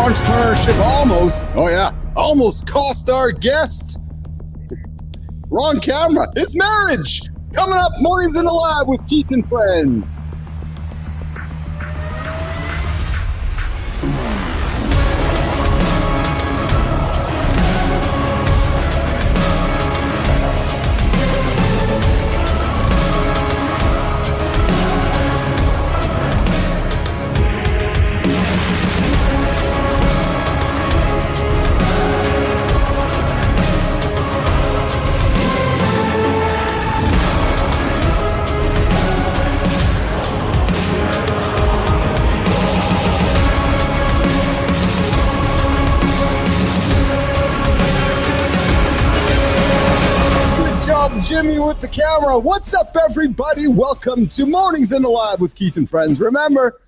Entrepreneurship almost cost our guest. Wrong camera. His marriage. Coming up, Mornings in the Lab with Keith and Friends. Jimmy with the camera. What's up, everybody? Welcome to Mornings in the Lab with Keith and Friends. Remember,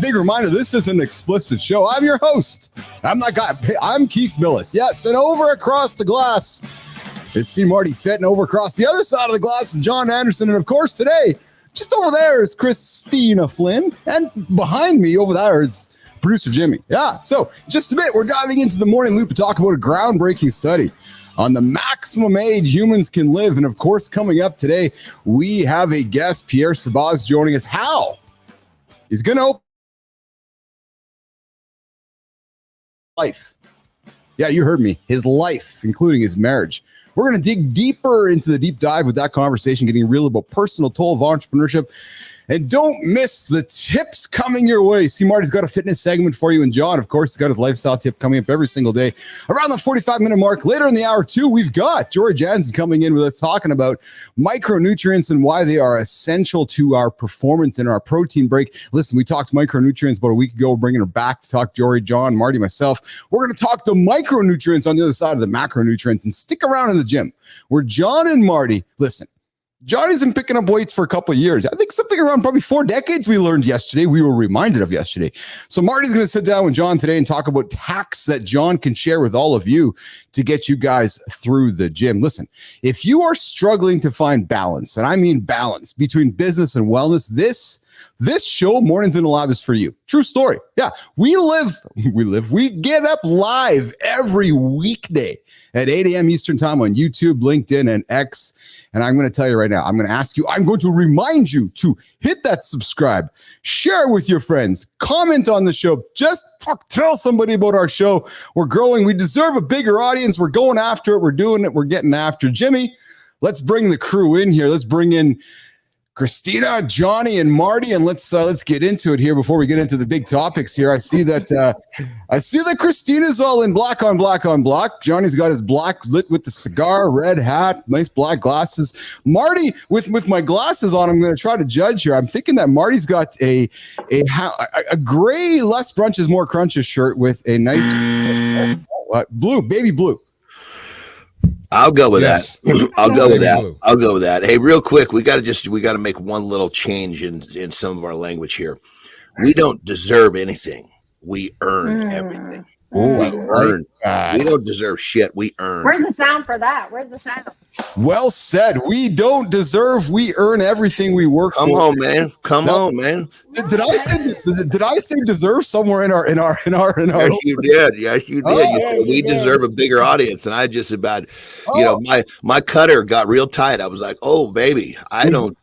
big reminder, this is an explicit show. I'm your host. I'm that guy. I'm Keith Bilous. Yes, and over across the glass is CMartyFit, and over across the other side of the glass is Jon Andersen. And of course, today, just over there is Kristina Flynn, and behind me over there is producer Jimmy. Yeah, so just a bit, we're diving into the morning loop to talk about a groundbreaking study on the maximum age humans can live. And of course, coming up today, we have a guest, Pierre Sabbagh, joining us. How? He's going to open life. Yeah, you heard me. His life, including his marriage. We're going to dig deeper into the deep dive with that conversation, getting real about personal toll of entrepreneurship. And don't miss the tips coming your way. See, Marty's got a fitness segment for you. And John, of course, has got his lifestyle tip coming up every single day. Around the 45-minute mark, later in the hour, too, we've got Jon Andersen coming in with us talking about micronutrients and why they are essential to our performance in our protein break. Listen, we talked micronutrients about a week ago. We're bringing her back to talk Jory, John, Marty, myself. We're going to talk the micronutrients on the other side of the macronutrients. And stick around in the gym where John and Marty, listen, Johnny's been picking up weights for a couple of years. I think something around probably 4 decades we learned yesterday. We were reminded of yesterday. So Marty's going to sit down with John today and talk about hacks that John can share with all of you to get you guys through the gym. Listen, if you are struggling to find balance, and I mean balance between business and wellness, this show, Mornings in the Lab, is for you. True story. Yeah, we get up live every weekday at 8 a.m. Eastern time on YouTube, LinkedIn, and X. And I'm going to tell you right now, I'm going to remind you to hit that subscribe, share with your friends, comment on the show, just tell somebody about our show. We're growing. We deserve a bigger audience. We're going after it. We're doing it. We're getting after it. Jimmy, let's bring the crew in here. Let's bring in Kristina, Johnny, and Marty, and let's get into it here before we get into the big topics here. I see that Kristina's all in black on black on black. Johnny's got his black lit with the cigar, red hat, nice black glasses. Marty, with my glasses on, I'm going to try to judge here. I'm thinking that Marty's got a gray, less brunches, more crunches shirt with a nice blue, baby blue. I'll go with that. I'll go with that. Hey, real quick, we got to make one little change in some of our language here. We don't deserve anything. We earn everything. We don't deserve shit. We earn. Where's the sound for that? Where's the sound? Well said. We don't deserve. We earn everything we work for. Come on, man. Did I say deserve somewhere in our? Yes, you did. Yes, you did. You said we deserve a bigger audience, and I just about, my cutter got real tight. I was like, oh baby, I don't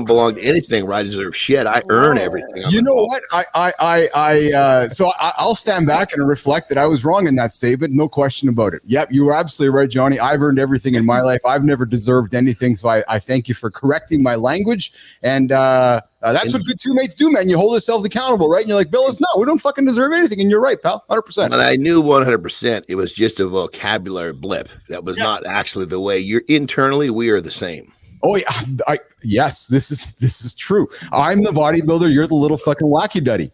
belong to anything where I deserve shit. I earn everything. You know what? I'll stand back and reflect that I was wrong in that statement. No question about it. Yep, you were absolutely right, Johnny. I've earned everything in my life. I've never deserved anything. So I thank you for correcting my language. And that's what good teammates do, man. You hold yourselves accountable, right? And you're like, Bilous, no, we don't fucking deserve anything. And you're right, pal, 100%. And I knew 100% it was just a vocabulary blip. That was not actually the way you're internally. We are the same. Oh yeah, yes, this is true. I'm the bodybuilder. You're the little fucking wacky duddy.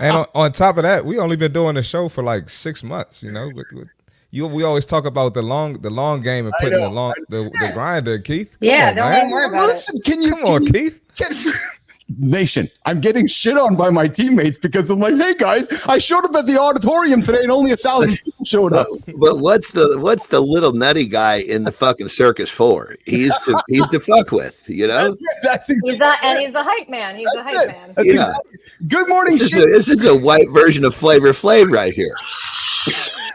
And on top of that, we only been doing the show for like 6 months. We always talk about the long game and putting the grinder, Keith. Don't worry about it. Come on, Keith. Nation, I'm getting shit on by my teammates because I'm like, hey guys, I showed up at the auditorium today and only 1,000 people showed up. But what's the little nutty guy in the fucking circus for? He's to fuck with, you know. That's exactly. He's the hype man. He's the hype man. That's exactly. Good morning. This is a white version of Flavor Flav right here.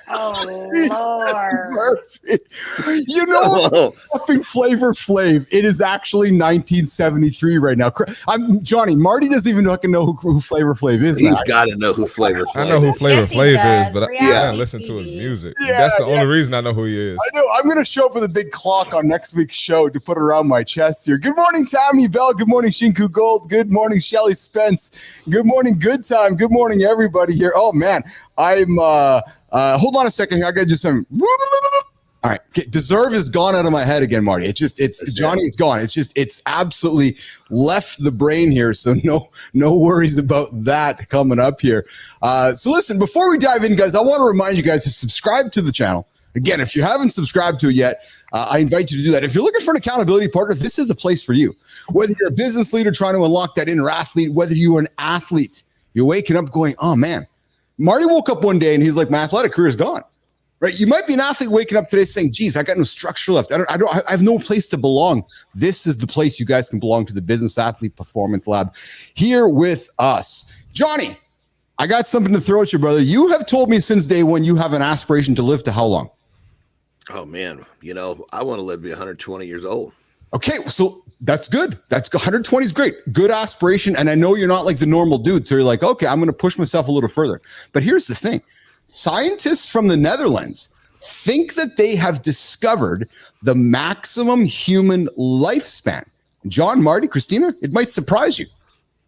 Oh Lord! You know, fucking Flavor Flav. It is actually 1973 right now. I'm Johnny. Marty doesn't even fucking know who Flavor Flav is. He's got to know who Flavor Flav is. I know who Flavor Flav is, but I don't listen to his music. That's the only reason I know who he is. I know. I'm going to show up with a big clock on next week's show to put around my chest here. Good morning, Tammy Bell. Good morning, Shinku Gold. Good morning, Shelly Spence. Good morning, Good Time. Good morning, everybody here. Oh man, I'm. Hold on a second here. I got to do some. All right. Deserve is gone out of my head again, Marty. It's Johnny. It's gone. It's absolutely left the brain here. So no worries about that coming up here. So listen, before we dive in, guys, I want to remind you guys to subscribe to the channel. Again, if you haven't subscribed to it yet, I invite you to do that. If you're looking for an accountability partner, this is the place for you. Whether you're a business leader trying to unlock that inner athlete, whether you're an athlete, you're waking up going, oh man, Marty woke up one day and he's like, my athletic career is gone. Right? You might be an athlete waking up today saying, geez, I got no structure left. I have no place to belong. This is the place you guys can belong to, the Business Athlete Performance Lab here with us. Johnny, I got something to throw at you, brother. You have told me since day one you have an aspiration to live to how long? Oh man, I want to live to be 120 years old. Okay, so that's good. That's 120 is great. Good aspiration. And I know you're not like the normal dude. So you're like, okay, I'm going to push myself a little further. But here's the thing. Scientists from the Netherlands think that they have discovered the maximum human lifespan. John, Marty, Kristina, it might surprise you.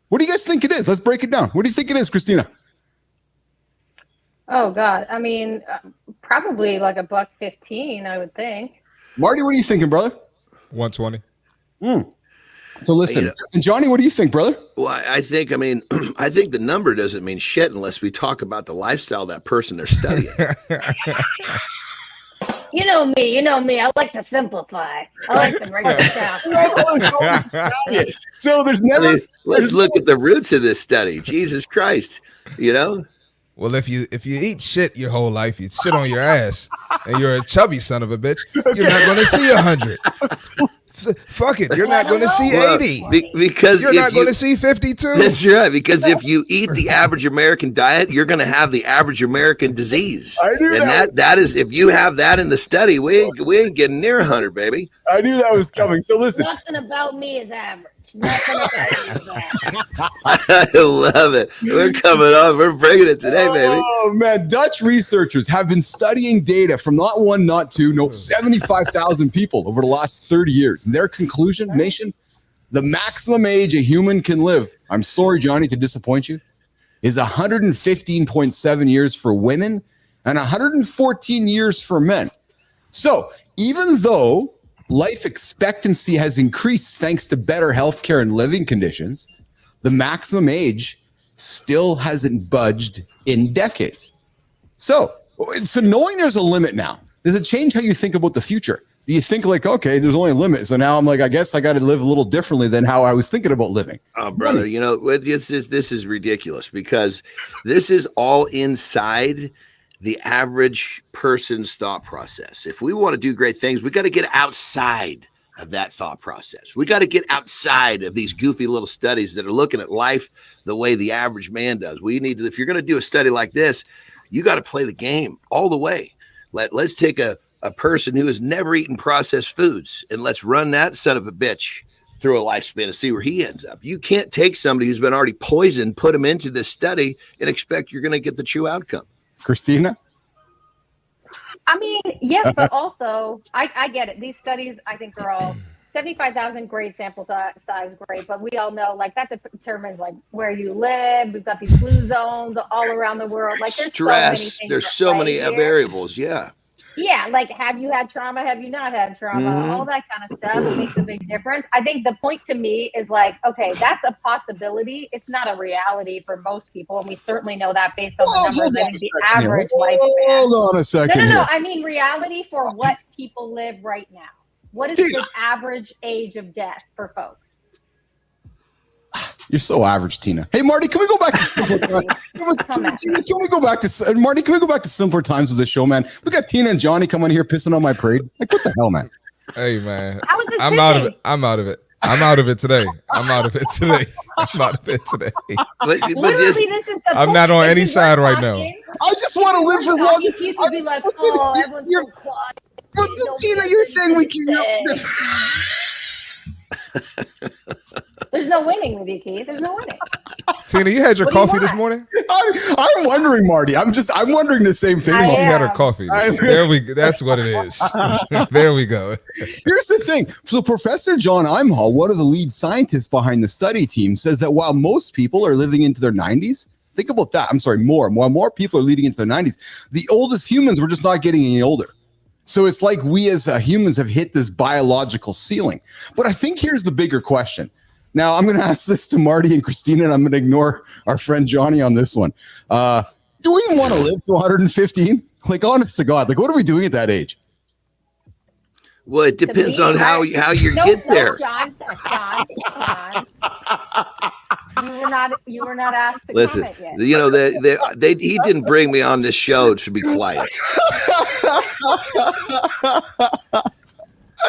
What do you guys think it is? Let's break it down. What do you think it is, Kristina? Oh God. I mean, probably like $115, I would think. Marty, what are you thinking, brother? 120. So listen, and Johnny, what do you think, brother? Well, I think the number doesn't mean shit unless we talk about the lifestyle of that person they're studying. You know me. I like to simplify. I like to break it down. So there's never. Let's look at the roots of this study. Jesus Christ, Well, if you eat shit your whole life, you shit on your ass, and you're a chubby son of a bitch, you're not going to see 100. Fuck it, you're not going to see 80 because you're not going to see 52. That's right. Because if you eat the average American diet, you're going to have the average American disease. I knew that is if you have that in the study, we ain't getting near 100, baby. I knew that was coming. So listen, nothing about me is average. Nothing about me is average. I love it. We're coming on. We're bringing it today, baby. Oh man, Dutch researchers have been studying data from not one, not two, 75,000 people over the last 30 years. And their conclusion, nation, the maximum age a human can live, I'm sorry, Johnny, to disappoint you, is 115.7 years for women and 114 years for men. So even though life expectancy has increased thanks to better healthcare and living conditions, the maximum age still hasn't budged in decades. So knowing there's a limit now, does it change how you think about the future? Do you think like, okay, there's only a limit, so now I'm like, I guess I got to live a little differently than how I was thinking about living? Oh, brother, this is ridiculous because this is all inside the average person's thought process. If we want to do great things, we got to get outside of that thought process. We got to get outside of these goofy little studies that are looking at life the way the average man does. We need to, if you're going to do a study like this, you got to play the game all the way. Let's take a person who has never eaten processed foods and let's run that son of a bitch through a lifespan and see where he ends up. You can't take somebody who's been already poisoned, put him into this study and expect you're going to get the true outcome. Kristina? I mean, yes, but also I get it. These studies, I think, are all 75,000, great sample size, great. But we all know, like, that determines like where you live. We've got these blue zones all around the world. Like, there's stress. So many things. There's so many variables. Yeah. Yeah, like, have you had trauma? Have you not had trauma? Mm-hmm. All that kind of stuff makes a big difference. I think the point to me is like, okay, that's a possibility. It's not a reality for most people, and we certainly know that based on the numbers and the average lifespan. Hold on a second. No. I mean reality for what people live right now. What is the average age of death for folks? You're so average, Tina. Hey, Marty, can we go back to simpler times? Tina, can we go back to Marty? Can we go back to simpler times with this show, man? We got Tina and Johnny coming here pissing on my parade. Like, what the hell, man? Hey, man, I'm out of it. I'm out of it. I'm out of it today. I'm not on any side right now. I just want to live as long as you could be like, oh, everyone's so quiet. But Tina, you're saying we can. There's no winning with you, Keith. There's no winning. Tina, you had your coffee this morning? I'm wondering, Marty. I'm wondering the same thing. She had her coffee. That's what it is. There we go. Here's the thing. So Professor Jon Andersen, one of the lead scientists behind the study team, says that while most people are living into their 90s, think about that. I'm sorry, while more people are leading into their 90s, the oldest humans were just not getting any older. So it's like we as humans have hit this biological ceiling. But I think here's the bigger question. Now, I'm going to ask this to Marty and Kristina, and I'm going to ignore our friend Johnny on this one. Do we even want to live to 115? Like, honest to God, like, what are we doing at that age? Well, it depends on how you get there. John, come on. You were not asked to Listen, comment yet. you know, he didn't bring me on this show to be quiet.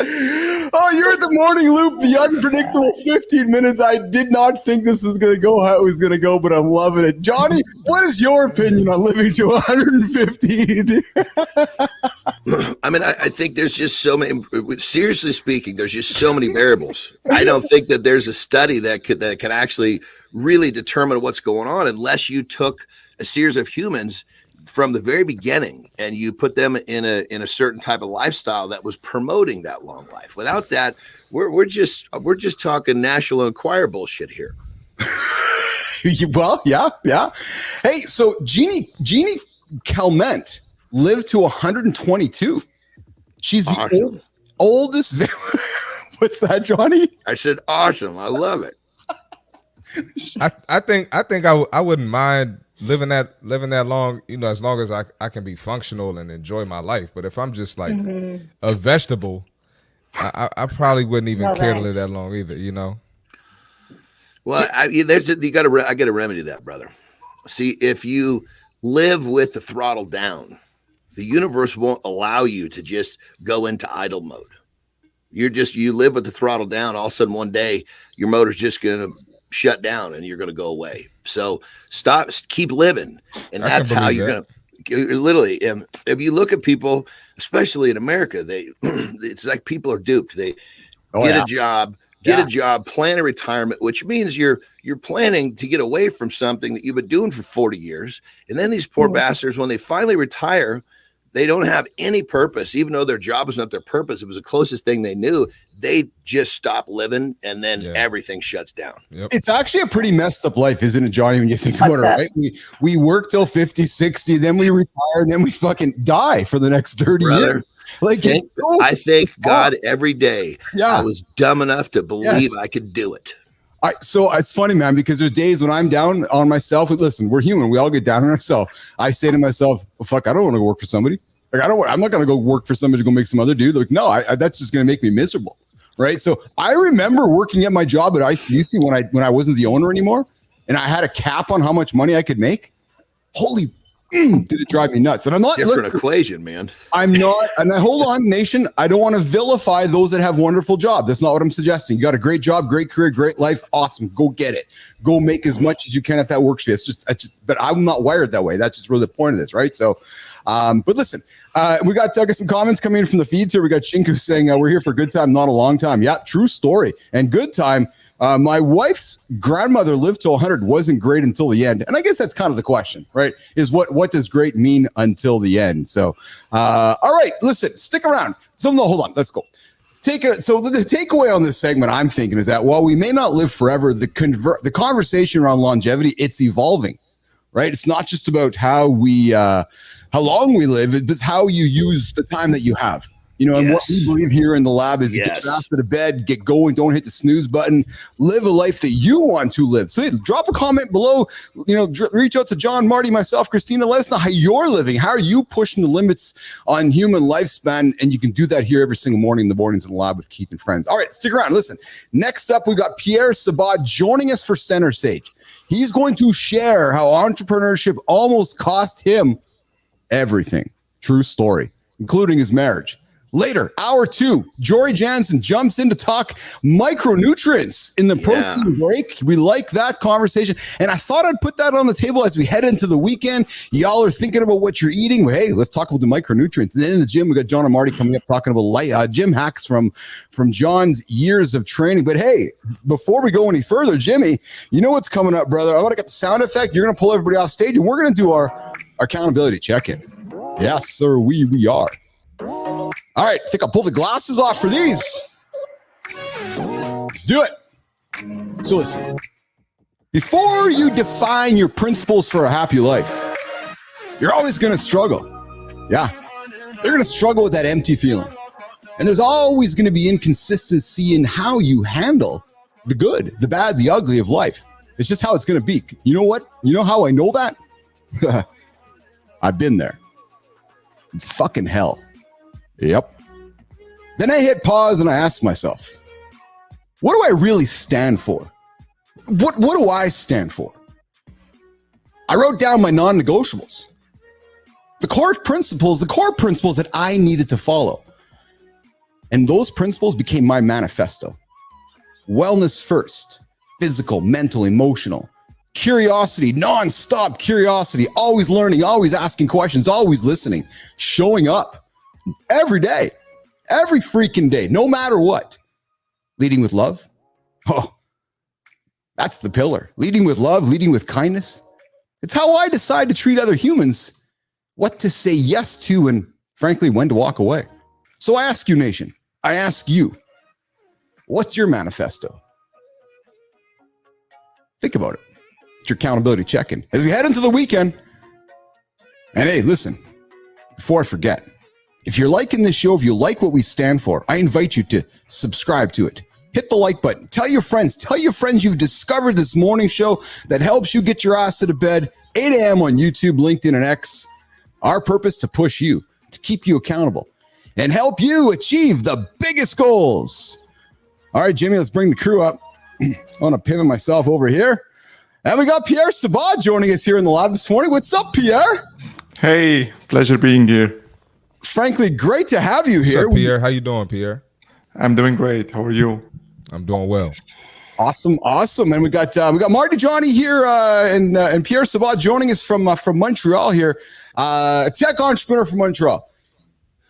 Oh, you're at the morning loop, the unpredictable 15 minutes. I did not think this was going to go how it was going to go, but I'm loving it. Johnny, what is your opinion on living to 115? I mean, I think there's just so many, seriously speaking, there's just so many variables. I don't think that there's a study that can actually really determine what's going on unless you took a series of humans from the very beginning and you put them in a certain type of lifestyle that was promoting that long life. Without that, we're just talking National Enquirer bullshit here. Well, yeah. Hey, so Jeannie Calment lived to 122. She's awesome. The oldest. What's that, Johnny? I said awesome. I love it. I think I wouldn't mind living that long, you know, as long as I can be functional and enjoy my life. But if I'm just like a vegetable, I probably wouldn't even care to live that long either, you know. Well, I got to remedy that, brother. See, if you live with the throttle down, the universe won't allow you to just go into idle mode. You live with the throttle down. All of a sudden, one day, your motor's just going to shut down and you're going to go away. So keep living. And that's how you're going to literally, if you look at people, especially in America, it's like people are duped. They get a job, plan a retirement, which means you're planning to get away from something that you've been doing for 40 years. And then these poor bastards, when they finally retire, they don't have any purpose, even though their job was not their purpose. It was the closest thing they knew. They just stop living and then everything shuts down. Yep. It's actually a pretty messed up life, isn't it, Johnny, when you think about it, right? We work till 50, 60, then we retire, and then we fucking die for the next 30 years. Like, I thank God every day. I was dumb enough to believe I could do it. So it's funny, man, because there's days when I'm down on myself. Listen, we're human. We all get down on ourselves. I say to myself, well, fuck, I don't want to work for somebody. Like, I'm not going to go work for somebody to go make some other dude. Like, no, that's just going to make me miserable. Right. So I remember working at my job at ICUC when I wasn't the owner anymore. And I had a cap on how much money I could make. Holy did it drive me nuts? And I'm not different equation, man. I'm not. And hold on, nation. I don't want to vilify those that have wonderful jobs. That's not what I'm suggesting. You got a great job, great career, great life. Awesome. Go get it. Go make as much as you can if that works for you. But I'm not wired that way. That's just really the point of this, right? So, but listen, we got some comments coming in from the feeds here. We got Shinku saying we're here for a good time, not a long time. Yeah, true story. And good time. My wife's grandmother lived to 100, wasn't great until the end. And I guess that's kind of the question, right? Is what does great mean until the end? So, all right, listen, stick around. So no, hold on, let's go. So the takeaway on this segment, I'm thinking, is that while we may not live forever, the conversation around longevity, it's evolving, right? It's not just about how long we live, it's how you use the time that you have. You know, and what we believe here in the lab is get after the bed, get going, don't hit the snooze button, live a life that you want to live. So hey, drop a comment below, you know, reach out to Jon, Marty, myself, Kristina. Let us know how you're living. How are you pushing the limits on human lifespan? And you can do that here every single morning in the mornings in the lab with Keith and friends. All right, stick around. Listen, next up, we got Pierre Sabbagh joining us for Center Stage. He's going to share how entrepreneurship almost cost him everything. True story, including his marriage. Later, hour 2, Jory Jansen jumps in to talk micronutrients in the protein break. We like that conversation. And I thought I'd put that on the table as we head into the weekend. Y'all are thinking about what you're eating. Well, hey, let's talk about the micronutrients. And then in the gym, we got Jon and Marty coming up talking about gym hacks from Jon's years of training. But hey, before we go any further, Jimmy, you know what's coming up, brother. I'm going to get the sound effect. You're going to pull everybody off stage, and we're going to do our accountability check-in. Yes, sir, we are. All right, I think I'll pull the glasses off for these. Let's do it. So listen, before you define your principles for a happy life, you're always going to struggle. Yeah, you're going to struggle with that empty feeling. And there's always going to be inconsistency in how you handle the good, the bad, the ugly of life. It's just how it's going to be. You know what? You know how I know that? I've been there. It's fucking hell. Yep. Then I hit pause and I asked myself, what do I really stand for? What do I stand for? I wrote down my non-negotiables. The core principles that I needed to follow. And those principles became my manifesto. Wellness first, physical, mental, emotional. Curiosity, non-stop curiosity, always learning, always asking questions, always listening, showing up. Every day, every freaking day, no matter what. Leading with love. Oh, that's the pillar. Leading with love, leading with kindness. It's how I decide to treat other humans, what to say yes to, and frankly, when to walk away. So I ask you, nation, I ask you, what's your manifesto? Think about it. It's your accountability check-in as we head into the weekend. And hey, listen, before I forget, if you're liking this show, if you like what we stand for, I invite you to subscribe to it. Hit the like button. Tell your friends you've discovered this morning show that helps you get your ass to the bed. 8 a.m. on YouTube, LinkedIn, and X. Our purpose to push you, to keep you accountable, and help you achieve the biggest goals. All right, Jimmy, let's bring the crew up. I want to pivot myself over here. And we got Pierre Sabbagh joining us here in the lab this morning. What's up, Pierre? Hey, pleasure being here. Frankly, great to have you here. What's up, Pierre? How you doing, Pierre? I'm doing great. How are you? I'm doing well. Awesome. And we got Marty, Johnny here, and Pierre Sabbagh joining us from Montreal here, a tech entrepreneur from Montreal.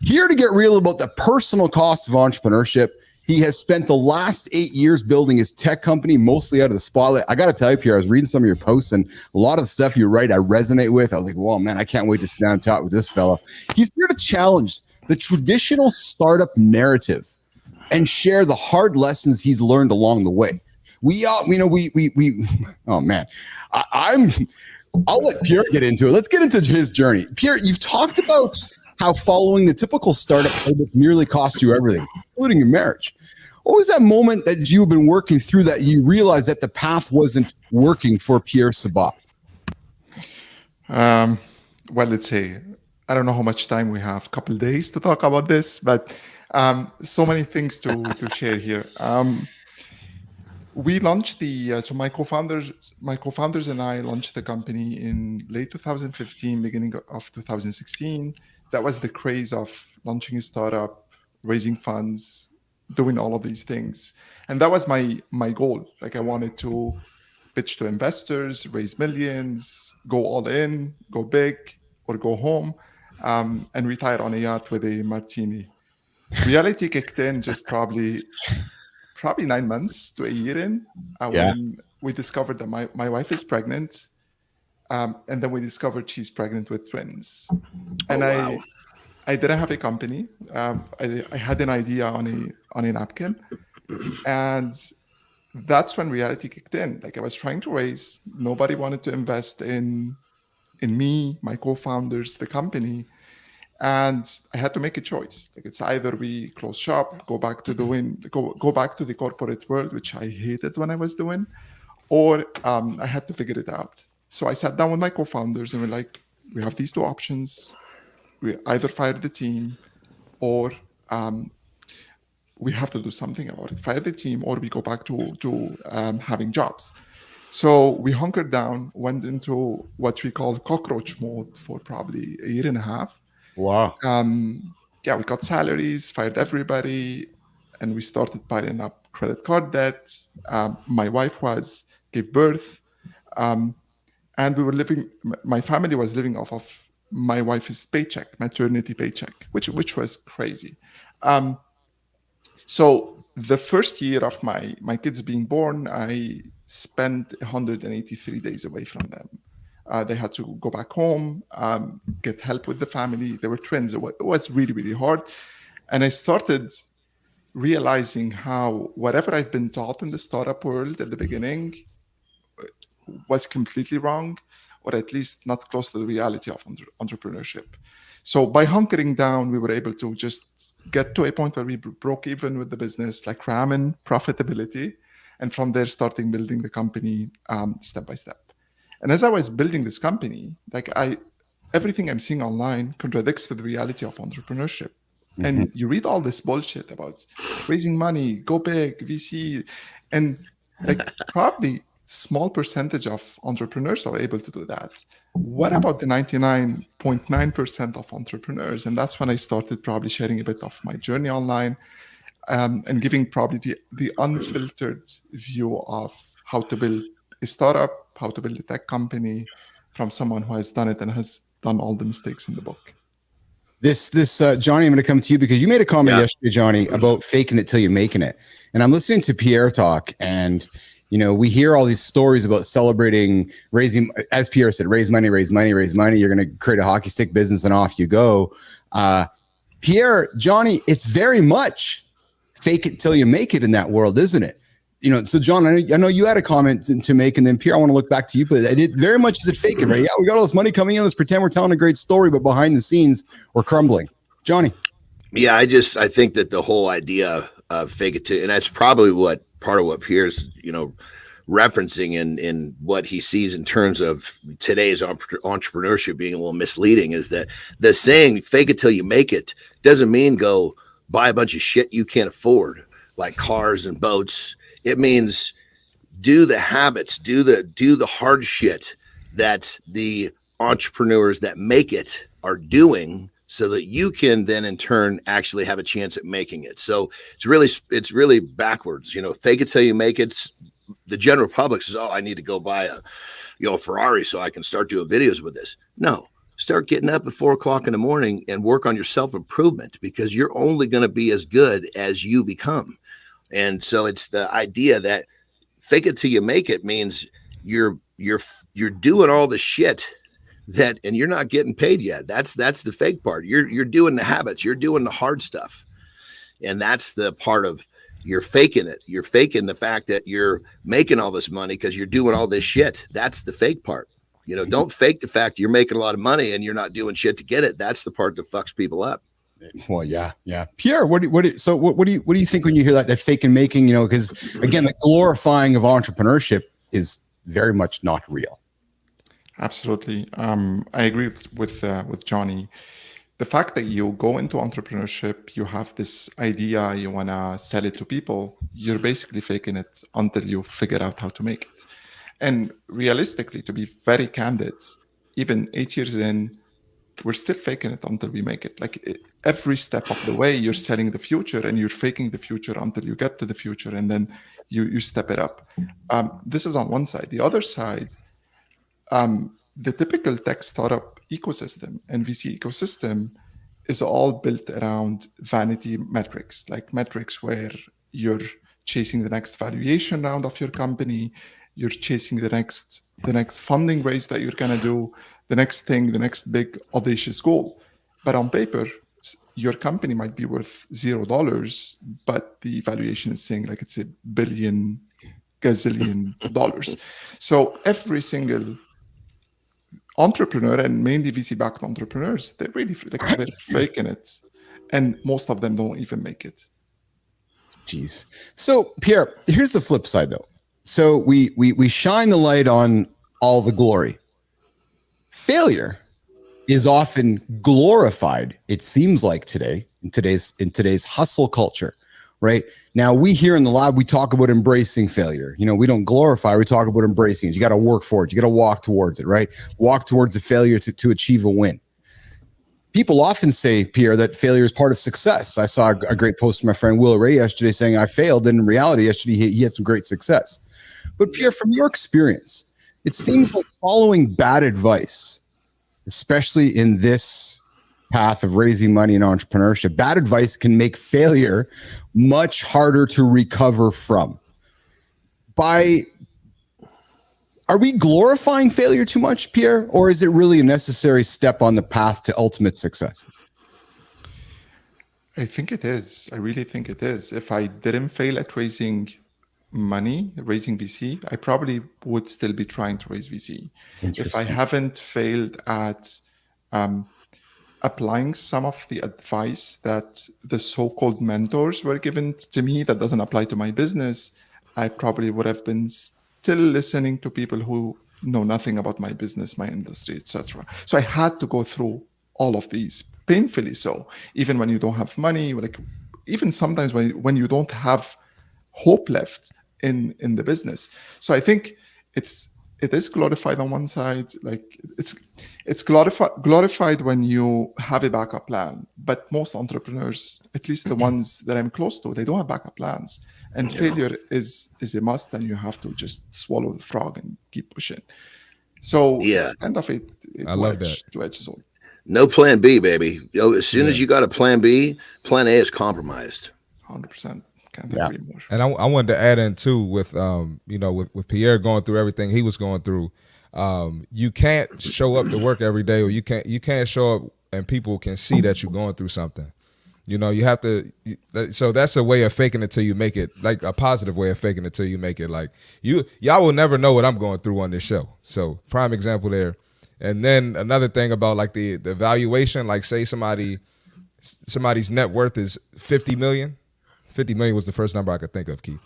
Here to get real about the personal cost of entrepreneurship. He has spent the last 8 years building his tech company, mostly out of the spotlight. I got to tell you, Pierre, I was reading some of your posts, and a lot of the stuff you write, I resonate with. I was like, whoa, man, I can't wait to sit down and talk with this fella. He's here to challenge the traditional startup narrative and share the hard lessons he's learned along the way. Oh man, I'll let Pierre get into it. Let's get into his journey. Pierre, you've talked about how following the typical startup playbook nearly cost you everything, including your marriage. What was that moment that you've been working through that you realized that the path wasn't working for Pierre Sabbagh? Well, let's see. I don't know how much time we have, a couple of days to talk about this, but so many things to share here. We launched so my co-founders and I launched the company in late 2015, beginning of 2016. That was the craze of launching a startup, raising funds, doing all of these things. And that was my goal. Like, I wanted to pitch to investors, raise millions, go all in, go big, or go home, and retire on a yacht with a martini. Reality kicked in just probably 9 months to a year in, when we discovered that my wife is pregnant. And then we discovered she's pregnant with twins. And wow. I didn't have a company. I had an idea on a napkin. And that's when reality kicked in. Like, I was trying to raise, nobody wanted to invest in me, my co-founders, the company. And I had to make a choice. Like, it's either we close shop, go back to go back to the corporate world, which I hated when I was doing, or I had to figure it out. So I sat down with my co-founders and we're like, we have these two options. We either fire the team, or we have to do something about it. Fire the team, or we go back to having jobs. So we hunkered down, went into what we call cockroach mode for probably a year and a half. Wow. Yeah, we got salaries, fired everybody, and we started piling up credit card debt. My wife gave birth, and we were living. My family was living off of my wife's paycheck, maternity paycheck, which was crazy. So the first year of my kids being born, I spent 183 days away from them. They had to go back home, get help with the family. They were twins. It was really, really hard. And I started realizing how whatever I've been taught in the startup world at the beginning was completely wrong, or at least not close to the reality of entrepreneurship. So by hunkering down, we were able to just get to a point where we broke even with the business, like ramen profitability. And from there, starting building the company step by step. And as I was building this company, everything I'm seeing online contradicts with the reality of entrepreneurship. Mm-hmm. And you read all this bullshit about raising money, go big, VC, and probably small percentage of entrepreneurs are able to do that. What about the 99.9% of entrepreneurs? And that's when I started probably sharing a bit of my journey online, and giving probably the unfiltered view of how to build a startup, how to build a tech company from someone who has done it and has done all the mistakes in the book. This Johnny, I'm going to come to you because you made a comment yesterday, Johnny, about faking it till you're making it. And I'm listening to Pierre talk, and we hear all these stories about celebrating raising, as Pierre said, raise money. You're going to create a hockey stick business and off you go. Pierre, Johnny, it's very much fake it till you make it in that world, isn't it? So John, I know you had a comment to make, and then Pierre, I want to look back to you, but it very much is it fake it, right? Yeah, we got all this money coming in. Let's pretend we're telling a great story, but behind the scenes, we're crumbling. Johnny. Yeah, I think that the whole idea of fake it till, and that's probably part of what Pierre's, referencing in what he sees in terms of today's entrepreneurship being a little misleading, is that the saying "fake it till you make it" doesn't mean go buy a bunch of shit you can't afford, like cars and boats. It means do the habits, do the hard shit that the entrepreneurs that make it are doing, so that you can then in turn actually have a chance at making it. So it's really backwards. Fake it till you make it. The general public says, "Oh, I need to go buy a Ferrari so I can start doing videos with this." No, start getting up at 4:00 in the morning and work on your self-improvement, because you're only going to be as good as you become. And so it's the idea that fake it till you make it means you're doing all the shit and you're not getting paid yet. That's the fake part. You're doing the habits, you're doing the hard stuff. And that's the part of you're faking it. You're faking the fact that you're making all this money because you're doing all this shit. That's the fake part. Don't fake the fact you're making a lot of money and you're not doing shit to get it. That's the part that fucks people up. Well, yeah. Pierre, what do you think when you hear that fake and making? Because again, the glorifying of entrepreneurship is very much not real. Absolutely, I agree with Johnny. The fact that you go into entrepreneurship, you have this idea, you want to sell it to people, you're basically faking it until you figure out how to make it. And realistically, to be very candid, even 8 years in, we're still faking it until we make it. Every step of the way, you're selling the future and you're faking the future until you get to the future, and then you step it up. This is on one side. The other side, the typical tech startup ecosystem and VC ecosystem is all built around vanity metrics, like metrics where you're chasing the next valuation round of your company, you're chasing the next funding raise that you're going to do, the next big audacious goal. But on paper, your company might be worth $0, but the valuation is saying like it's $1 gazillion. So every single entrepreneur, and mainly VC-backed entrepreneurs, they're really they're faking it, and most of them don't even make it. Jeez. So Pierre, here's the flip side though. So we shine the light on all the glory. Failure is often glorified, it seems like today, in today's hustle culture, right? Now we here in the lab, we talk about embracing failure. You know, we don't glorify, we talk about embracing it. You got to work for it. You got to walk towards it, right? Walk towards the failure to achieve a win. People often say, Pierre, that failure is part of success. I saw a great post from my friend Will Ray yesterday saying I failed. And in reality, yesterday he had some great success. But Pierre, from your experience, it seems like following bad advice, especially in this path of raising money in entrepreneurship, bad advice can make failure much harder to recover from. Are we glorifying failure too much, Pierre, or is it really a necessary step on the path to ultimate success? I think it is. I really think it is. If I didn't fail at raising money, raising VC, I probably would still be trying to raise VC. If I haven't failed at applying some of the advice that the so-called mentors were given to me that doesn't apply to my business, I probably would have been still listening to people who know nothing about my business, my industry, etc. So I had to go through all of these, painfully so. Even when you don't have money, like even sometimes when you don't have hope left in the business. So I think it is glorified on one side, like it's glorified when you have a backup plan. But most entrepreneurs, at least the ones that I'm close to, they don't have backup plans. And failure is a must, and you have to just swallow the frog and keep pushing. So it's kind of a two-edged sword. No plan B, baby. As soon as you got a plan B, plan A is compromised. 100%. Can't agree more. And I wanted to add in too with with Pierre going through everything he was going through. You can't show up to work every day, or you can't show up and people can see that you're going through something. You know, you have to. So that's a way of faking it till you make it, like a positive way of faking it till you make it. Like y'all will never know what I'm going through on this show. So prime example there. And then another thing about like the valuation, like say somebody's net worth is 50 million. 50 million was the first number I could think of, Keith.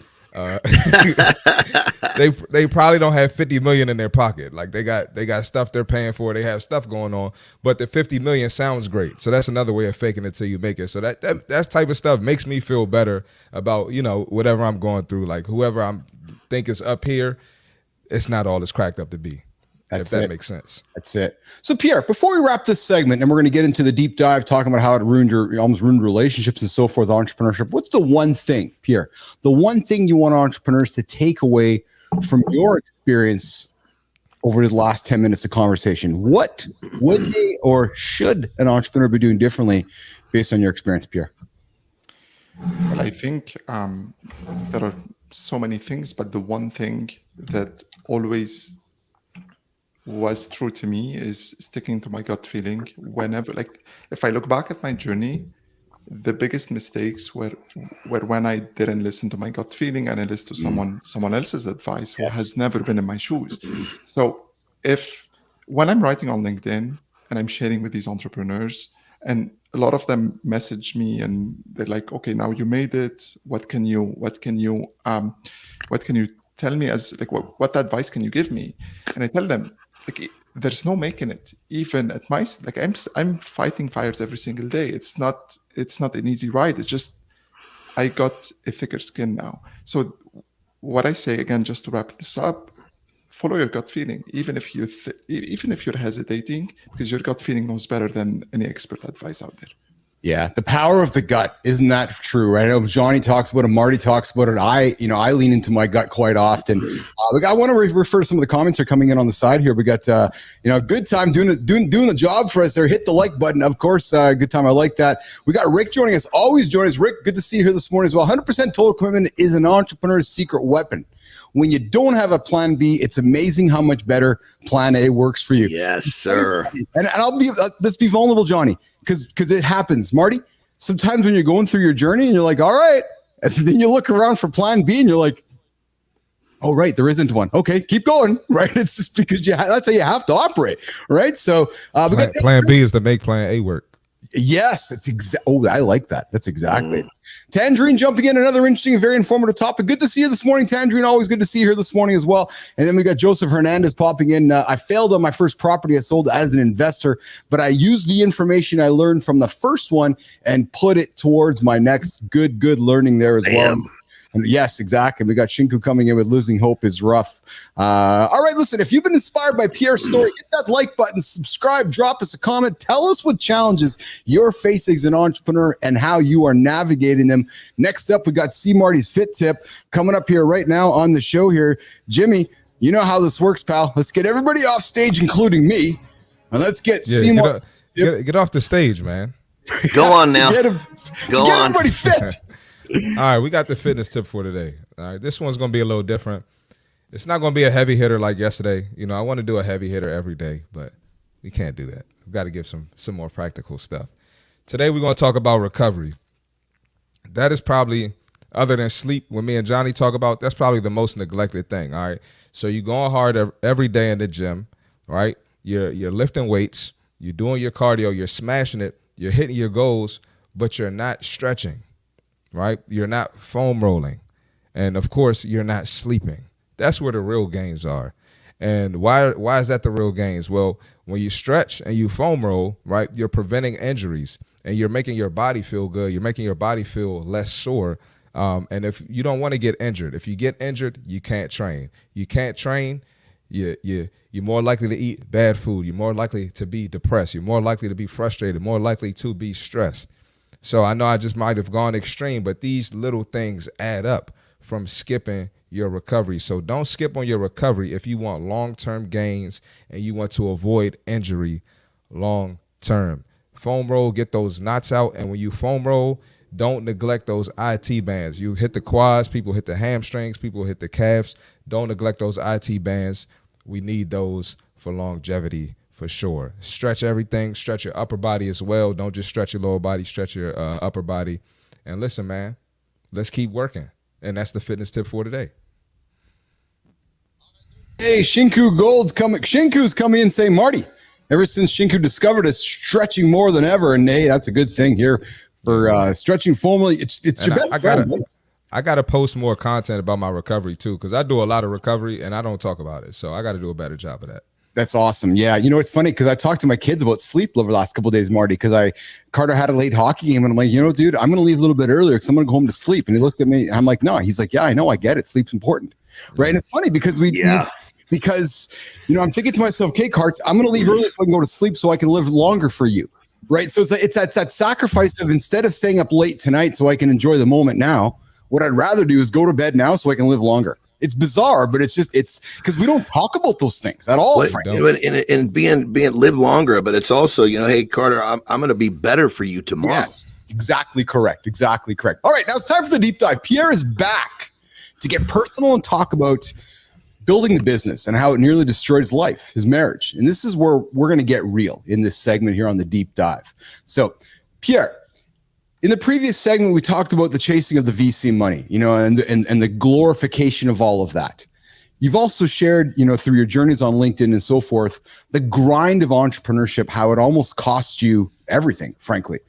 They probably don't have 50 million in their pocket. Like they got stuff they're paying for. They have stuff going on, but the 50 million sounds great. So that's another way of faking it till you make it. So that type of stuff makes me feel better about, whatever I'm going through. Like whoever I think is up here, it's not all it's cracked up to be. If that makes sense. That's it. So Pierre, before we wrap this segment, and we're going to get into the deep dive, talking about how it almost ruined relationships and so forth, entrepreneurship. What's the one thing, Pierre, the one thing you want entrepreneurs to take away from your experience over the last 10 minutes of conversation? What would they or should an entrepreneur be doing differently based on your experience, Pierre? Well, I think there are so many things, but the one thing that always was true to me is sticking to my gut feeling. Whenever, like, if I look back at my journey, the biggest mistakes were when I didn't listen to my gut feeling and I listened to someone else's advice who has never been in my shoes. So when I'm writing on LinkedIn and I'm sharing with these entrepreneurs, and a lot of them message me and they're like, okay, now you made it. What can you tell me as like, what advice can you give me? And I tell them, like, there's no making it. Even at my, like, I'm fighting fires every single day. It's not an easy ride. It's just, I got a thicker skin now. So what I say again, just to wrap this up, follow your gut feeling, even if you're hesitating, because your gut feeling knows better than any expert advice out there. Yeah, the power of the gut. Isn't that true? Right? I know Johnny talks about it, Marty talks about it. I lean into my gut quite often. I want to refer to some of the comments that are coming in on the side here. We got a good time doing the job for us there. Hit the like button, of course. Good time. I like that. We got Rick joining us. Always join us, Rick. Good to see you here this morning as well. 100% total commitment is an entrepreneur's secret weapon. When you don't have a plan B, it's amazing how much better plan A works for you. Yes, sir. And let's be vulnerable, Johnny. Because it happens, Marty. Sometimes when you're going through your journey and you're like, all right, and then you look around for plan B and you're like, Oh, right. There isn't one. Okay, keep going. Right. It's just because that's how you have to operate. Right. So plan B is to make plan A work. Yes, that's oh, I like that. That's exactly it. Tangerine jumping in, another interesting and very informative topic. Good to see you this morning, Tangerine. Always good to see you here this morning as well. And then we got Joseph Hernandez popping in. I failed on my first property I sold as an investor, but I used the information I learned from the first one and put it towards my next good learning there as well. And yes, exactly. We got Shinku coming in with losing hope is rough. All right, listen, if you've been inspired by Pierre's story, hit that like button, subscribe, drop us a comment. Tell us what challenges you're facing as an entrepreneur and how you are navigating them. Next up, we got CMarty's Fit Tip coming up here right now on the show here. Jimmy, you know how this works, pal. Let's get everybody off stage, including me. And let's get CMarty's get off the stage, man. Go on now. Get everybody fit. All right, we got the fitness tip for today. All right, this one's going to be a little different. It's not going to be a heavy hitter like yesterday. You know, I want to do a heavy hitter every day, but we can't do that. We've got to give some more practical stuff. Today, we're going to talk about recovery. That is probably, other than sleep, when me and Johnny talk about, that's probably the most neglected thing, all right? So you're going hard every day in the gym, right? You're lifting weights. You're doing your cardio. You're smashing it. You're hitting your goals, but you're not stretching. Right? You're not foam rolling. And of course, you're not sleeping. That's where the real gains are. And why is that the real gains? Well, when you stretch and you foam roll, right, you're preventing injuries and you're making your body feel good. You're making your body feel less sore. And if you don't want to get injured, if you get injured, you can't train. You can't train, you're more likely to eat bad food. You're more likely to be depressed. You're more likely to be frustrated, more likely to be stressed. So I know I just might have gone extreme, but these little things add up from skipping your recovery. So don't skip on your recovery if you want long-term gains and you want to avoid injury long-term. Foam roll, get those knots out. And when you foam roll, don't neglect those IT bands. You hit the quads, people hit the hamstrings, people hit the calves. Don't neglect those IT bands. We need those for longevity. For sure. Stretch everything. Stretch your upper body as well. Don't just stretch your lower body. Stretch your upper body. And listen, man, let's keep working. And that's the fitness tip for today. Hey, Shinku's coming in saying, Marty, ever since Shinku discovered us, stretching more than ever. And hey, that's a good thing here for stretching formally. It's your best friend. I got to post more content about my recovery too, because I do a lot of recovery and I don't talk about it. So I got to do a better job of that. That's awesome. Yeah. You know, it's funny because I talked to my kids about sleep over the last couple of days, Marty, because Carter had a late hockey game and I'm like, you know, dude, I'm going to leave a little bit earlier because I'm going to go home to sleep. And he looked at me and I'm like, no. He's like, yeah, I know. I get it. Sleep's important. Right. And it's funny because because, you know, I'm thinking to myself, okay, Carts, I'm going to leave early so I can go to sleep so I can live longer for you. Right. So it's that sacrifice of instead of staying up late tonight so I can enjoy the moment now, what I'd rather do is go to bed now so I can live longer. It's bizarre, but it's because we don't talk about those things at all. And being live longer, but it's also, you know, hey, Carter, I'm going to be better for you tomorrow. Yes, exactly correct. Exactly correct. All right, now it's time for the deep dive. Pierre is back to get personal and talk about building the business and how it nearly destroyed his life, his marriage. And this is where we're going to get real in this segment here on the deep dive. So, Pierre, in the previous segment, we talked about the chasing of the VC money, you know, and the glorification of all of that. You've also shared, you know, through your journeys on LinkedIn and so forth, the grind of entrepreneurship, how it almost costs you everything, frankly.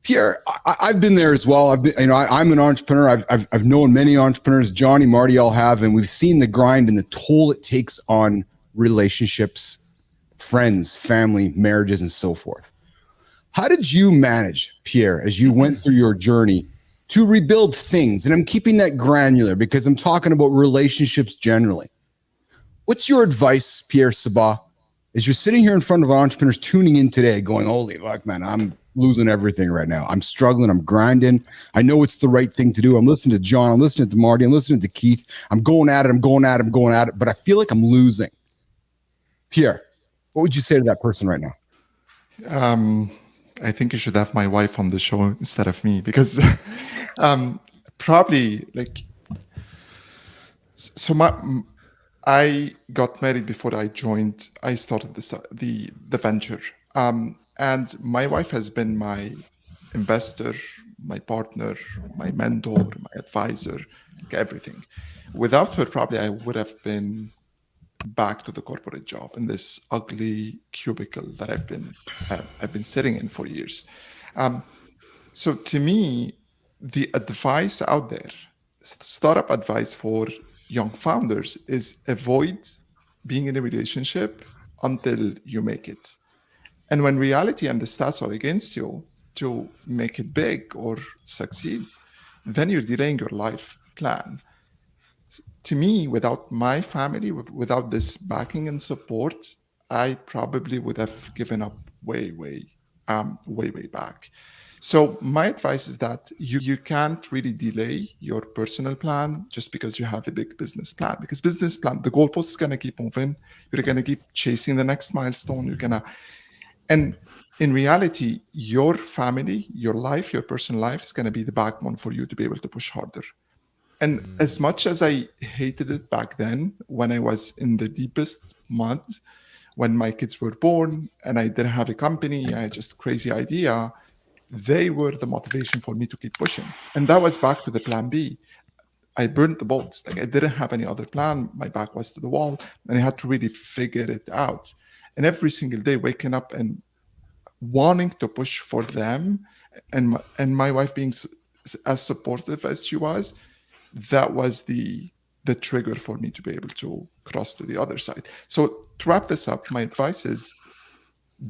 Pierre, I've been there as well. I'm an entrepreneur. I've known many entrepreneurs. Johnny, Marty, all have, and we've seen the grind and the toll it takes on relationships, friends, family, marriages, and so forth. How did you manage, Pierre, as you went through your journey to rebuild things? And I'm keeping that granular because I'm talking about relationships generally. What's your advice, Pierre Sabbagh, as you're sitting here in front of entrepreneurs tuning in today going, holy fuck, man, I'm losing everything right now. I'm struggling. I'm grinding. I know it's the right thing to do. I'm listening to John. I'm listening to Marty. I'm listening to Keith. I'm going at it. But I feel like I'm losing. Pierre, what would you say to that person right now? I think you should have my wife on the show instead of me because probably like, so I got married before I started the venture. And my wife has been my investor, my partner, my mentor, my advisor, like everything. Without her, probably I would have been back to the corporate job in this ugly cubicle that I've been sitting in for years. So to me, the advice out there, startup advice for young founders, is avoid being in a relationship until you make it. And when reality and the stats are against you to make it big or succeed, then you're delaying your life plan. To me, without my family, without this backing and support, I probably would have given up way back. So my advice is that you can't really delay your personal plan just because you have a big business plan. Because business plan, the goalpost is going to keep moving. You're going to keep chasing the next milestone. And in reality, your family, your life, your personal life is going to be the backbone for you to be able to push harder. And as much as I hated it back then, when I was in the deepest mud, when my kids were born and I didn't have a company, I had just crazy idea, they were the motivation for me to keep pushing. And that was back to the plan B. I burned the boats. Like, I didn't have any other plan. My back was to the wall and I had to really figure it out. And every single day waking up and wanting to push for them, and my wife being as supportive as she was, that was the trigger for me to be able to cross to the other side. So to wrap this up, my advice is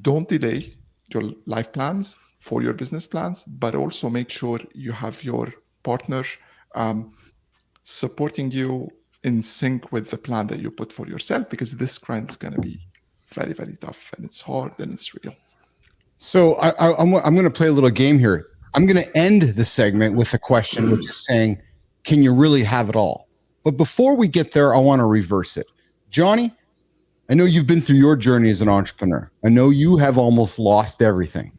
don't delay your life plans for your business plans, but also make sure you have your partner supporting you in sync with the plan that you put for yourself, because this grind is going to be very, very tough, and it's hard and it's real. So I'm going to play a little game here. I'm going to end the segment with a question, which is saying, can you really have it all? But before we get there, I want to reverse it. Johnny, I know you've been through your journey as an entrepreneur. I know you have almost lost everything.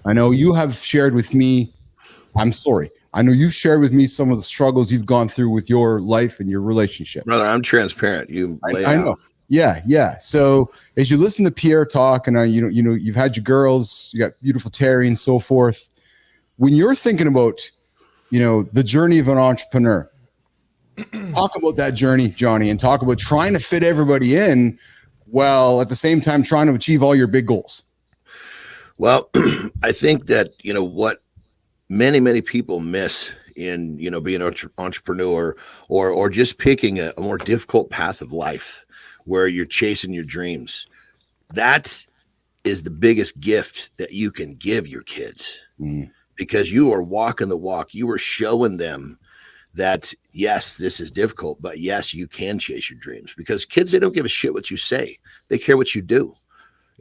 I know you have shared with me, I'm sorry. I know you've shared with me some of the struggles you've gone through with your life and your relationship. Brother, I'm transparent. I know. Yeah. So as you listen to Pierre talk, and you've had your girls, you got beautiful Terry and so forth. When you're thinking about, the journey of an entrepreneur, talk about that journey, Johnny, and talk about trying to fit everybody in while at the same time trying to achieve all your big goals. Well, I think that, what many people miss in, being an entrepreneur or just picking a more difficult path of life where you're chasing your dreams. That is the biggest gift that you can give your kids, because you are walking the walk. You are showing them that, yes, this is difficult, but yes, you can chase your dreams, because kids, they don't give a shit what you say. They care what you do.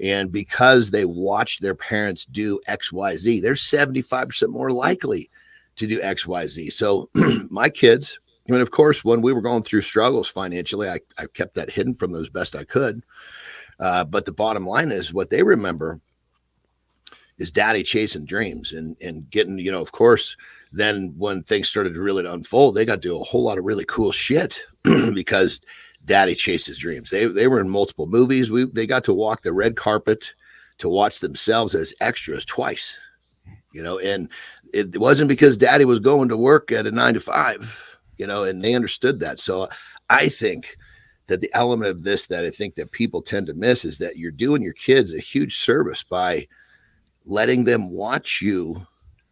And because they watch their parents do X, Y, Z, they're 75% more likely to do X, Y, Z. So my kids, of course, when we were going through struggles financially, I kept that hidden from them as best I could. But the bottom line is, what they remember is daddy chasing dreams and getting, of course, then when things started to really unfold, they got to do a whole lot of really cool shit because daddy chased his dreams. They were in multiple movies. They got to walk the red carpet to watch themselves as extras twice, and it wasn't because daddy was going to work at a 9 to 5, and they understood that. So I think that the element of this that I think that people tend to miss is that you're doing your kids a huge service by letting them watch you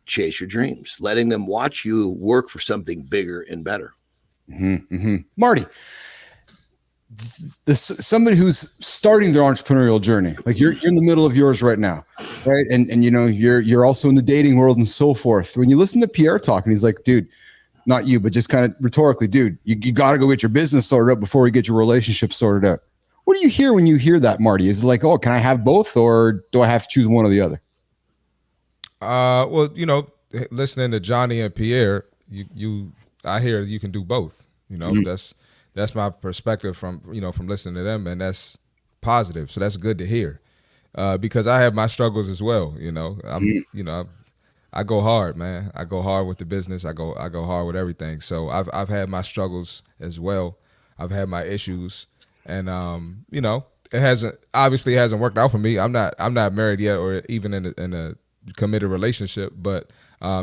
chase your dreams, letting them watch you work for something bigger and better. Marty, somebody who's starting their entrepreneurial journey, like you're in the middle of yours right now, right? And you're also in the dating world and so forth. When you listen to Pierre talk, and he's like, dude, not you, but just kind of rhetorically, dude, you got to go get your business sorted out before you get your relationship sorted out. What do you hear when you hear that, Marty? Is it like, oh, can I have both, or do I have to choose one or the other? Well, listening to Johnny and Pierre, I hear you can do both. That's my perspective from listening to them, and that's positive. So that's good to hear, because I have my struggles as well. I go hard, man. I go hard with the business. I go hard with everything. So I've had my struggles as well. I've had my issues, and it hasn't worked out for me. I'm not married yet, or even in a committed relationship, but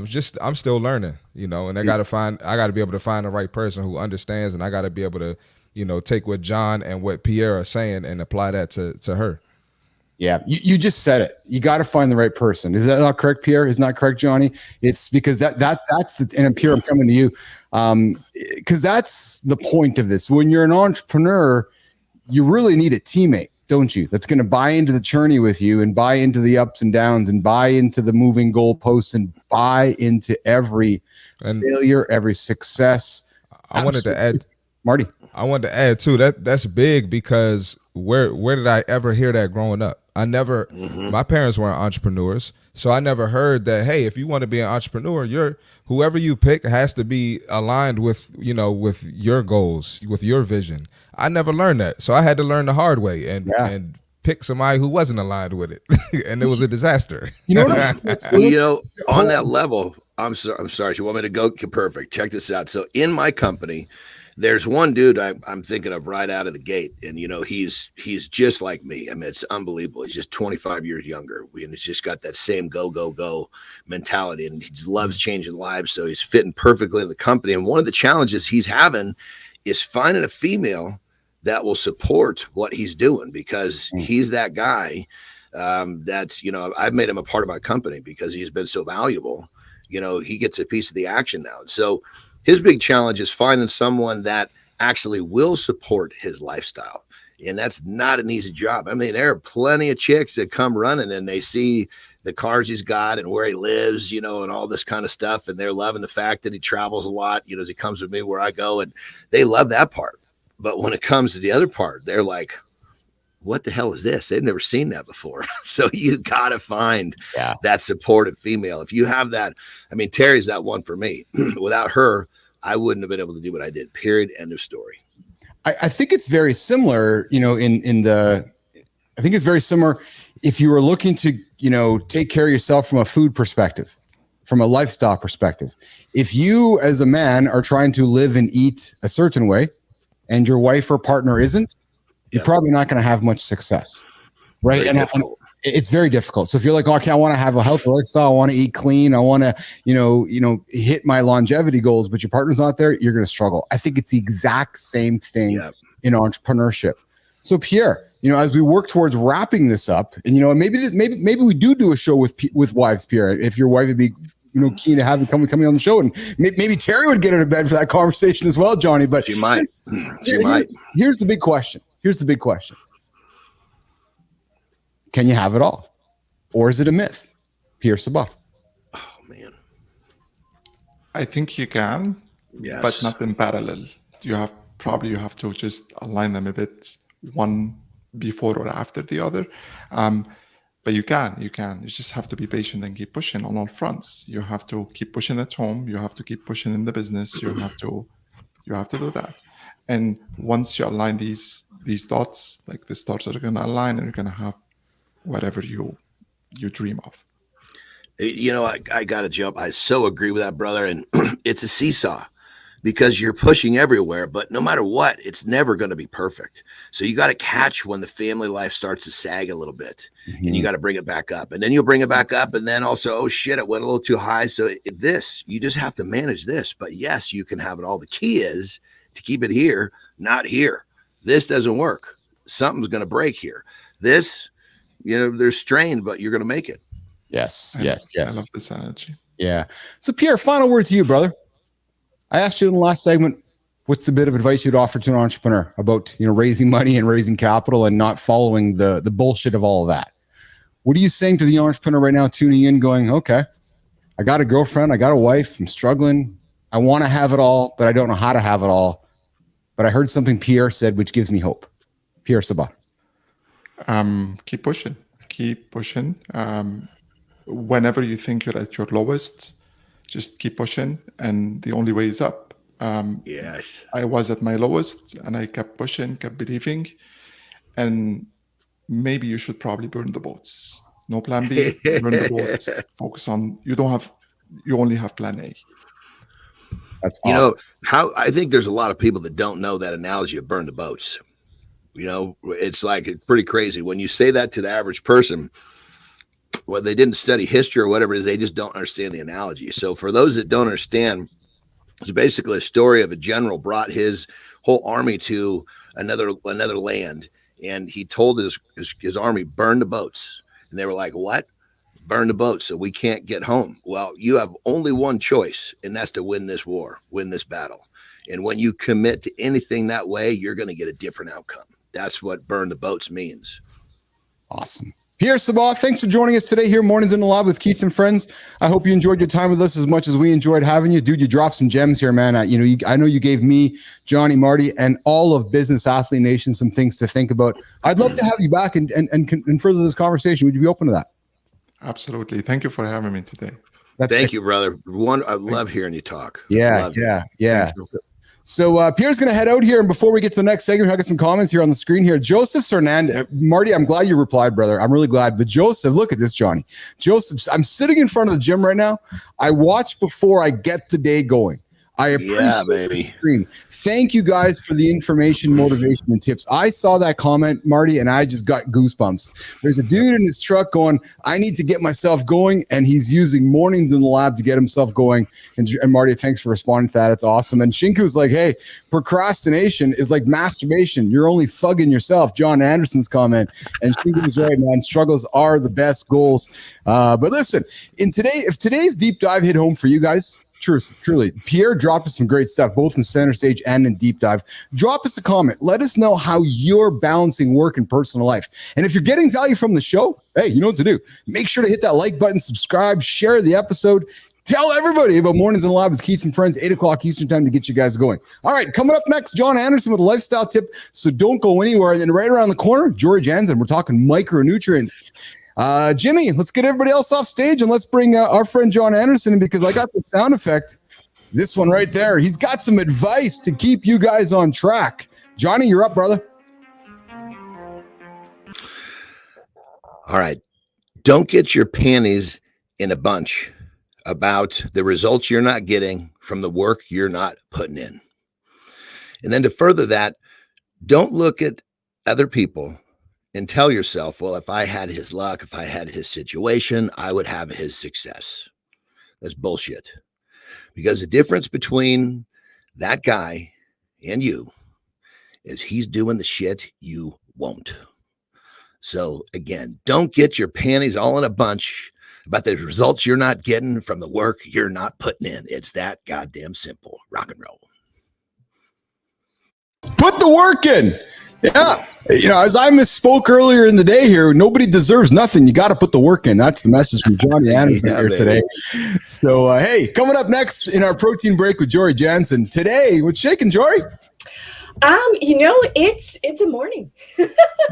just I'm still learning, you know, and I got to be able to find the right person who understands, and I got to be able to, you know, take what Jon and what Pierre are saying and apply that to her. Yeah, you just said it. You got to find the right person. Is that not correct, Pierre? Is not correct, Johnny? It's because that's the, and Pierre, I'm coming to you, because that's the point of this. When you're an entrepreneur, you really need a teammate, don't you? That's going to buy into the journey with you and buy into the ups and downs and buy into the moving goalposts and buy into every failure, every success. I wanted to add, Marty. I wanted to add too, that's big, because where did I ever hear that growing up? I never, my parents weren't entrepreneurs, so I never heard that, hey, if you want to be an entrepreneur, whoever you pick has to be aligned with, you know, with your goals, with your vision. I never learned that. So I had to learn the hard way and pick somebody who wasn't aligned with it. And it was a disaster. You know what? Well, you know, on that level, I'm sorry. You want me to go? Perfect. Check this out. So in my company, there's one dude I'm thinking of right out of the gate, and you know he's just like me. I mean, it's unbelievable. He's just 25 years younger, and he's just got that same go mentality, and he just loves changing lives. So he's fitting perfectly in the company. And one of the challenges he's having is finding a female that will support what he's doing, because he's that guy. That's, you know, I've made him a part of my company because he's been so valuable. You know, he gets a piece of the action now. So his big challenge is finding someone that actually will support his lifestyle. And that's not an easy job. I mean, there are plenty of chicks that come running and they see the cars he's got and where he lives, you know, and all this kind of stuff. And they're loving the fact that he travels a lot. You know, he comes with me where I go, and they love that part. But when it comes to the other part, they're like, what the hell is this? They've never seen that before. So you got to find that supportive female. If you have that, I mean, Terry's that one for me. Without her, I wouldn't have been able to do what I did. Period. End of story. I think it's very similar, you know, I think it's very similar if you were looking to, you know, take care of yourself from a food perspective, from a lifestyle perspective. If you as a man are trying to live and eat a certain way and your wife or partner isn't, you're probably not going to have much success, right? And it's very difficult. So if you're like, okay, I want to have a healthy lifestyle, I want to eat clean, I want to, you know, hit my longevity goals, but your partner's not there, you're going to struggle. I think it's the exact same thing in entrepreneurship. So Pierre, you know, as we work towards wrapping this up, and you know, maybe we do a show with wives, Pierre, if your wife would be, you know, keen to have you coming on the show, and maybe Terry would get out of bed for that conversation as well, Johnny. But she might. Here's the big question. Can you have it all? Or is it a myth? Pierre Sabbagh. Oh, man. I think you can, yes, but not in parallel. You have to just align them a bit, one before or after the other. But you can. You just have to be patient and keep pushing on all fronts. You have to keep pushing at home. You have to keep pushing in the business. You have to do that. And once you align these dots, like the stars are going to align, and you're going to have whatever you dream of. You know, I got to jump. I so agree with that, brother. And it's a seesaw, because you're pushing everywhere, but no matter what, it's never going to be perfect. So you got to catch when the family life starts to sag a little bit, and you got to bring it back up, and then you'll bring it back up. And then also, oh shit, it went a little too high. So you just have to manage this, but yes, you can have it all. The key is to keep it here, not here. This doesn't work. Something's going to break here. This, you know, there's strain, but you're going to make it. Yes. I love this energy. Yeah. So Pierre, final word to you, brother. I asked you in the last segment, what's the bit of advice you'd offer to an entrepreneur about, you know, raising money and raising capital and not following the bullshit of all of that? What are you saying to the entrepreneur right now, tuning in, going, okay, I got a girlfriend, I got a wife, I'm struggling, I want to have it all, but I don't know how to have it all. But I heard something Pierre said, which gives me hope. Pierre Sabbagh. Keep pushing. Whenever you think you're at your lowest, just keep pushing, and the only way is up. Yes. I was at my lowest, and I kept pushing, kept believing, and maybe you should probably burn the boats. No plan B, burn the boats. Focus on, you only have plan A. That's awesome. You know, I think there's a lot of people that don't know that analogy of burn the boats. You know, it's pretty crazy when you say that to the average person. well, they didn't study history or whatever it is. They just don't understand the analogy. So for those that don't understand, it's basically a story of a general brought his whole army to another land, and he told his army, burn the boats. And they were like, what? Burn the boats so we can't get home. Well, you have only one choice, and that's to win this war, win this battle. And when you commit to anything that way, you're going to get a different outcome. That's what burn the boats means. Awesome. Pierre Sabbagh, thanks for joining us today here, Mornings in the Lab with Keith and Friends. I hope you enjoyed your time with us as much as we enjoyed having you. Dude, you dropped some gems here, man. I know you gave me, Johnny, Marty, and all of Business Athlete Nation some things to think about. I'd love to have you back and further this conversation. Would you be open to that? Absolutely. Thank you for having me today. Thank you, brother. I love hearing you talk. Yeah. So Pierre's going to head out here. And before we get to the next segment, I got some comments here on the screen here. Joseph Hernandez, Marty, I'm glad you replied, brother. I'm really glad. But Joseph, look at this, Johnny. Joseph, I'm sitting in front of the gym right now. I watch before I get the day going. I appreciate the stream. Thank you guys for the information, motivation, and tips. I saw that comment, Marty, and I just got goosebumps. There's a dude in his truck going, I need to get myself going, and he's using Mornings in the Lab to get himself going. And Marty, thanks for responding to that. It's awesome. And Shinku's like, hey, procrastination is like masturbation. You're only fugging yourself. Jon Andersen's comment. And Shinku's right, man. Struggles are the best goals. But listen, if today's deep dive hit home for you guys, truly, Pierre dropped us some great stuff, both in center stage and in deep dive. Drop us a comment. Let us know how you're balancing work and personal life. And if you're getting value from the show, hey, you know what to do. Make sure to hit that like button, subscribe, share the episode. Tell everybody about Mornings in the Lab with Keith and Friends, 8 o'clock Eastern time to get you guys going. All right, coming up next, Jon Andersen with a lifestyle tip. So don't go anywhere. And then right around the corner, Jory Jansen. We're talking micronutrients. Jimmy, let's get everybody else off stage and let's bring our friend Jon Andersen in, because I got the sound effect. This one right there. He's got some advice to keep you guys on track. Johnny, you're up, brother. All right. Don't get your panties in a bunch about the results you're not getting from the work you're not putting in. And then to further that, don't look at other people and tell yourself, well, if I had his luck, if I had his situation, I would have his success. That's bullshit. Because the difference between that guy and you is he's doing the shit you won't. So again, don't get your panties all in a bunch about the results you're not getting from the work you're not putting in. It's that goddamn simple. Rock and roll. Put the work in. Yeah. As I misspoke earlier in the day here, nobody deserves nothing. You got to put the work in. That's the message from Johnny Andersen here today. So, hey, coming up next in our protein break with Jory Jansen. Today, what's shaking, Jory? It's a morning.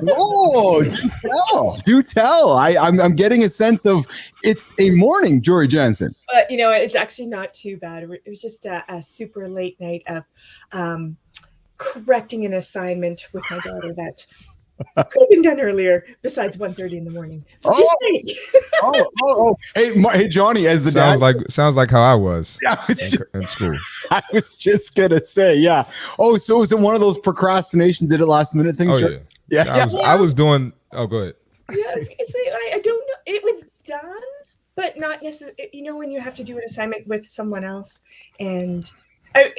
Oh, do tell. I'm getting a sense of it's a morning, Jory Jansen. But, it's actually not too bad. It was just a super late night of correcting an assignment with my daughter that could have been done earlier besides 1:30 in the morning. Hey, Johnny, as the sounds like how I was in school. I was just gonna say, yeah. Oh, so was it one of those procrastination, did it last minute things? Oh yeah. I was doing. Oh, go ahead. Yeah, I don't know. It was done, but not necessarily. When you have to do an assignment with someone else, and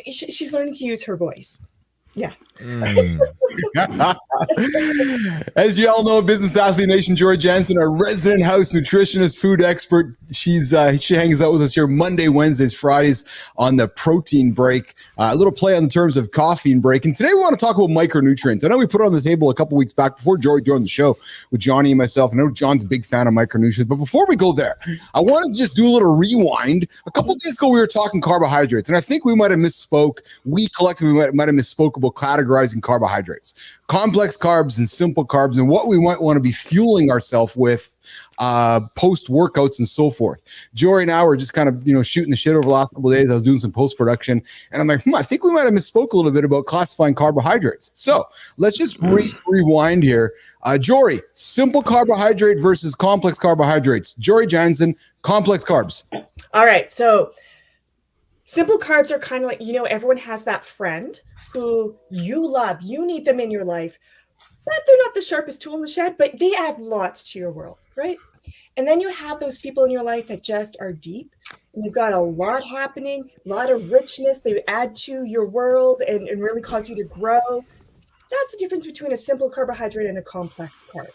she's learning to use her voice. Yeah. As you all know, Business Athlete Nation, Jory Jansen, our resident house nutritionist, food expert. She hangs out with us here Monday, Wednesdays, Fridays on the protein break. A little play on the terms of coffee and break. And today we want to talk about micronutrients. I know we put it on the table a couple weeks back before Jory joined the show with Johnny and myself. I know John's a big fan of micronutrients. But before we go there, I wanted to just do a little rewind. A couple of days ago, we were talking carbohydrates. And I think we might have misspoke. We collectively might have misspoke about categorizing carbohydrates, complex carbs and simple carbs, and what we might want to be fueling ourselves with post workouts and so forth. Jory and I were just kind of shooting the shit over the last couple of days. I was doing some post production, and I'm like, I think we might have misspoke a little bit about classifying carbohydrates. So let's just rewind here. Jory, simple carbohydrate versus complex carbohydrates. Jory Jansen, complex carbs. All right, so simple carbs are kind of like, everyone has that friend who you love, you need them in your life, but they're not the sharpest tool in the shed, but they add lots to your world, right? And then you have those people in your life that just are deep. And you've got a lot happening, a lot of richness. They add to your world and really cause you to grow. That's the difference between a simple carbohydrate and a complex carb.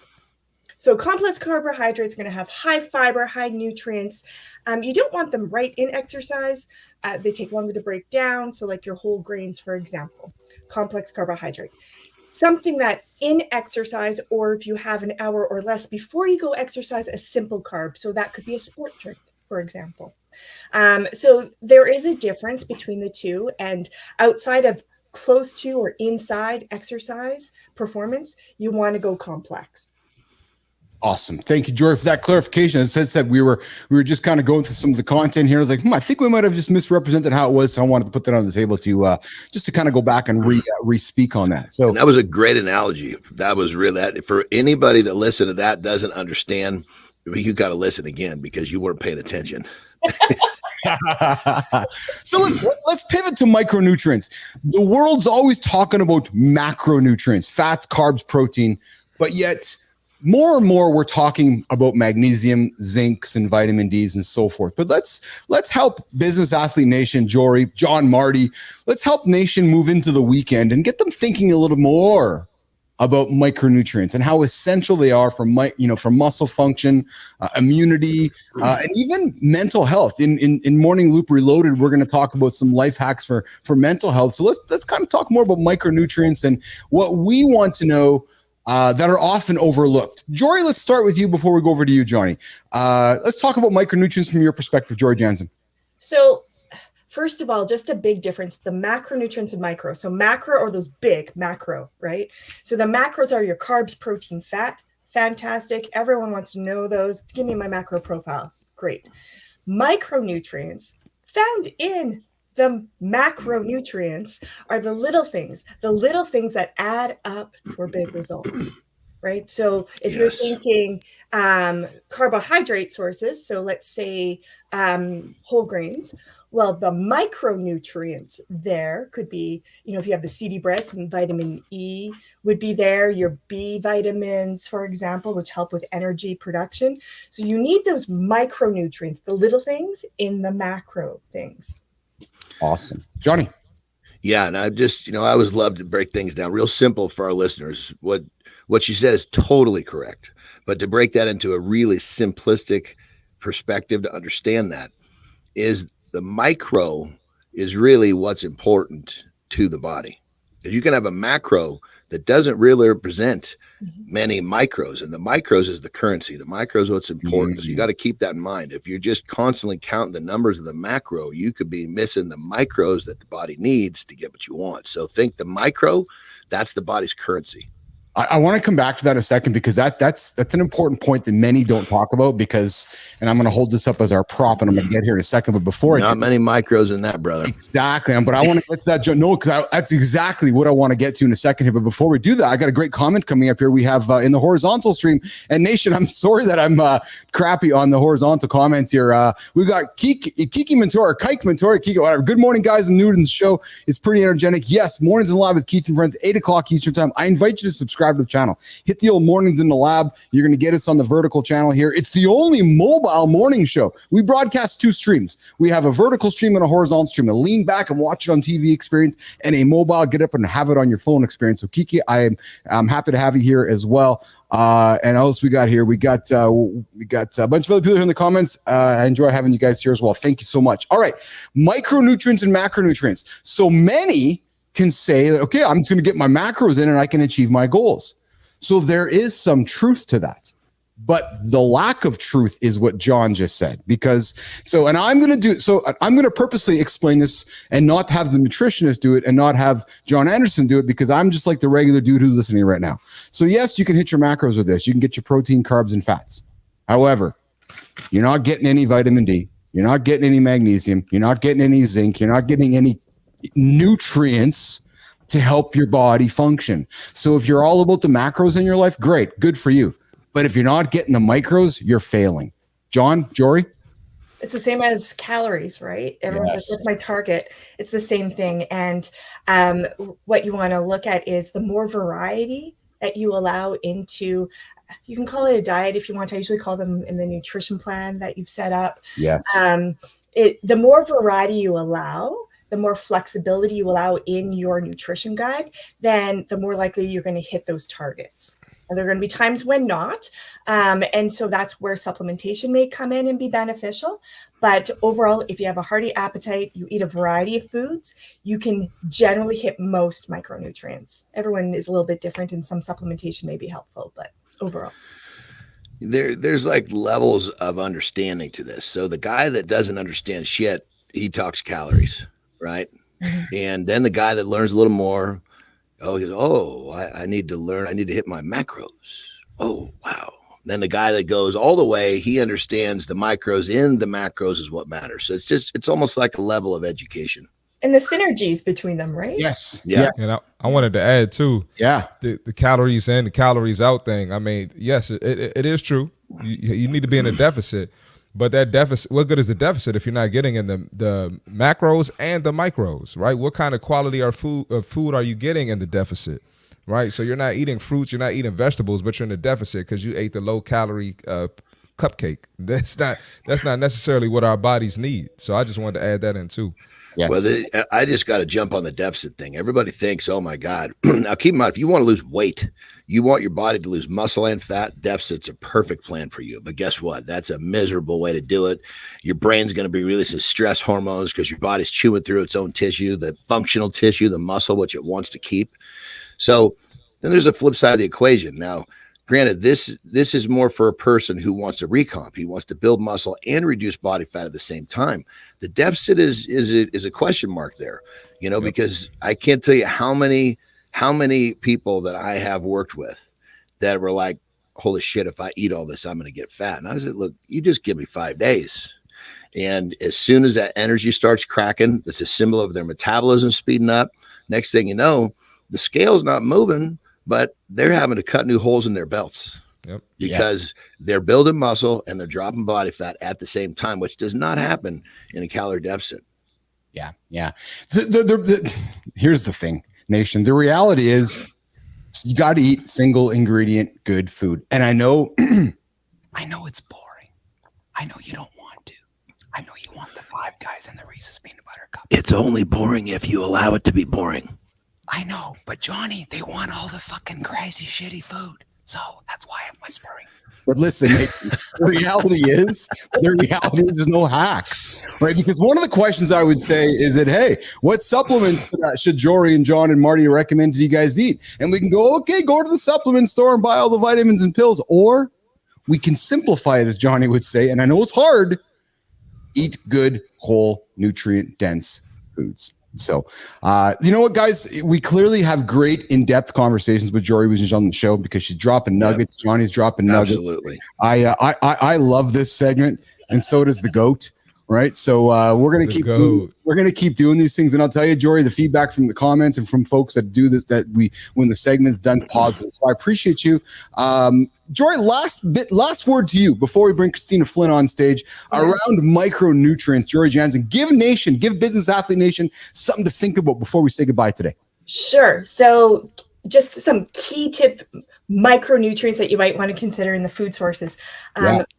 So complex carbohydrates are going to have high fiber, high nutrients. You don't want them right in exercise. They take longer to break down. So like your whole grains, for example, complex carbohydrate. Something that in exercise, or if you have an hour or less before you go exercise, a simple carb. So that could be a sport drink, for example. So there is a difference between the two. And outside of close to or inside exercise performance, you want to go complex. Awesome. Thank you, Jory, for that clarification. As I said, we were just kind of going through some of the content here. I was like, I think we might have just misrepresented how it was. So I wanted to put that on the table to just to kind of go back and re-speak on that. So and that was a great analogy. That was really, for anybody that listened to that doesn't understand, you got to listen again because you weren't paying attention. So let's pivot to micronutrients. The world's always talking about macronutrients, fats, carbs, protein, but yet more and more we're talking about magnesium, zincs, and vitamin Ds and so forth. But let's help Business Athlete Nation, Jory, Jon, Marty. Let's help Nation move into the weekend and get them thinking a little more about micronutrients and how essential they are for for muscle function, immunity, and even mental health. In Morning Loop Reloaded, we're going to talk about some life hacks for mental health. So let's kind of talk more about micronutrients and what we want to know that are often overlooked. Jory, let's start with you before we go over to you, Johnny. Let's talk about micronutrients from your perspective, Jory Jansen. So first of all, just a big difference, the macronutrients and micro. So macro are those big macro, right? So the macros are your carbs, protein, fat. Fantastic. Everyone wants to know those. Give me my macro profile. Great. Micronutrients found in the macronutrients are the little things that add up for big results, right? So if you're thinking carbohydrate sources, so let's say whole grains, well, the micronutrients there could be, if you have the seedy breads, and vitamin E would be there, your B vitamins, for example, which help with energy production. So you need those micronutrients, the little things in the macro things. Awesome. Johnny. Yeah. And I just, I always love to break things down real simple for our listeners. What you said is totally correct. But to break that into a really simplistic perspective to understand that is the micro is really what's important to the body. Because you can have a macro that doesn't really represent many micros, and the micros is the currency. The micro is what's important. So you got to keep that in mind. If you're just constantly counting the numbers of the macro, you could be missing the micros that the body needs to get what you want. So think the micro, that's the body's currency. I want to come back to that in a second because that's an important point that many don't talk about and I'm going to hold this up as our prop and I'm going to get here in a second. But before not many micros in that, brother. Exactly. But I want to get to that. No, because that's exactly what I want to get to in a second here. But before we do that, I got a great comment coming up here. We have in the horizontal stream, and Nation, I'm sorry that I'm crappy on the horizontal comments here. We've got Kiki Mentor, Kike Mentor, Kiki, whatever. Good morning, guys. I'm new to the show. It's pretty energetic. Yes, mornings in the lab with Keith and friends, 8:00 Eastern time. I invite you to subscribe to the channel. Hit the old mornings in the lab. You're going to get us on the vertical channel here. It's the only mobile morning show. We broadcast 2 streams. We have a vertical stream and a horizontal stream. A lean back and watch it on TV experience, and a mobile get up and have it on your phone experience. So Kiki, I'm happy to have you here as well. And else we got here? We got a bunch of other people here in the comments. I enjoy having you guys here as well. Thank you so much. All right, micronutrients and macronutrients. So many can say, okay, I'm just going to get my macros in and I can achieve my goals. So there is some truth to that, but the lack of truth is what Jon just said. And I'm going to purposely explain this and not have the nutritionist do it and not have Jon Andersen do it, because I'm just like the regular dude who's listening right now. So yes, you can hit your macros with this. You can get your protein, carbs, and fats. However, you're not getting any vitamin D. You're not getting any magnesium. You're not getting any zinc. You're not getting any nutrients to help your body function. So if you're all about the macros in your life, great, good for you. But if you're not getting the micros, you're failing. Jon, Jory? It's the same as calories, right? Everyone's like, what's my target? It's the same thing. And what you want to look at is the more variety that you allow into you can call it a diet if you want. I usually call them in the nutrition plan that you've set up. Yes. The more variety you allow, the more flexibility you allow in your nutrition guide, then the more likely you're going to hit those targets. And there are going to be times when not. And so that's where supplementation may come in and be beneficial. But overall, if you have a hearty appetite, you eat a variety of foods, you can generally hit most micronutrients. Everyone is a little bit different, and some supplementation may be helpful, but overall. There's like levels of understanding to this. So the guy that doesn't understand shit, he talks calories, right? And then the guy that learns a little more, I need to learn. I need to hit my macros. Oh, wow. Then the guy that goes all the way, he understands the micros in the macros is what matters. So it's almost like a level of education. And the synergies between them, right? Yes. Yeah. And I wanted to add too. Yeah. The calories in, the calories out thing. I mean, yes, it is true. You need to be in a deficit, but that deficit, what good is the deficit if you're not getting in the macros and the micros, right? What kind of quality of food are you getting in the deficit, right? So you're not eating fruits, you're not eating vegetables, but you're in a deficit because you ate the low calorie cupcake. That's not necessarily what our bodies need. So I just wanted to add that in too. Yes. Well, I just got to jump on the deficit thing. Everybody thinks, oh my God. Now keep in mind, if you want to lose weight, you want your body to lose muscle and fat, deficit's a perfect plan for you. But guess what? That's a miserable way to do it. Your brain's going to be releasing stress hormones because your body's chewing through its own tissue, the functional tissue, the muscle, which it wants to keep. So then there's a flip side of the equation. Now, granted, this is more for a person who wants to recomp. He wants to build muscle and reduce body fat at the same time. The deficit is a question mark there, because I can't tell you how many people that I have worked with that were like, holy shit, if I eat all this, I'm going to get fat. And I said, look, you just give me 5 days. And as soon as that energy starts cracking, it's a symbol of their metabolism speeding up. Next thing you know, the scale's not moving, but they're having to cut new holes in their belts. Yep. Because they're building muscle and they're dropping body fat at the same time, which does not happen in a calorie deficit. Yeah. So here's the thing, nation. The reality is you got to eat single ingredient good food. And I know it's boring. I know you don't want to. I know you want the Five Guys and the Reese's peanut butter cup. It's only boring if you allow it to be boring. I know, but Johnny, they want all the fucking crazy shitty food. So that's why I'm whispering. But listen, the reality is there's no hacks, right? Because one of the questions I would say is that, hey, what supplements should Jory and Jon and Marty recommend you guys eat? And we can go, okay, go to the supplement store and buy all the vitamins and pills. Or we can simplify it, as Johnny would say, and I know it's hard, eat good, whole, nutrient-dense foods. So, you know what, guys? We clearly have great in-depth conversations with Jory Wiesen's on the show because she's dropping nuggets. Yep. Johnny's dropping nuggets. Absolutely. I love this segment, and so does the GOAT. Right. So we're gonna keep doing these things, and I'll tell you, Jory, the feedback from the comments and from folks that do this, when the segment's done, positive. So I appreciate you. Jory, last word to you before we bring Kristina Flynn on stage around micronutrients. Jory Jansen, give Business Athlete Nation something to think about before we say goodbye today. Sure. So just some key tip micronutrients that you might want to consider in the food sources.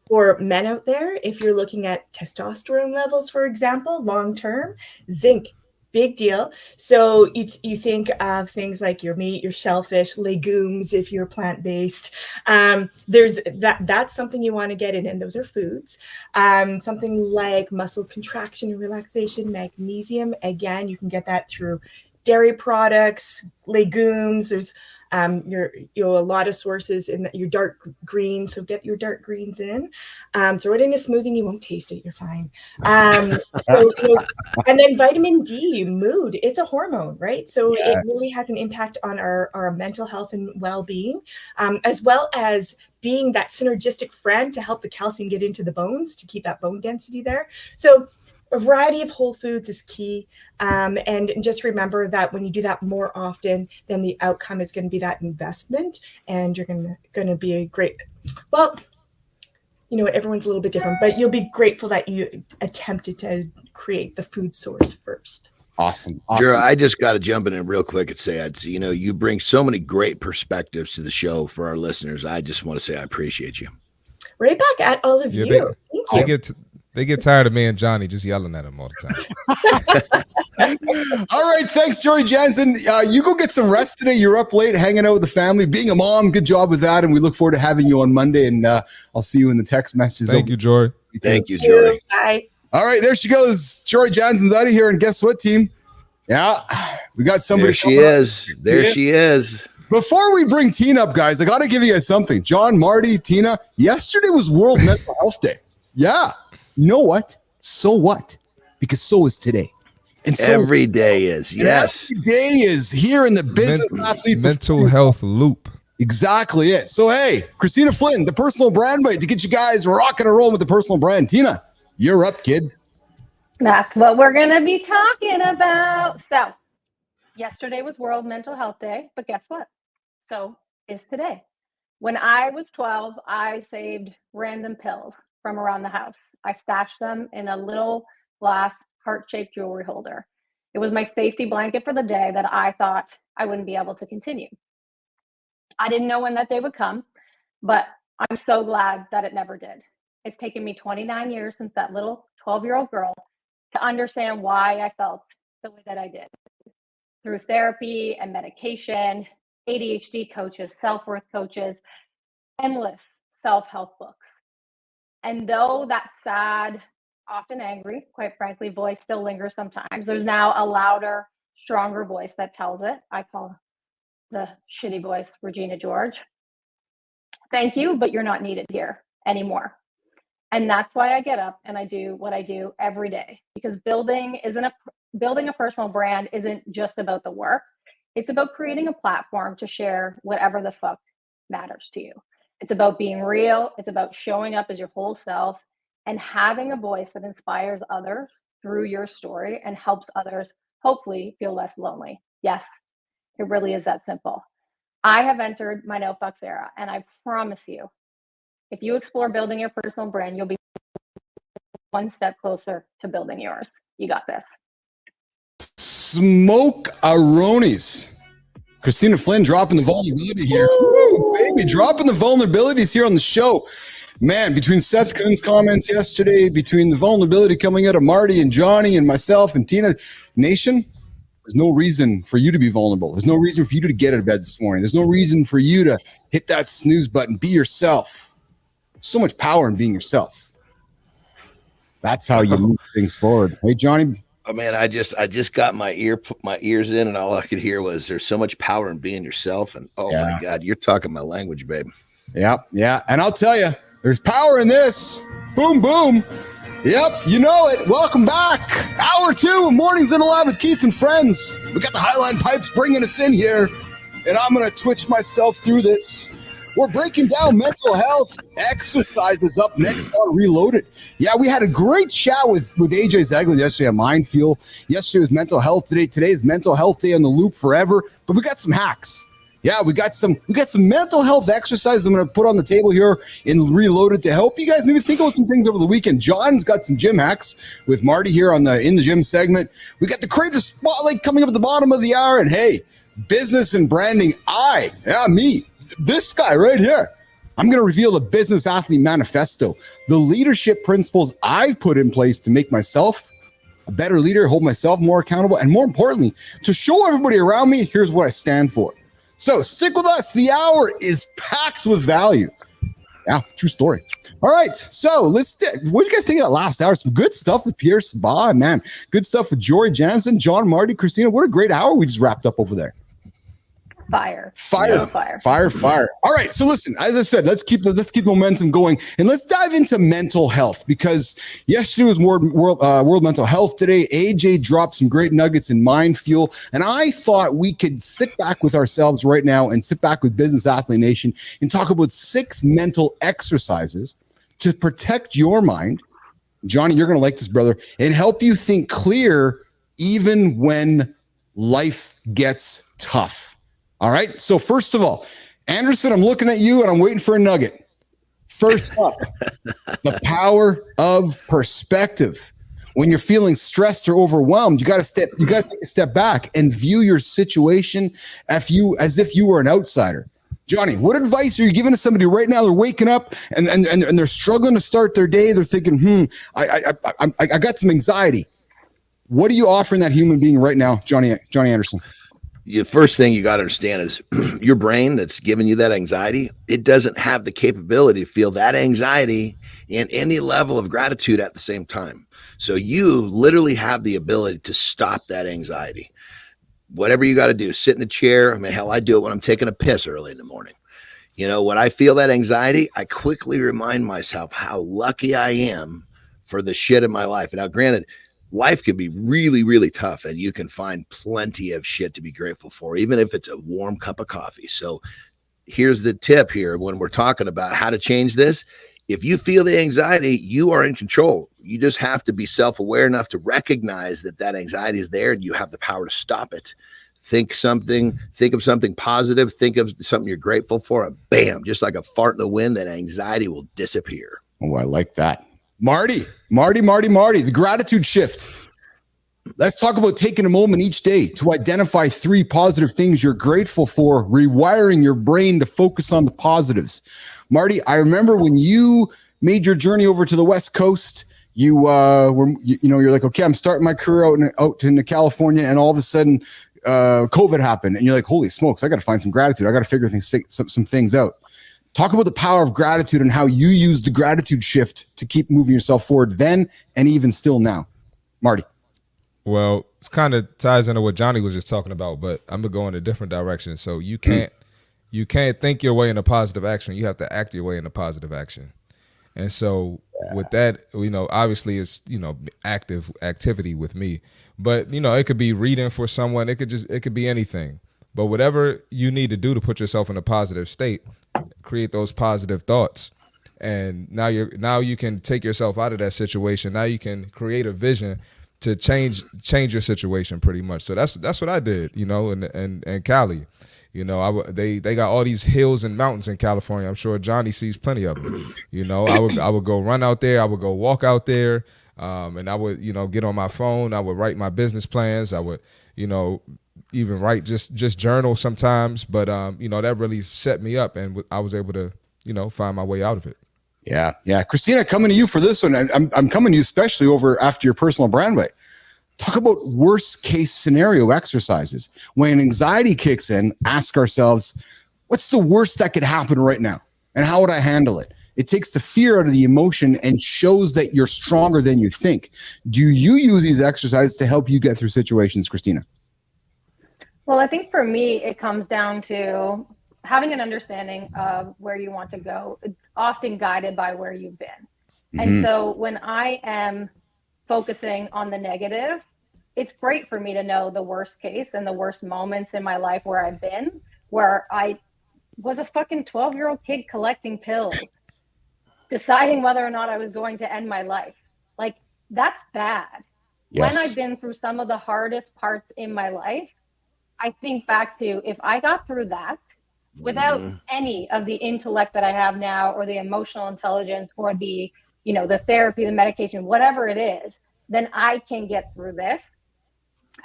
For men out there, if you're looking at testosterone levels, for example, long-term, zinc, big deal. So you think of things like your meat, your shellfish, legumes, if you're plant-based. There's that's something you want to get in, and those are foods. Something like muscle contraction and relaxation, magnesium. Again, you can get that through dairy products, legumes. There's a lot of sources in your dark greens. So get your dark greens in, throw it in a smoothie and you won't taste it. You're fine. And then vitamin D, mood, it's a hormone, right? So it really has an impact on our mental health and well-being, as well as being that synergistic friend to help the calcium get into the bones to keep that bone density there. So a variety of whole foods is key. And just remember that when you do that more often, then the outcome is going to be that investment, and you're going to be a great, well, you know what, everyone's a little bit different, but you'll be grateful that you attempted to create the food source first. Awesome. Jura, I just got to jump in real quick and say, you bring so many great perspectives to the show for our listeners. I just want to say I appreciate you. Right back at all of you. Thank you. They get tired of me and Johnny just yelling at him all the time. All right. Thanks, Jory Jansen. You go get some rest today. You're up late hanging out with the family, being a mom. Good job with that. And we look forward to having you on Monday. And I'll see you in the text messages. Thank you, Jory. Thank you, Jory. Bye. All right. There she goes. Jory Jansen's out of here. And guess what, team? Yeah, we got somebody. There she is. There she is. Before we bring Tina up, guys, I got to give you guys something. John, Marty, Tina, yesterday was World Mental Health Day. Yeah. You know what? So what? Because so is today. And so every day is. Yes. Every day is here in the business athlete mental health loop. Exactly it. So, hey, Kristina Flynn, the personal brand bite to get you guys rocking and rolling with the personal brand. Tina, you're up, kid. That's what we're going to be talking about. So, yesterday was World Mental Health Day, but guess what? So is today. When I was 12, I saved random pills from around the house. I stashed them in a little glass heart-shaped jewelry holder. It was my safety blanket for the day that I thought I wouldn't be able to continue. I didn't know when that day would come, but I'm so glad that it never did. It's taken me 29 years since that little 12-year-old girl to understand why I felt the way that I did. Through therapy and medication, ADHD coaches, self-worth coaches, endless self-help books. And though that sad, often angry, quite frankly, voice still lingers sometimes, there's now a louder, stronger voice that tells it. I call the shitty voice Regina George. Thank you, but you're not needed here anymore. And that's why I get up and I do what I do every day, because building a personal brand isn't just about the work. It's about creating a platform to share whatever the fuck matters to you. It's about being real. It's about showing up as your whole self and having a voice that inspires others through your story and helps others hopefully feel less lonely. Yes, it really is that simple. I have entered my no fucks era, and I promise you, if you explore building your personal brand, you'll be one step closer to building yours. You got this. Smoke Aronis. Kristina Flynn dropping the vulnerability here. Woo, baby, dropping the vulnerabilities here on the show. Man, between Seth Kuhn's comments yesterday, between the vulnerability coming out of Marty and Johnny and myself and Tina, Nation, there's no reason for you to be vulnerable. There's no reason for you to get out of bed this morning. There's no reason for you to hit that snooze button. Be yourself. So much power in being yourself. That's how you move things forward. Hey, Johnny. Oh man, I just got my ears in, and all I could hear was there's so much power in being yourself. And my God, you're talking my language, babe. Yeah. And I'll tell you, there's power in this. Boom, boom. Yep, you know it. Welcome back. Hour 2, Mornings in Alive with Keith and Friends. We got the Highline Pipes bringing us in here, and I'm going to twitch myself through this. We're breaking down mental health exercises up next on Reloaded. Yeah, we had a great chat with AJ Zeglin yesterday on Mindfuel. Yesterday was Mental Health Day. Today is Mental Health Day on the loop forever. But we got some hacks. Yeah, we got some mental health exercises I'm going to put on the table here in Reloaded to help you guys maybe think about some things over the weekend. John's got some gym hacks with Marty here on the In the Gym segment. We got the Creative Spotlight coming up at the bottom of the hour. And hey, business and branding. Me. This guy right here. I'm going to reveal the Business Athlete Manifesto, the leadership principles I've put in place to make myself a better leader, hold myself more accountable, and more importantly, to show everybody around me, here's what I stand for. So stick with us. The hour is packed with value. Yeah, true story. All right, so what do you guys think of that last hour? Some good stuff with Pierre Sabbagh, man. Good stuff with Jory Jansen, John, Marty, Kristina. What a great hour we just wrapped up over there. Fire. All right, so listen, as I said, let's keep the momentum going, and let's dive into mental health, because yesterday was World Mental Health Day. AJ dropped some great nuggets in Mind Fuel, and I thought we could sit back with ourselves right now and sit back with Business Athlete Nation and talk about 6 mental exercises to protect your mind. Johnny, you're going to like this, brother, and help you think clear even when life gets tough. All right. So first of all, Andersen, I'm looking at you and I'm waiting for a nugget. First up, the power of perspective. When you're feeling stressed or overwhelmed, you got to take a step back and view your situation as if you were an outsider. Johnny, what advice are you giving to somebody right now? They're waking up and they're struggling to start their day. They're thinking, I got some anxiety. What are you offering that human being right now, Johnny Andersen? The first thing you got to understand is your brain that's giving you that anxiety, it doesn't have the capability to feel that anxiety and any level of gratitude at the same time. So you literally have the ability to stop that anxiety. Whatever you got to do, sit in a chair. I mean, hell, I do it when I'm taking a piss early in the morning. You know, when I feel that anxiety, I quickly remind myself how lucky I am for the shit in my life. And now, granted, life can be really, really tough, and you can find plenty of shit to be grateful for, even if it's a warm cup of coffee. So here's the tip here when we're talking about how to change this. If you feel the anxiety, you are in control. You just have to be self-aware enough to recognize that anxiety is there and you have the power to stop it. Think of something positive, think of something you're grateful for, and bam, just like a fart in the wind, that anxiety will disappear. Oh, I like that. Marty, the gratitude shift. Let's talk about taking a moment each day to identify 3 positive things you're grateful for, rewiring your brain to focus on the positives. Marty, I remember when you made your journey over to the West Coast, you're like, okay, I'm starting my career out in California, and all of a sudden COVID happened, and you're like, holy smokes, I got to find some gratitude. I got to figure some things out. Talk about the power of gratitude and how you use the gratitude shift to keep moving yourself forward then and even still now. Marty. Well, it kind of ties into what Johnny was just talking about, but I'm going to go in a different direction. So you can't think your way into positive action. You have to act your way into positive action. And so with that, obviously it's, activity with me, but it could be reading for someone. It could be anything, but whatever you need to do to put yourself in a positive state, create those positive thoughts. And now you can take yourself out of that situation. Now you can create a vision to change your situation pretty much. So that's what I did, in Cali. They got all these hills and mountains in California. I'm sure Johnny sees plenty of them. I would go run out there. I would go walk out there, and I would get on my phone. I would write my business plans. I would even write just journal sometimes. But that really set me up, and I was able to find my way out of it. Yeah. Kristina, coming to you for this one. I'm coming to you especially after your personal brand way. Talk about worst case scenario exercises. When anxiety kicks in, ask ourselves, what's the worst that could happen right now? And how would I handle it? It takes the fear out of the emotion and shows that you're stronger than you think. Do you use these exercises to help you get through situations, Kristina? Well, I think for me, it comes down to having an understanding of where you want to go. It's often guided by where you've been. Mm-hmm. And so when I am focusing on the negative, it's great for me to know the worst case and the worst moments in my life where I've been, where I was a fucking 12-year-old kid collecting pills, deciding whether or not I was going to end my life. Like, that's bad. Yes. When I've been through some of the hardest parts in my life, I think back to, if I got through that without any of the intellect that I have now, or the emotional intelligence, or the therapy, the medication, whatever it is, then I can get through this.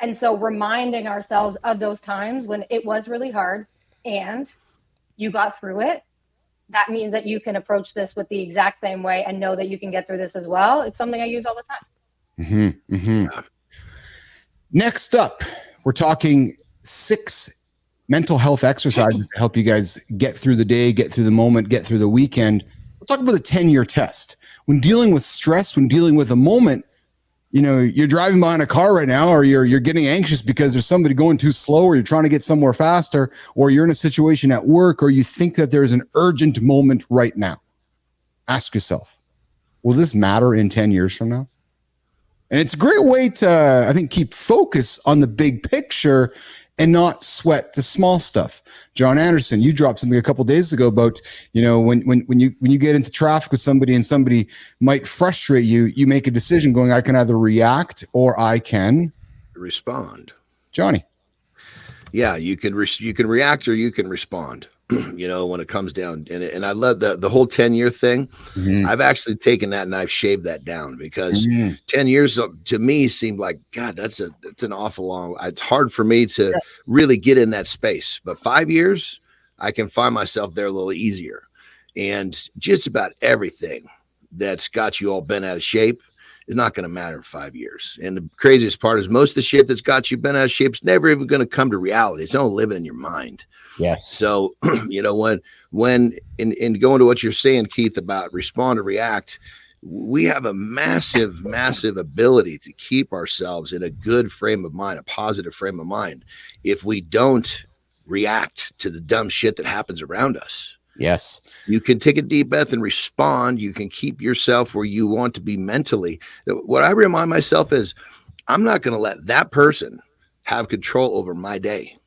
And so reminding ourselves of those times when it was really hard and you got through it, that means that you can approach this with the exact same way and know that you can get through this as well. It's something I use all the time. Mm-hmm, mm-hmm. Next up, we're talking 6 mental health exercises to help you guys get through the day, get through the moment, get through the weekend. We'll talk about the 10-year test. When dealing with stress, when dealing with a moment, you're driving behind a car right now, or you're getting anxious because there's somebody going too slow, or you're trying to get somewhere faster, or you're in a situation at work, or you think that there's an urgent moment right now. Ask yourself, will this matter in 10 years from now? And it's a great way to, I think, keep focus on the big picture and not sweat the small stuff. Jon Andersen, you dropped something a couple of days ago about, when you get into traffic with somebody and somebody might frustrate you, you make a decision going, I can either react or I can respond. Johnny. Yeah, you can react or you can respond. you know, when it comes down, and I love the whole 10-year thing. I've actually taken that and I've shaved that down, because 10 years to me seemed like, God, that's an awful long. It's hard for me to really get in that space, but 5 years, I can find myself there a little easier. And just about everything that's got you all bent out of shape is not going to matter in 5 years. And the craziest part is most of the shit that's got you bent out of shape is never even going to come to reality. It's only living in your mind. Yes. So, you know, when in going to what you're saying, Keith, about respond or react, we have a massive ability to keep ourselves in a good frame of mind, a positive frame of mind, if we don't react to the dumb shit that happens around us. Yes. You can take a deep breath and respond. You can keep yourself where you want to be mentally. What I remind myself is, I'm not going to let that person have control over my day.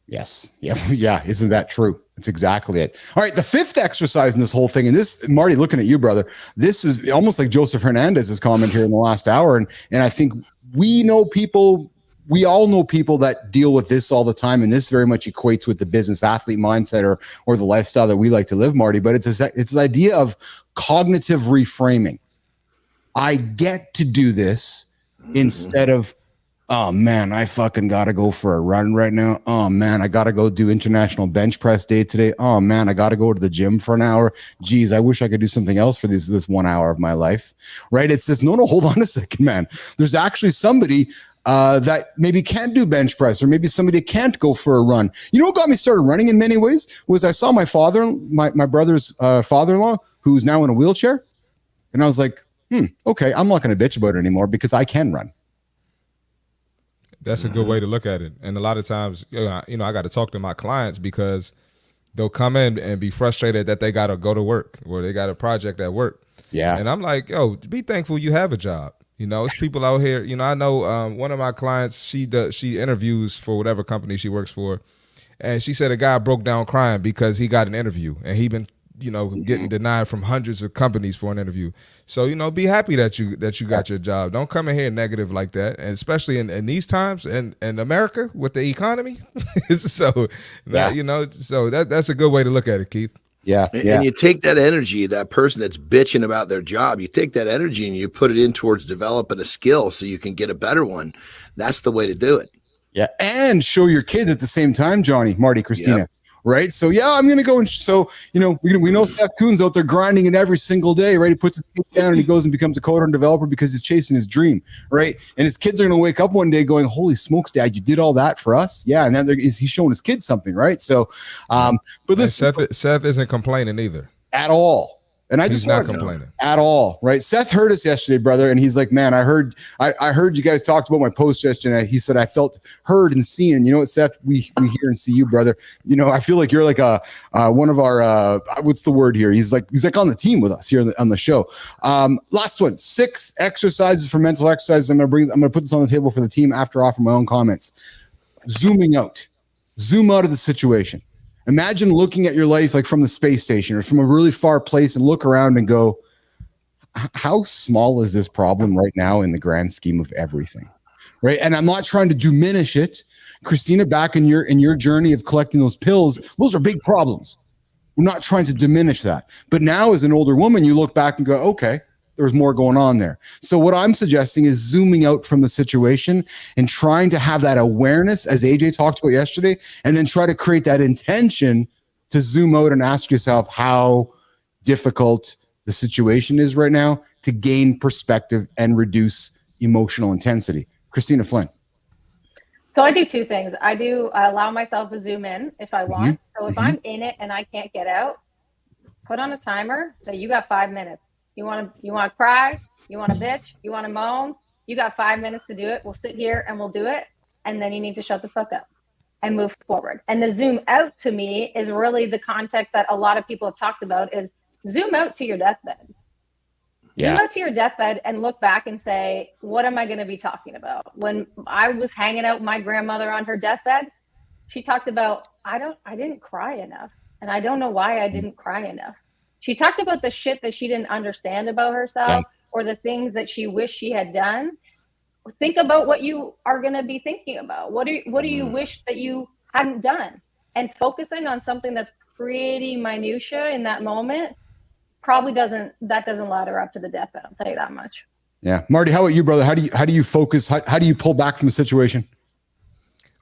Yes. Yeah. Yeah. Isn't that true? That's exactly it. All right. The fifth exercise in this whole thing, and this, Marty, looking at you, brother, this is almost like Joseph Hernandez's comment here in the last hour. And I think we all know people that deal with this all the time. And this very much equates with the business athlete mindset or the lifestyle that we like to live, Marty. But it's this idea of cognitive reframing. I get to do this instead of, oh man, I fucking gotta go for a run right now. Oh man, I gotta go do international bench press day today. Oh man, I gotta go to the gym for an hour. Geez, I wish I could do something else for this 1 hour of my life. Right? It's this, no, hold on a second, man. There's actually somebody that maybe can't do bench press, or maybe somebody can't go for a run. You know what got me started running in many ways was I saw my brother's father-in-law, who's now in a wheelchair. And I was like, okay, I'm not going to bitch about it anymore because I can run. That's a good way to look at it. And a lot of times, you know, I got to talk to my clients because they'll come in and be frustrated that they got to go to work or they got a project at work. Yeah. And I'm like, yo, be thankful you have a job. You know, it's people out here. You know, I know one of my clients, she interviews for whatever company she works for. And she said a guy broke down crying because he got an interview and he been, you know, getting denied from hundreds of companies for an interview. So, you know, be happy that you got your job. Don't come in here negative like that. And especially in these times and in America with the economy. So, you know, so that's a good way to look at it, Keith. Yeah. And you take that energy, that person that's bitching about their job, you take that energy and you put it in towards developing a skill so you can get a better one. That's the way to do it. Yeah. And show your kids at the same time, Johnny, Marty, Kristina. Yep. Right. So, yeah, I'm going to go. And so, you know, we know Seth Kuhn's out there grinding it every single day. Right. He puts his kids down and he goes and becomes a coder and developer because he's chasing his dream. Right. And his kids are going to wake up one day going, holy smokes, Dad, you did all that for us. Yeah. And then he's showing his kids something. Right. So, but listen, Seth isn't complaining either at all. And he's not complaining at all, right? Seth heard us yesterday, brother, and he's like, "Man, I heard you guys talked about my post yesterday." He said, "I felt heard and seen." And you know what, Seth? We hear and see you, brother. You know, I feel like you're like one of our what's the word here? He's like on the team with us here on the show. Last one, 6 exercises for mental exercises. I'm gonna put this on the table for the team after offering my own comments. Zoom out of the situation. Imagine looking at your life like from the space station or from a really far place and look around and go, how small is this problem right now in the grand scheme of everything? Right. And I'm not trying to diminish it. Kristina, back in your journey of collecting those pills, those are big problems. We're not trying to diminish that. But now as an older woman, you look back and go, okay, there's more going on there. So what I'm suggesting is zooming out from the situation and trying to have that awareness, as AJ talked about yesterday, and then try to create that intention to zoom out and ask yourself how difficult the situation is right now to gain perspective and reduce emotional intensity. Kristina Flynn. So I do 2 things. I allow myself to zoom in if I want. So if I'm in it and I can't get out, put on a timer that you got 5 minutes. You want to cry? You want to bitch? You want to moan? You got 5 minutes to do it. We'll sit here and we'll do it. And then you need to shut the fuck up and move forward. And the zoom out to me is really the context that a lot of people have talked about is zoom out to your deathbed. Yeah. Zoom out to your deathbed and look back and say, what am I going to be talking about? When I was hanging out with my grandmother on her deathbed, she talked about, I didn't cry enough. And I don't know why I didn't cry enough. She talked about the shit that she didn't understand about herself or the things that she wished she had done. Think about what you are going to be thinking about. What do you wish that you hadn't done? and focusing on something that's pretty minutia in that moment probably doesn't ladder up to the deathbed. I'll tell you that much. Yeah. Marty, how about you, brother? How do you focus? How do you pull back from the situation?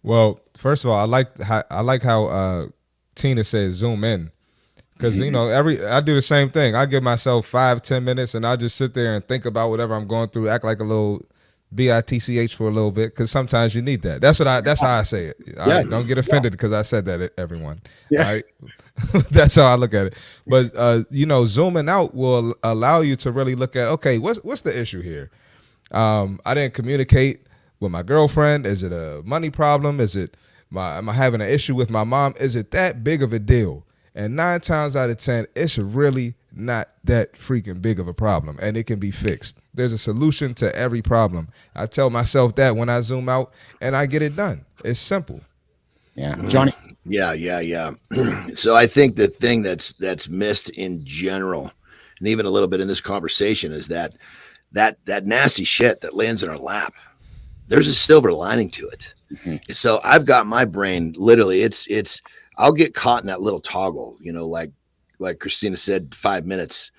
Well, first of all, I like how Tina says zoom in, because you know I do the same thing. I give myself 5-10 minutes and I just sit there and think about whatever I'm going through, act like a little bitch for a little bit, because sometimes you need that. That's how I say it. All right? Don't get offended because I said that, everyone. Yeah. All right? That's how I look at it. But you know, zooming out will allow you to really look at, okay, what's the issue here? I didn't communicate with my girlfriend. Is it a money problem? Am I having an issue with my mom? Is it that big of a deal? And 9 times out of 10, it's really not that freaking big of a problem, and it can be fixed. There's a solution to every problem. I tell myself that when I zoom out, and I get it done. It's simple. Yeah, Johnny. Yeah. So I think the thing that's missed in general, and even a little bit in this conversation, is that nasty shit that lands in our lap, there's a silver lining to it. Mm-hmm. So I've got my brain literally, I'll get caught in that little toggle, you know, like Kristina said, 5 minutes.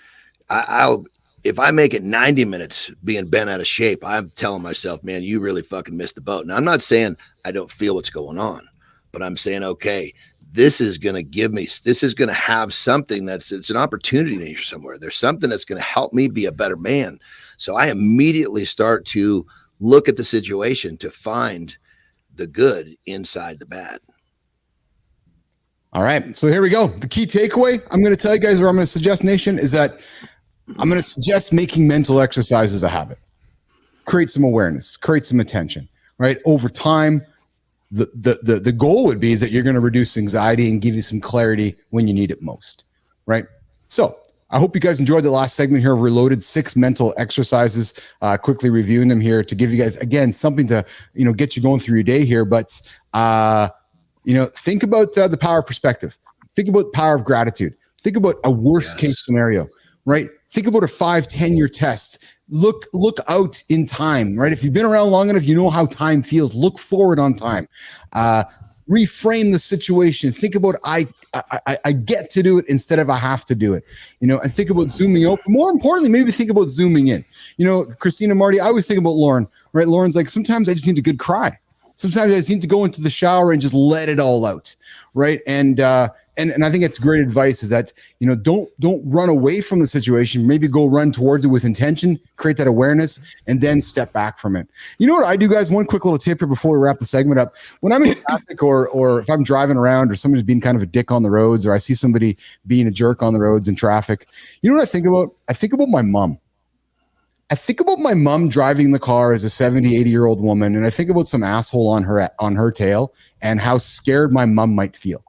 If I make it 90 minutes being bent out of shape, I'm telling myself, man, you really fucking missed the boat. Now, I'm not saying I don't feel what's going on, but I'm saying, okay, this is going to have something it's an opportunity somewhere. There's something that's going to help me be a better man. So I immediately start to look at the situation to find the good inside the bad. All right. So here we go. The key takeaway I'm going to tell you guys, or I'm going to suggest, Nation, is that I'm going to suggest making mental exercises a habit. Create some awareness, create some attention, right? Over time, the goal would be is that you're going to reduce anxiety and give you some clarity when you need it most, right? So I hope you guys enjoyed the last segment here of Reloaded, 6 mental exercises, quickly reviewing them here to give you guys, again, something to, you know, get you going through your day here. But, you know, think about the power of perspective. Think about the power of gratitude. Think about a worst case scenario, right? Think about a 5-10 year test. Look out in time, right? If you've been around long enough, you know how time feels. Look forward on time. Reframe the situation. Think about I get to do it instead of I have to do it. You know, and think about zooming out. More importantly, maybe think about zooming in. You know, Kristina, Marty, I always think about Lauren, right? Lauren's like, sometimes I just need a good cry. Sometimes I just need to go into the shower and just let it all out, right? And I think it's great advice is that, you know, don't run away from the situation. Maybe go run towards it with intention, create that awareness, and then step back from it. You know what I do, guys? One quick little tip here before we wrap the segment up. When I'm in traffic or if I'm driving around or somebody's being kind of a dick on the roads, or I see somebody being a jerk on the roads in traffic, you know what I think about? I think about my mom. I think about my mom driving the car as a 70, 80-year-old woman, and I think about some asshole on her tail and how scared my mom might feel.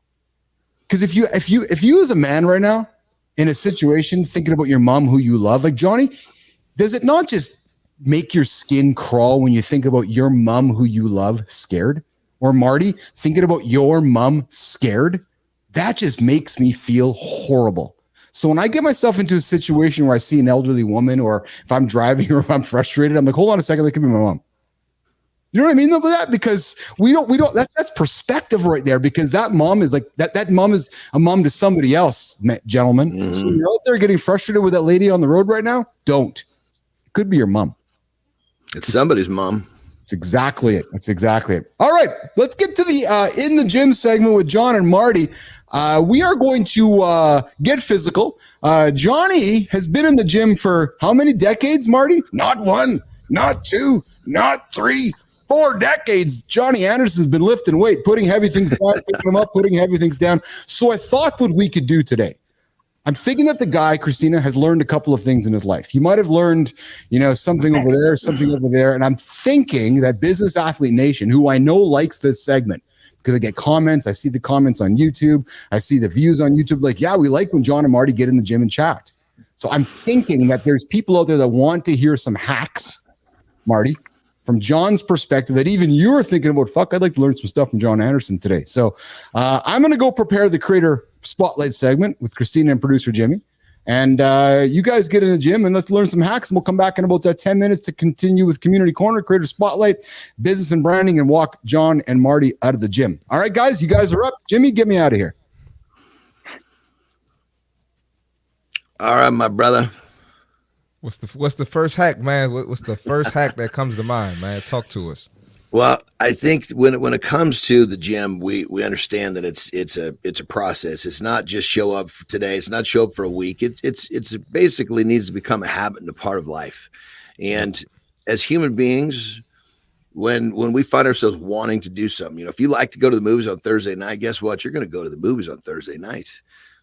Because if you as a man right now in a situation thinking about your mom who you love, like Johnny, does it not just make your skin crawl when you think about your mom who you love scared? Or Marty, thinking about your mom scared? That just makes me feel horrible. So when I get myself into a situation where I see an elderly woman, or if I'm driving or if I'm frustrated, I'm like, hold on a second, that could be my mom. You know what I mean about that? Because we don't that's perspective right there, because that mom is like that mom is a mom to somebody else, gentlemen. Mm-hmm. So when you're out there getting frustrated with that lady on the road right now, don't. It could be your mom. It's somebody's mom. That's exactly it. That's exactly it. All right, let's get to the in the gym segment with Jon and Marty. We are going to get physical. Johnny has been in the gym for how many decades, Marty? Not 1, not 2, not 3, 4 decades. Johnny Andersen has been lifting weight, putting heavy things down, picking them up, putting heavy things down. So I thought what we could do today, I'm thinking that the guy, Kristina, has learned a couple of things in his life. He might have learned, you know, something over there, something over there. And I'm thinking that Business Athlete Nation, who I know likes this segment, because I get comments, I see the comments on YouTube, I see the views on YouTube, like, yeah, we like when Jon and Marty get in the gym and chat. So I'm thinking that there's people out there that want to hear some hacks, Marty, from Jon's perspective, that even you're thinking about, fuck, I'd like to learn some stuff from Jon Andersen today. So I'm going to go prepare the Creator Spotlight segment with Kristina and producer Jimmy. And you guys get in the gym and let's learn some hacks. And we'll come back in about 10 minutes to continue with Community Corner, Creator Spotlight, Business and Branding, and walk Jon and Marty out of the gym. All right, guys, you guys are up. Jimmy, get me out of here. All right, my brother. What's the first hack, man? What's the first hack that comes to mind, man? Talk to us. Well, I think when it comes to the gym, we understand that it's a process. It's not just show up for today. It's not show up for a week. It's basically needs to become a habit and a part of life. And as human beings, when we find ourselves wanting to do something, if you like to go to the movies on Thursday night, guess what? You're going to go to the movies on Thursday night.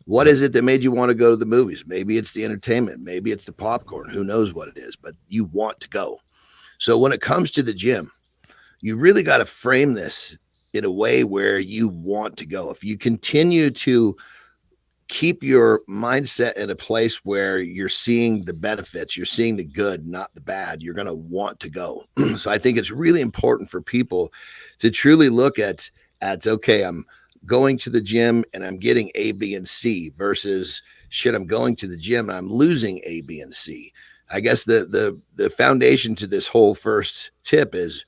What is it that made you want to go to the movies? Maybe it's the entertainment. Maybe it's the popcorn. Who knows what it is, but you want to go. So when it comes to the gym, you really got to frame this in a way where you want to go. If you continue to keep your mindset in a place where you're seeing the benefits, you're seeing the good, not the bad, you're going to want to go. So I think it's really important for people to truly look at, okay, I'm going to the gym and I'm getting A, B, and C versus shit, I'm going to the gym and I'm losing A, B, and C. I guess the foundation to this whole first tip is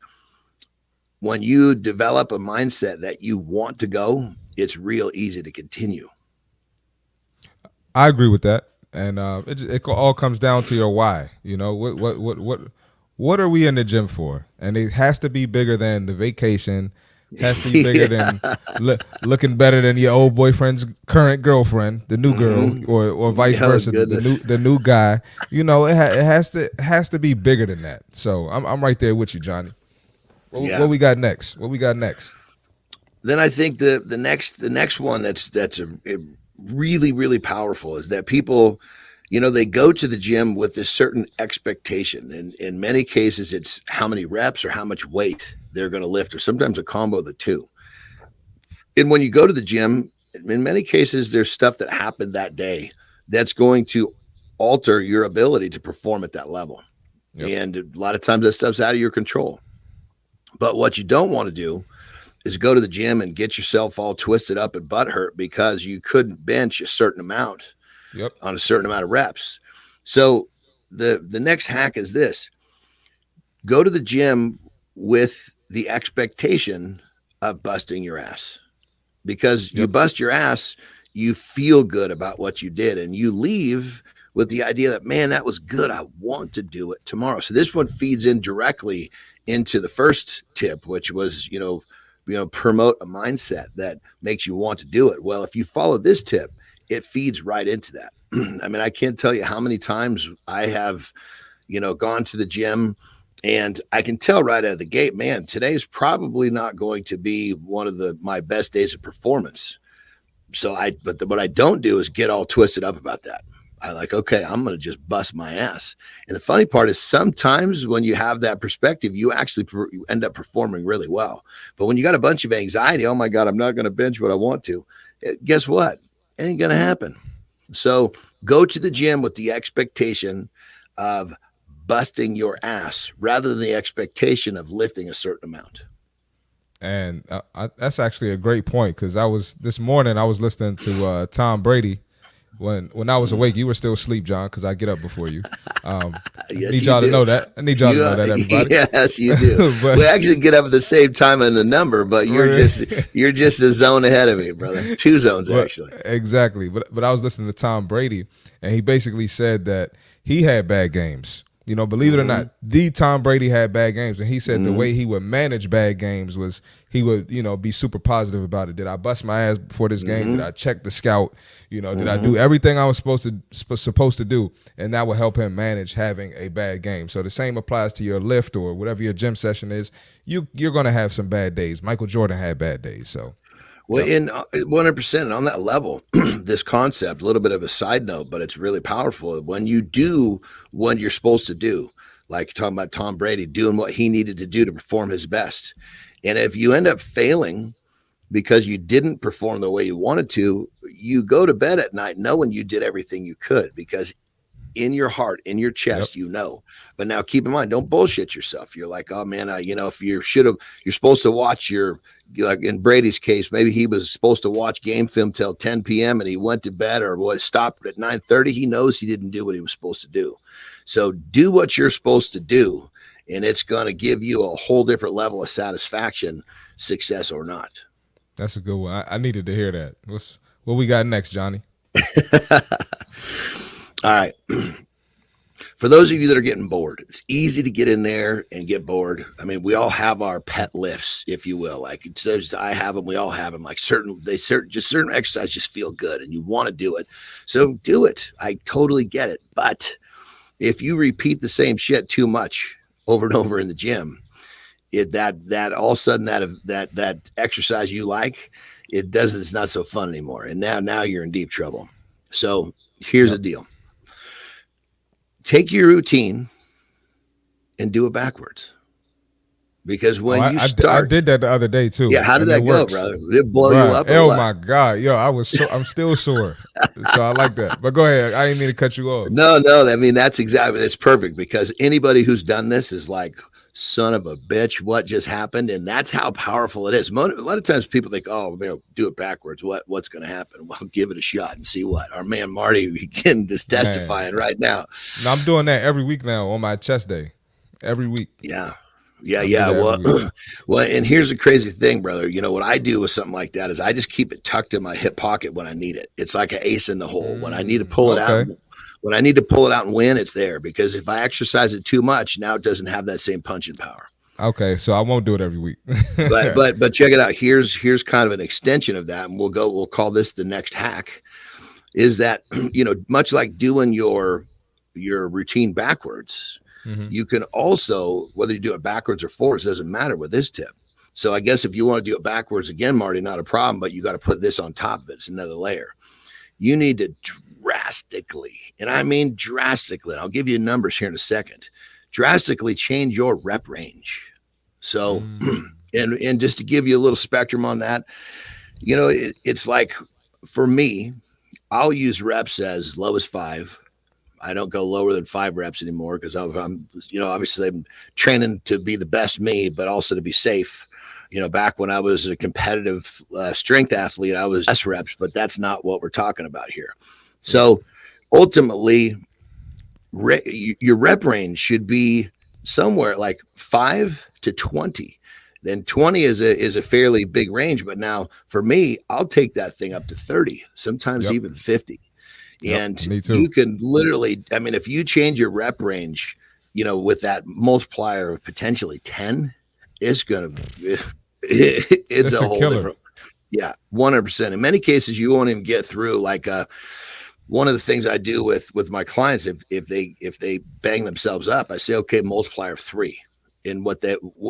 when you develop a mindset that you want to go, it's real easy to continue. I agree with that. And it all comes down to your why. What are we in the gym for? And it has to be bigger than the vacation. Has to be bigger than looking better than your old boyfriend's current girlfriend, the new girl, or vice versa, the new guy. It has to be bigger than that. So I'm right there with you, Johnny. What we got next? Then I think the next one that's really, really powerful is that people, they go to the gym with this certain expectation. And in many cases, it's how many reps or how much weight they're going to lift, or sometimes a combo of the two. And when you go to the gym, in many cases, there's stuff that happened that day that's going to alter your ability to perform at that level. Yep. And a lot of times that stuff's out of your control. But what you don't want to do is go to the gym and get yourself all twisted up and butt hurt because you couldn't bench a certain amount on a certain amount of reps. So the next hack is this: go to the gym with the expectation of busting your ass, because you bust your ass, you feel good about what you did, and you leave with the idea that, man, that was good. I want to do it tomorrow. So this one feeds in directly into the first tip, which was, promote a mindset that makes you want to do it. Well, if you follow this tip, it feeds right into that. I mean, I can't tell you how many times I have, gone to the gym and I can tell right out of the gate, man, today's probably not going to be one of my best days of performance. So what I don't do is get all twisted up about that. I okay, I'm going to just bust my ass. And the funny part is sometimes when you have that perspective, you actually end up performing really well. But when you got a bunch of anxiety, oh my God, I'm not going to bench what I want to. Guess what? It ain't going to happen. So go to the gym with the expectation of busting your ass rather than the expectation of lifting a certain amount. And that's actually a great point, because this morning I was listening to Tom Brady. When I was awake, you were still asleep, John, because I get up before you. Yes, I need y'all to know that. I need y'all to know that, everybody. Yes, you do. We actually get up at the same time in the number, but you're just a zone ahead of me, brother. 2 zones, actually. Exactly. But I was listening to Tom Brady, and he basically said that he had bad games. Believe it or not, the Tom Brady had bad games. And he said the way he would manage bad games was he would, be super positive about it. Did I bust my ass before this game? Did I check the scout? Did I do everything I was supposed to do? And that will help him manage having a bad game. So the same applies to your lift or whatever your gym session is. You're going to have some bad days. Michael Jordan had bad days. So. Well, in 100% on that level, this concept, a little bit of a side note, but it's really powerful. When you do what you're supposed to do, like you're talking about Tom Brady doing what he needed to do to perform his best. And if you end up failing because you didn't perform the way you wanted to, you go to bed at night knowing you did everything you could, because in your heart, in your chest, you know. But now keep in mind, don't bullshit yourself. You're like, oh man, if you're supposed to watch like in Brady's case, maybe he was supposed to watch game film till 10 p.m. and he went to bed or was stopped at 9:30. He knows he didn't do what he was supposed to do. So do what you're supposed to do, and it's going to give you a whole different level of satisfaction, success or not. That's a good one. I needed to hear that. What we got next, Johnny? All right. For those of you that are getting bored, it's easy to get in there and get bored. I mean, we all have our pet lifts, if you will. Like it says, I have them. We all have them. Like certain exercises just feel good and you want to do it. So do it. I totally get it. But if you repeat the same shit too much over and over in the gym, that all of a sudden that exercise you like, it's not so fun anymore. And now you're in deep trouble. So here's the deal. Take your routine and do it backwards. Because when you start, I did that the other day too. Yeah, how did that go, brother? Did it blow you up? Oh my God, yo, I'm still sore. So I like that. But go ahead. I didn't mean to cut you off. No. I mean, it's perfect because anybody who's done this is like, son of a bitch, what just happened? And that's how powerful it is. A lot of times people think, oh, do it backwards. What's going to happen? Well, give it a shot and see what. Our man Marty again is testifying right now. No, I'm doing that every week now on my chest day. Every week. Yeah. Well, and here's the crazy thing, brother. You know what I do with something like that is I just keep it tucked in my hip pocket when I need it. It's like an ace in the hole. When I need to pull it out. When I need to pull it out and win, it's there because if I exercise it too much, now it doesn't have that same punching power. Okay, so I won't do it every week. but check it out. Here's kind of an extension of that, and we'll call this the next hack. Is that much like doing your routine backwards, you can also, whether you do it backwards or forwards, doesn't matter with this tip. So I guess if you want to do it backwards again, Marty, not a problem, but you got to put this on top of it. It's another layer. You need to drastically, and I mean drastically, I'll give you numbers here in a second, drastically change your rep range. So, and just to give you a little spectrum on that, it's like for me, I'll use reps as low as 5. I don't go lower than 5 reps anymore because I'm, obviously I'm training to be the best me, but also to be safe. Back when I was a competitive strength athlete, I was less reps, but that's not what we're talking about here. So ultimately, your rep range should be somewhere like 5 to 20. Then 20 is a fairly big range. But now for me, I'll take that thing up to 30, sometimes even 50. And you can literally, I mean, if you change your rep range, with that multiplier of potentially 10, it's going to, it's a whole killer. Different. Yeah, 100%. In many cases, you won't even get through. Like one of the things I do with my clients, if they bang themselves up, I say, okay, multiplier of 3. And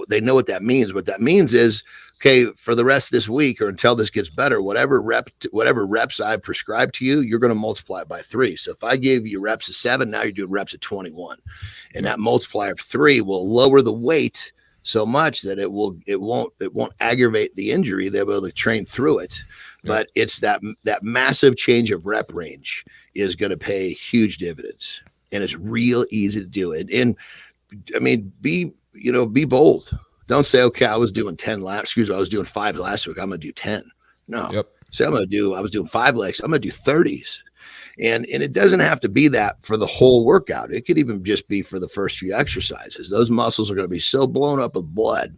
they know what that means. What that means is, okay, for the rest of this week or until this gets better, whatever reps I prescribe to you, you're going to multiply it by 3. So if I gave you reps of 7, now you're doing reps of 21, and that multiplier of 3 will lower the weight so much that it won't aggravate the injury. They'll be able to train through it. But it's that massive change of rep range is going to pay huge dividends, and it's real easy to do it. And I mean, be bold. Don't say, okay, I was doing 10 laps. I was doing 5 last week. I'm going to do 10. No. Say I was doing 5 legs. I'm going to do 30s. And it doesn't have to be that for the whole workout. It could even just be for the first few exercises. Those muscles are going to be so blown up with blood.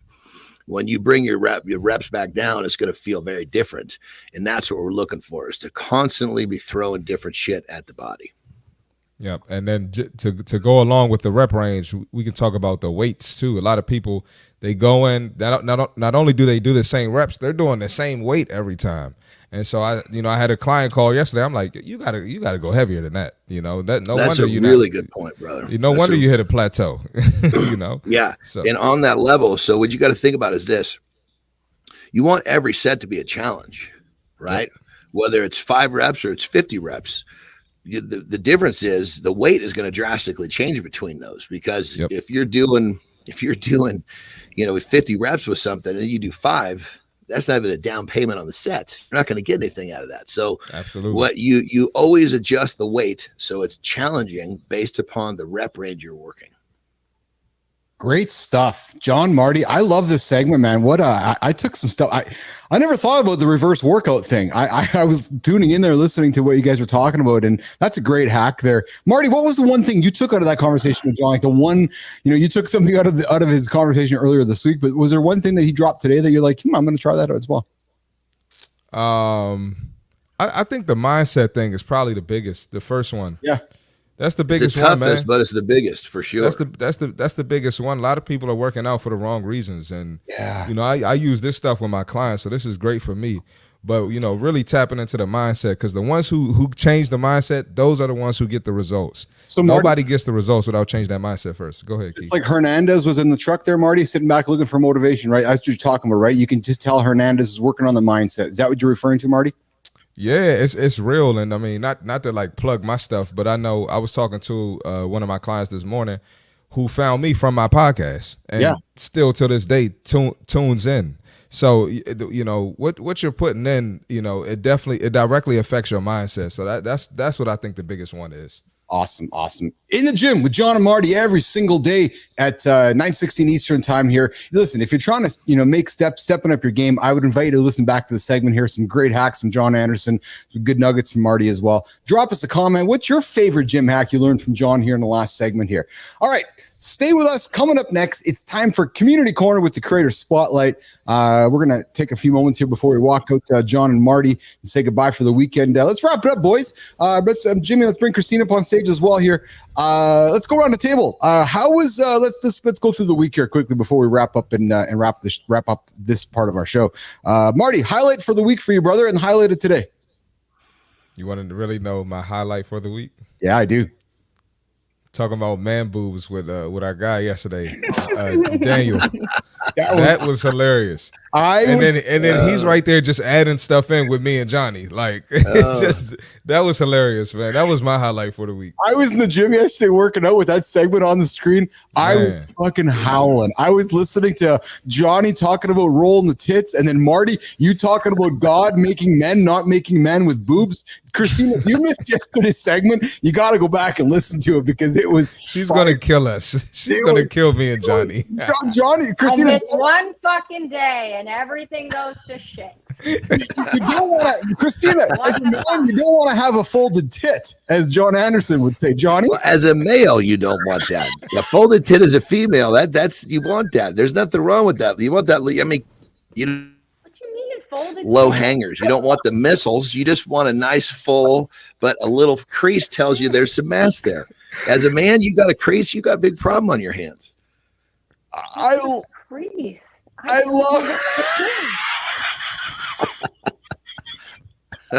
When you bring your reps back down, it's going to feel very different. And that's what we're looking for, is to constantly be throwing different shit at the body. Yep. And then to go along with the rep range, we can talk about the weights too. A lot of people, they go in, not only do they do the same reps, they're doing the same weight every time. And so I had a client call yesterday. I'm like, you gotta go heavier than that. That's a really good point, brother. You hit a plateau. Yeah. So. And on that level, so what you got to think about is this: you want every set to be a challenge, right? Yep. Whether it's 5 reps or it's 50 reps. The difference is the weight is going to drastically change between those, because if you're doing 50 reps with something and you do 5, that's not even a down payment on the set. You're not going to get anything out of that. So Absolutely. what you always adjust the weight so it's challenging based upon the rep range you're working. Great stuff, Jon, Marty. I love this segment, man. I took some stuff. I never thought about the reverse workout thing. I was tuning in there, listening to what you guys were talking about, and that's a great hack there. Marty, what was the one thing you took out of that conversation with Jon? Like the one, you took something out of his conversation earlier this week, but was there one thing that he dropped today that you're like, I'm going to try that out as well? I think the mindset thing is probably the biggest. The first one. Yeah. That's the biggest it's the toughest, one, man. But it's the biggest for sure. That's the biggest one. A lot of people are working out for the wrong reasons, and I use this stuff with my clients, so this is great for me. But really tapping into the mindset, because the ones who change the mindset, those are the ones who get the results. So nobody gets the results without changing that mindset first. Go ahead, Keith. It's like Hernandez was in the truck there, Marty, sitting back looking for motivation, right? That's what you're talking about, right? You can just tell Hernandez is working on the mindset. Is that what you're referring to, Marty? Yeah, it's real, and I mean, not to like plug my stuff, but I know I was talking to one of my clients this morning who found me from my podcast, and still to this day tunes in. So what you're putting in, it directly affects your mindset. So that's what I think the biggest one is. Awesome. In the gym with Jon and Marty every single day at 9:16 Eastern time here. Listen, if you're trying to, make stepping up your game, I would invite you to listen back to the segment here. Some great hacks from Jon Andersen, some good nuggets from Marty as well. Drop us a comment. What's your favorite gym hack you learned from Jon here in the last segment here? All right. Stay with us. Coming up next, it's time for Community Corner with the Creator Spotlight. We're going to take a few moments here before we walk out Jon and Marty and say goodbye for the weekend. Let's wrap it up, boys. Jimmy, let's bring Kristina up on stage as well here. Let's go around the table. How was let's go through the week here quickly before we wrap up and wrap up this part of our show. Marty, highlight for the week for you, brother, and highlight it today. You wanted to really know my highlight for the week? Yeah, I do. Talking about man boobs with our guy yesterday, Daniel. That was hilarious. And then he's right there just adding stuff in with me and Johnny. Like it's just that was hilarious, man. That was my highlight for the week. I was in the gym yesterday working out with that segment on the screen. I was fucking howling. I was listening to Johnny talking about rolling the tits, and then Marty, you talking about God making men, not making men with boobs. Kristina, if you missed yesterday's segment, you got to go back and listen to it because it was. She's gonna kill us. She's gonna kill me and Johnny. Johnny, Kristina, I missed one fucking day and everything goes to shit. You don't want to, Kristina, as a man, you don't want to have a folded tit, as Jon Andersen would say. Johnny, well, as a male, you don't want that. A folded tit as a female, that's you want that. There's nothing wrong with that. You want that. I mean, low hangers. You don't want the missiles. You just want a nice full, but a little crease tells you there's some mass there. As a man, you got a crease. You got a big problem on your hands. I love.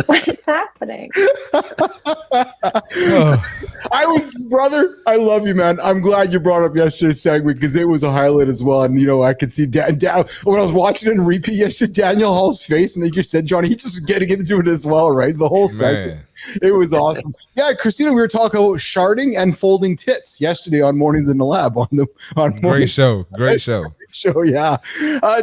What is happening? Brother, I love you, man. I'm glad you brought up yesterday's segment because it was a highlight as well. And, I could see when I was watching it in repeat yesterday, Daniel Hall's face. And like you said, Johnny, he's just getting into it as well, right? The whole segment. It was awesome. Yeah, Kristina, we were talking about sharding and folding tits yesterday on Mornings in the Lab. Great show. Great show. Yeah.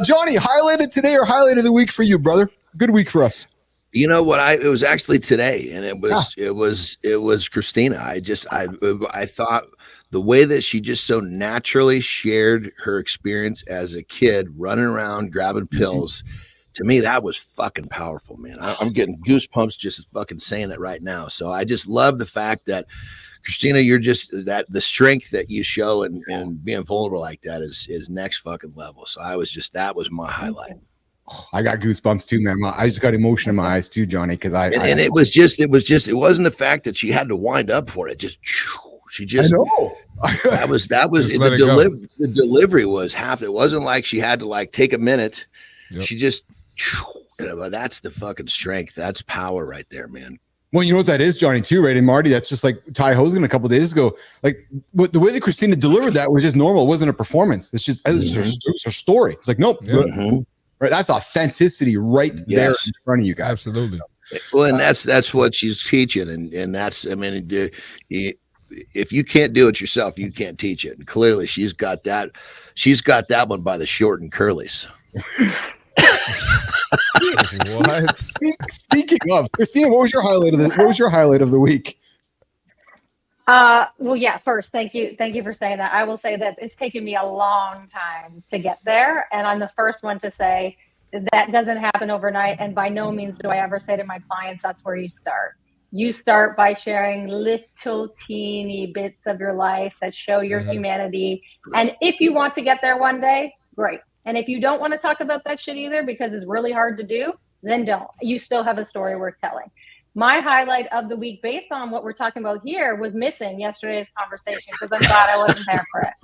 Johnny, highlighted today or highlight of the week for you, brother? Good week for us. You know what? It was actually today, and it was Kristina. I thought the way that she just so naturally shared her experience as a kid, running around grabbing pills. To me, that was fucking powerful, man. I'm getting goosebumps just fucking saying it right now. So I just love the fact that Kristina, you're just the strength that you show and being vulnerable like that is next fucking level. So that was my highlight. I got goosebumps too, man. I just got emotion in my eyes too, Johnny, because it wasn't the fact that she had to wind up for it. She just, I know. that was the delivery was half. It wasn't like she had to like take a minute. Yep. She just, that's the fucking strength. That's power right there, man. Well, you know what that is, Johnny, too, right? And Marty, that's just like Ty Hogan a couple of days ago. Like the way that Kristina delivered that was just normal. It wasn't a performance. It's just it's her story. It's like, nope. Yeah. Mm-hmm. Right, that's authenticity right there in front of you guys. Absolutely. Well, and that's what she's teaching, and that's, I mean, if you can't do it yourself, you can't teach it. And clearly, she's got that one by the short and curlies. What? Speaking of, Kristina, what was your highlight of the week? Well, yeah, first, thank you for saying that. I will say that it's taken me a long time to get there, and I'm the first one to say that doesn't happen overnight, and by no means do I ever say to my clients that's where you start. You start by sharing little teeny bits of your life that show your humanity, and if you want to get there one day, great. And if you don't want to talk about that shit either because it's really hard to do, then don't. You still have a story worth telling. My highlight of the week, based on what we're talking about here, was missing yesterday's conversation because I'm glad I wasn't there for it.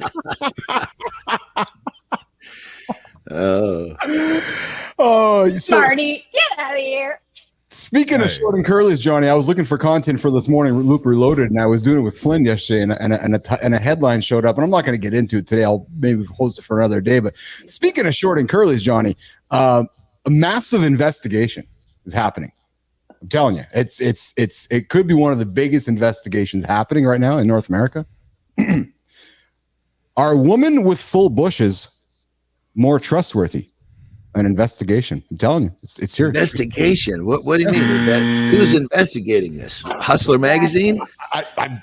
Marty, get out of here. Speaking of short and curlies, Johnny, I was looking for content for this morning, Loop Reloaded, and I was doing it with Flynn yesterday, and a headline showed up, and I'm not going to get into it today. I'll maybe host it for another day. But speaking of short and curlies, Johnny, a massive investigation is happening. I'm telling you, it could be one of the biggest investigations happening right now in North America. Are women with full bushes more trustworthy? An investigation. I'm telling you, it's here. Investigation. What do you mean? Who's investigating this? Hustler magazine?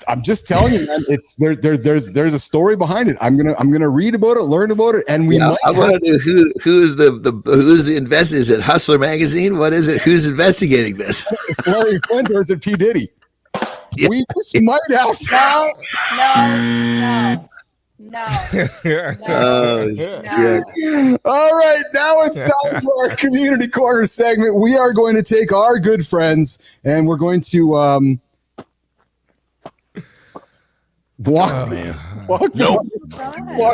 I'm just telling you, man. It's there's a story behind it. I'm gonna read about it, learn about it, and I want to know who's the investor. Is it Hustler magazine? What is it? Who's investigating this? Larry Flint or is it P. Diddy? Yeah. We just might have No. Oh, no. All right, now it's time for our community corner segment. We are going to take our good friends and we're going to walk them. The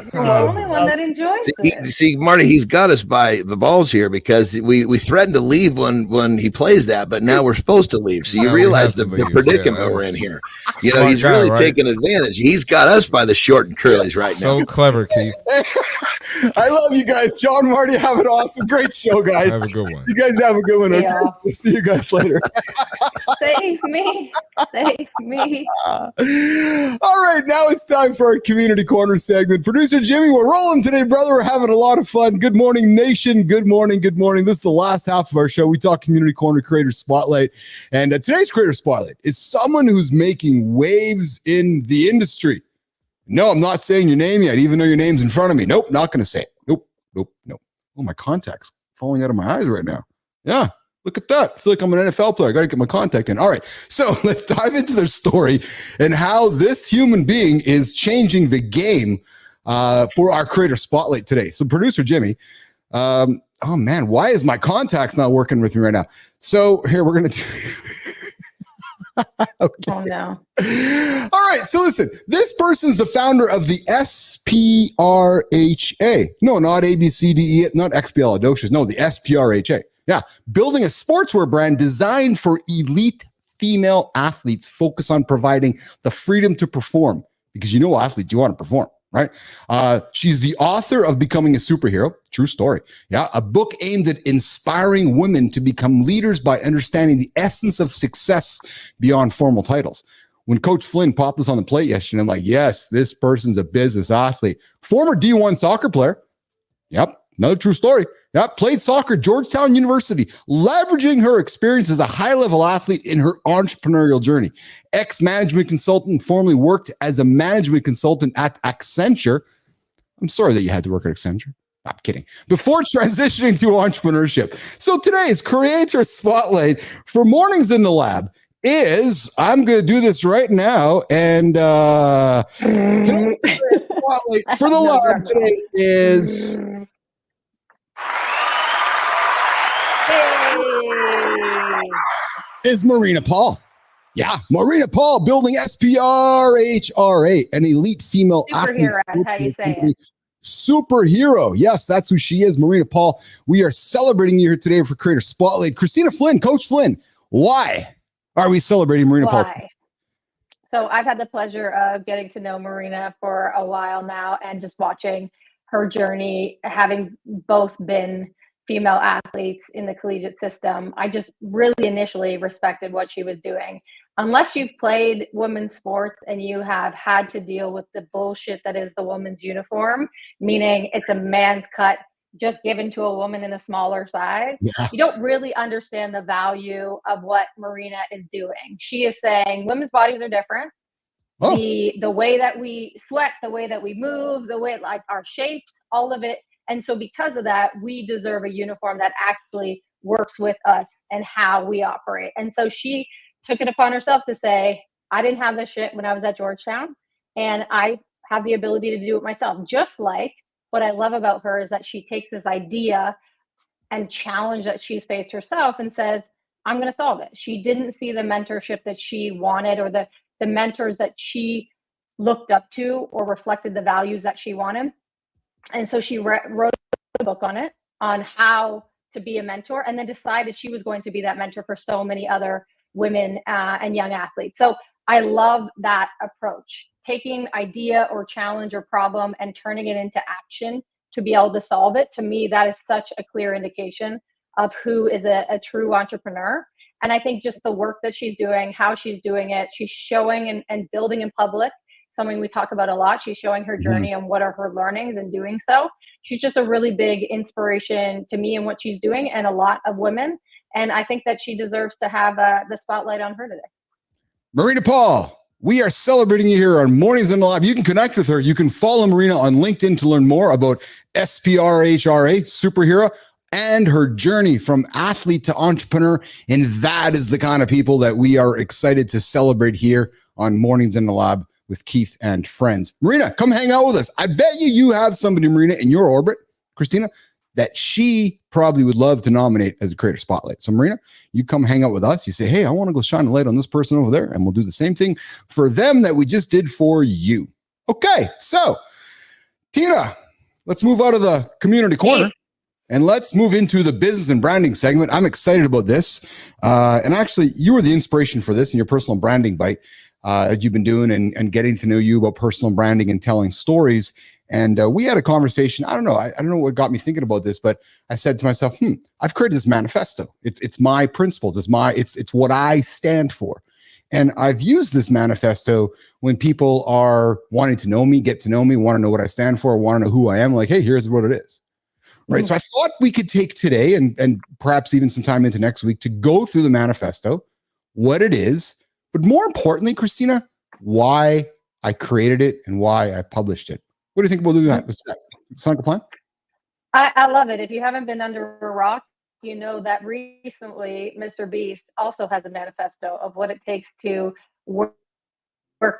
only one that enjoys it. See, Marty, he's got us by the balls here because we threatened to leave when he plays that, but now we're supposed to leave. So you realize the predicament we're in here. You know, he's really taking advantage. He's got us by the short and curlies right now. So clever, Keith. I love you guys. John, Marty, have an awesome, great show, guys. Have a good one. You guys have a good one. Okay? We'll see you guys later. Save me. All right, now it's time for our community corner segment. Producer Jimmy, we're rolling today, brother. We're having a lot of fun. Good morning, nation. Good morning. This is the last half of our show. We talk community corner creator spotlight. And today's creator spotlight is someone who's making waves in the industry. No, I'm not saying your name yet, even though your name's in front of me. Nope, not going to say it. Nope. Oh, my contact's falling out of my eyes right now. Yeah. Look at that. I feel like I'm an NFL player. I got to get my contact in. All right. So let's dive into their story and how this human being is changing the game for our creator spotlight today. So producer Jimmy, oh man, why is my contacts not working with me right now? So here we're going to do. Okay. Oh no. All right. So listen, this person's the founder of the SPRHA. No, not ABCDE, not XPLadocious. No, the SPRHA. Yeah, building a sportswear brand designed for elite female athletes, focus on providing the freedom to perform because you know athletes, you want to perform, right? She's the author of Becoming a Superhero, true story. Yeah, a book aimed at inspiring women to become leaders by understanding the essence of success beyond formal titles. When Coach Flynn popped this on the plate yesterday, I'm like, yes, this person's a business athlete. Former D1 soccer player. Yep. Another true story. Yeah, played soccer at Georgetown University, leveraging her experience as a high-level athlete in her entrepreneurial journey. Ex-management consultant, formerly worked as a management consultant at Accenture. I'm sorry that you had to work at Accenture. I'm kidding. Before transitioning to entrepreneurship. So today's creator spotlight for Mornings in the Lab is, I'm going to do this right now, and today's spotlight for the lab today is Marina Paul. Yeah, Marina Paul building SPRHRA, an elite female athlete. Superhero, how you say it. Superhero. Yes, that's who she is, Marina Paul. We are celebrating you here today for Creator Spotlight. Kristina Flynn, Coach Flynn, why are we celebrating Marina Paul today? So I've had the pleasure of getting to know Marina for a while now and just watching her journey, having both been female athletes in the collegiate system. I just really initially respected what she was doing. Unless you've played women's sports and you have had to deal with the bullshit that is the women's uniform, meaning it's a man's cut just given to a woman in a smaller size, Yeah. you don't really understand the value of what Marina is doing. She is saying women's bodies are different. Oh. The way that we sweat, the way that we move, the way like our shapes, all of it. And so because of that, we deserve a uniform that actually works with us and how we operate. And so she took it upon herself to say, I didn't have this shit when I was at Georgetown, and I have the ability to do it myself. Just like what I love about her is that she takes this idea and challenge that she's faced herself and says, I'm going to solve it. She didn't see the mentorship that she wanted, or the mentors that she looked up to or reflected the values that she wanted. And so she wrote a book on it, on how to be a mentor, and then decided she was going to be that mentor for so many other women and young athletes. So I love that approach, taking idea or challenge or problem and turning it into action to be able to solve it. To me, that is such a clear indication of who is a true entrepreneur. And I think just the work that she's doing, how she's doing it, she's showing and building in public, something we talk about a lot. She's showing her journey and what are her learnings in doing so. She's just a really big inspiration to me in what she's doing and a lot of women. And I think that she deserves to have the spotlight on her today. Marina Paul, we are celebrating you here on Mornings in the Lab. You can connect with her. You can follow Marina on LinkedIn to learn more about SPRHRA, Superhero, and her journey from athlete to entrepreneur. And that is the kind of people that we are excited to celebrate here on Mornings in the Lab with Keith and friends. Marina, come hang out with us. I bet you have somebody, Marina, in your orbit, Kristina, that she probably would love to nominate as a creator spotlight. So Marina, you come hang out with us. You say, hey, I want to go shine a light on this person over there. And we'll do the same thing for them that we just did for you. Okay. So Tina, let's move out of the community corner and let's move into the business and branding segment. I'm excited about this. And actually you were the inspiration for this in your personal branding bite that you've been doing and getting to know you about personal branding and telling stories. And we had a conversation. I don't know what got me thinking about this, but I said to myself, I've created this manifesto. It's my principles. It's what I stand for. And I've used this manifesto when people are wanting to know me, get to know me, want to know what I stand for, want to know who I am. Like, hey, here's what it is. Right. So I thought we could take today and perhaps even some time into next week to go through the manifesto, what it is, but more importantly, Kristina, why I created it and why I published it. What do you think about doing that? Sound like a plan? I love it. If you haven't been under a rock, you know that recently Mr. Beast also has a manifesto of what it takes to work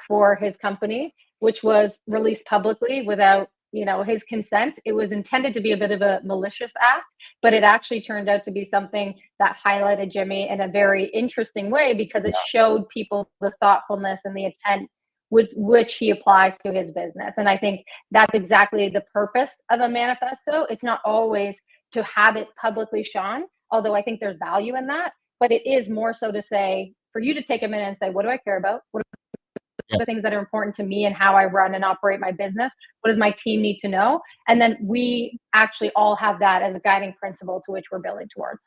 for his company, which was released publicly without his consent. It was intended to be a bit of a malicious act, but it actually turned out to be something that highlighted Jimmy in a very interesting way because it showed people the thoughtfulness and the intent with which he applies to his business. And I think that's exactly the purpose of a manifesto. It's not always to have it publicly shown, although I think there's value in that, but it is more so to say, for you to take a minute and say, what do I care about? What are the things that are important to me and how I run and operate my business? What does my team need to know? And then we actually all have that as a guiding principle to which we're building towards.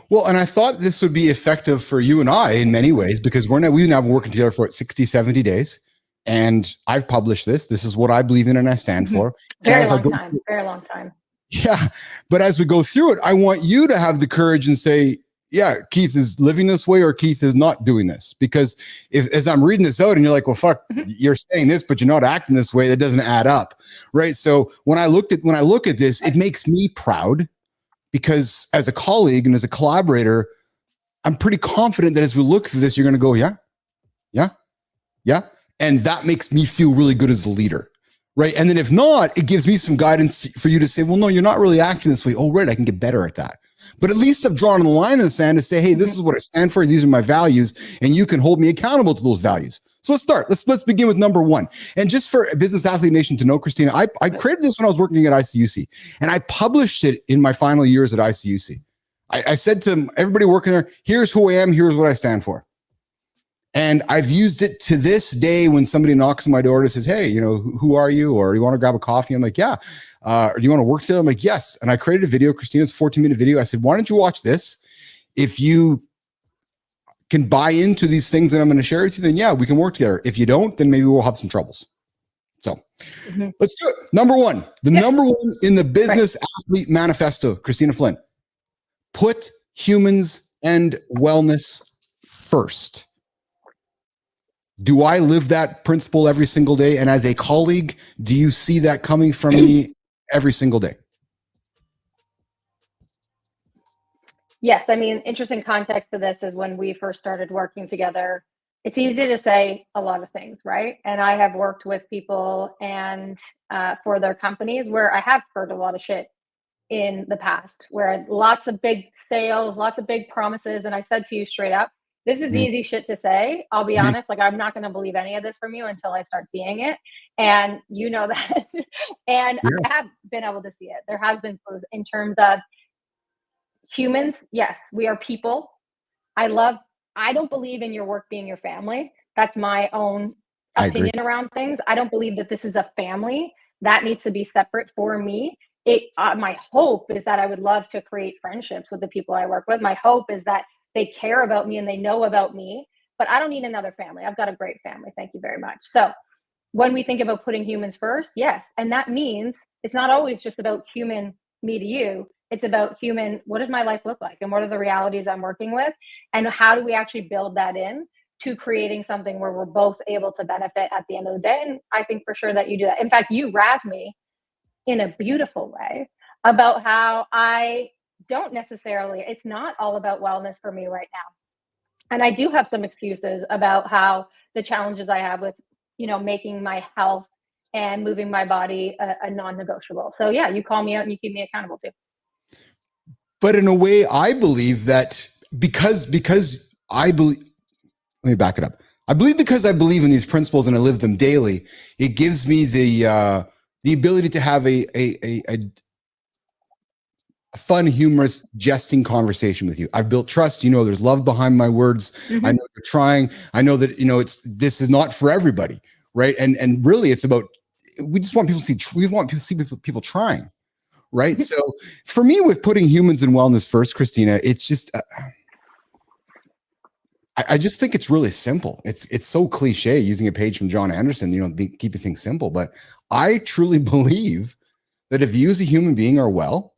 Well, and I thought this would be effective for you and I in many ways, because we've now been working together for 60, 70 days. And I've published this. This is what I believe in and I stand for. Very long time. Yeah. But as we go through it, I want you to have the courage and say, yeah, Keith is living this way or Keith is not doing this. Because as I'm reading this out and you're like, well, fuck, you're saying this, but you're not acting this way, that doesn't add up. Right. So when I look at this, it makes me proud because as a colleague and as a collaborator, I'm pretty confident that as we look through this, you're going to go, yeah. And that makes me feel really good as a leader. Right. And then if not, it gives me some guidance for you to say, well, no, you're not really acting this way. Oh, right. I can get better at that. But at least I've drawn a line in the sand to say, hey, this is what I stand for. These are my values. And you can hold me accountable to those values. So let's start. Let's begin with number one. And just for Business Athlete Nation to know, Kristina, I created this when I was working at ICUC. And I published it in my final years at ICUC. I said to everybody working there, here's who I am. Here's what I stand for. And I've used it to this day when somebody knocks on my door and says, hey, who are you? Or you want to grab a coffee? I'm like, yeah. Or do you want to work together? I'm like, yes. And I created a video, Kristina's 14-minute video. I said, why don't you watch this? If you can buy into these things that I'm going to share with you, then yeah, we can work together. If you don't, then maybe we'll have some troubles. So let's do it. Number one, number one in the business athlete manifesto, Kristina Flynn, put humans and wellness first. Do I live that principle every single day? And as a colleague, do you see that coming from me every single day? Yes. I mean, interesting context to this is when we first started working together, it's easy to say a lot of things, right? And I have worked with people and for their companies where I have heard a lot of shit in the past, where lots of big sales, lots of big promises. And I said to you straight up, this is easy shit to say. I'll be honest, like I'm not going to believe any of this from you until I start seeing it. And you know that. And I have been able to see it. There has been proof in terms of humans. Yes, we are people. I don't believe in your work being your family. That's my own opinion around things. I don't believe that this is a family. That needs to be separate for me. My hope is that I would love to create friendships with the people I work with. My hope is that they care about me and they know about me, but I don't need another family. I've got a great family. Thank you very much. So when we think about putting humans first, yes. And that means it's not always just about human, me to you. It's about human, what does my life look like? And what are the realities I'm working with? And how do we actually build that in to creating something where we're both able to benefit at the end of the day? And I think for sure that you do that. In fact, you razz me in a beautiful way about how I don't necessarily, it's not all about wellness for me right now. And I do have some excuses about how the challenges I have with, making my health and moving my body a non-negotiable. So yeah, you call me out and you keep me accountable too. But in a way, I believe that because I believe, let me back it up. I believe because I believe in these principles and I live them daily, it gives me the ability to have a fun, humorous, jesting conversation with you. I've built trust. There's love behind my words. I know you're trying. I know that, this is not for everybody. Right. And really it's about, we just want people to see, people trying. Right. So for me, with putting humans and wellness first, Kristina, it's just, I just think it's really simple. It's so cliche using a page from Jon Andersen, keeping things simple. But I truly believe that if you as a human being are well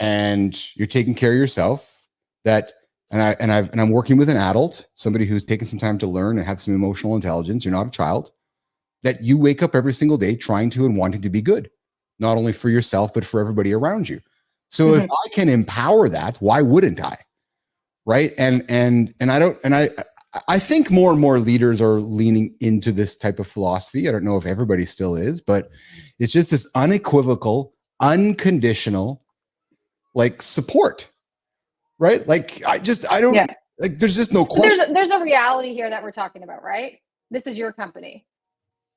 and you're taking care of yourself, and I'm working with an adult, somebody who's taken some time to learn and have some emotional intelligence, you're not a child, that you wake up every single day trying to and wanting to be good, not only for yourself, but for everybody around you. So if I can empower that, why wouldn't I? Right. I think more and more leaders are leaning into this type of philosophy. I don't know if everybody still is, but it's just this unequivocal, unconditional, support. Right. There's just no question. There's a reality here that we're talking about, right? This is your company.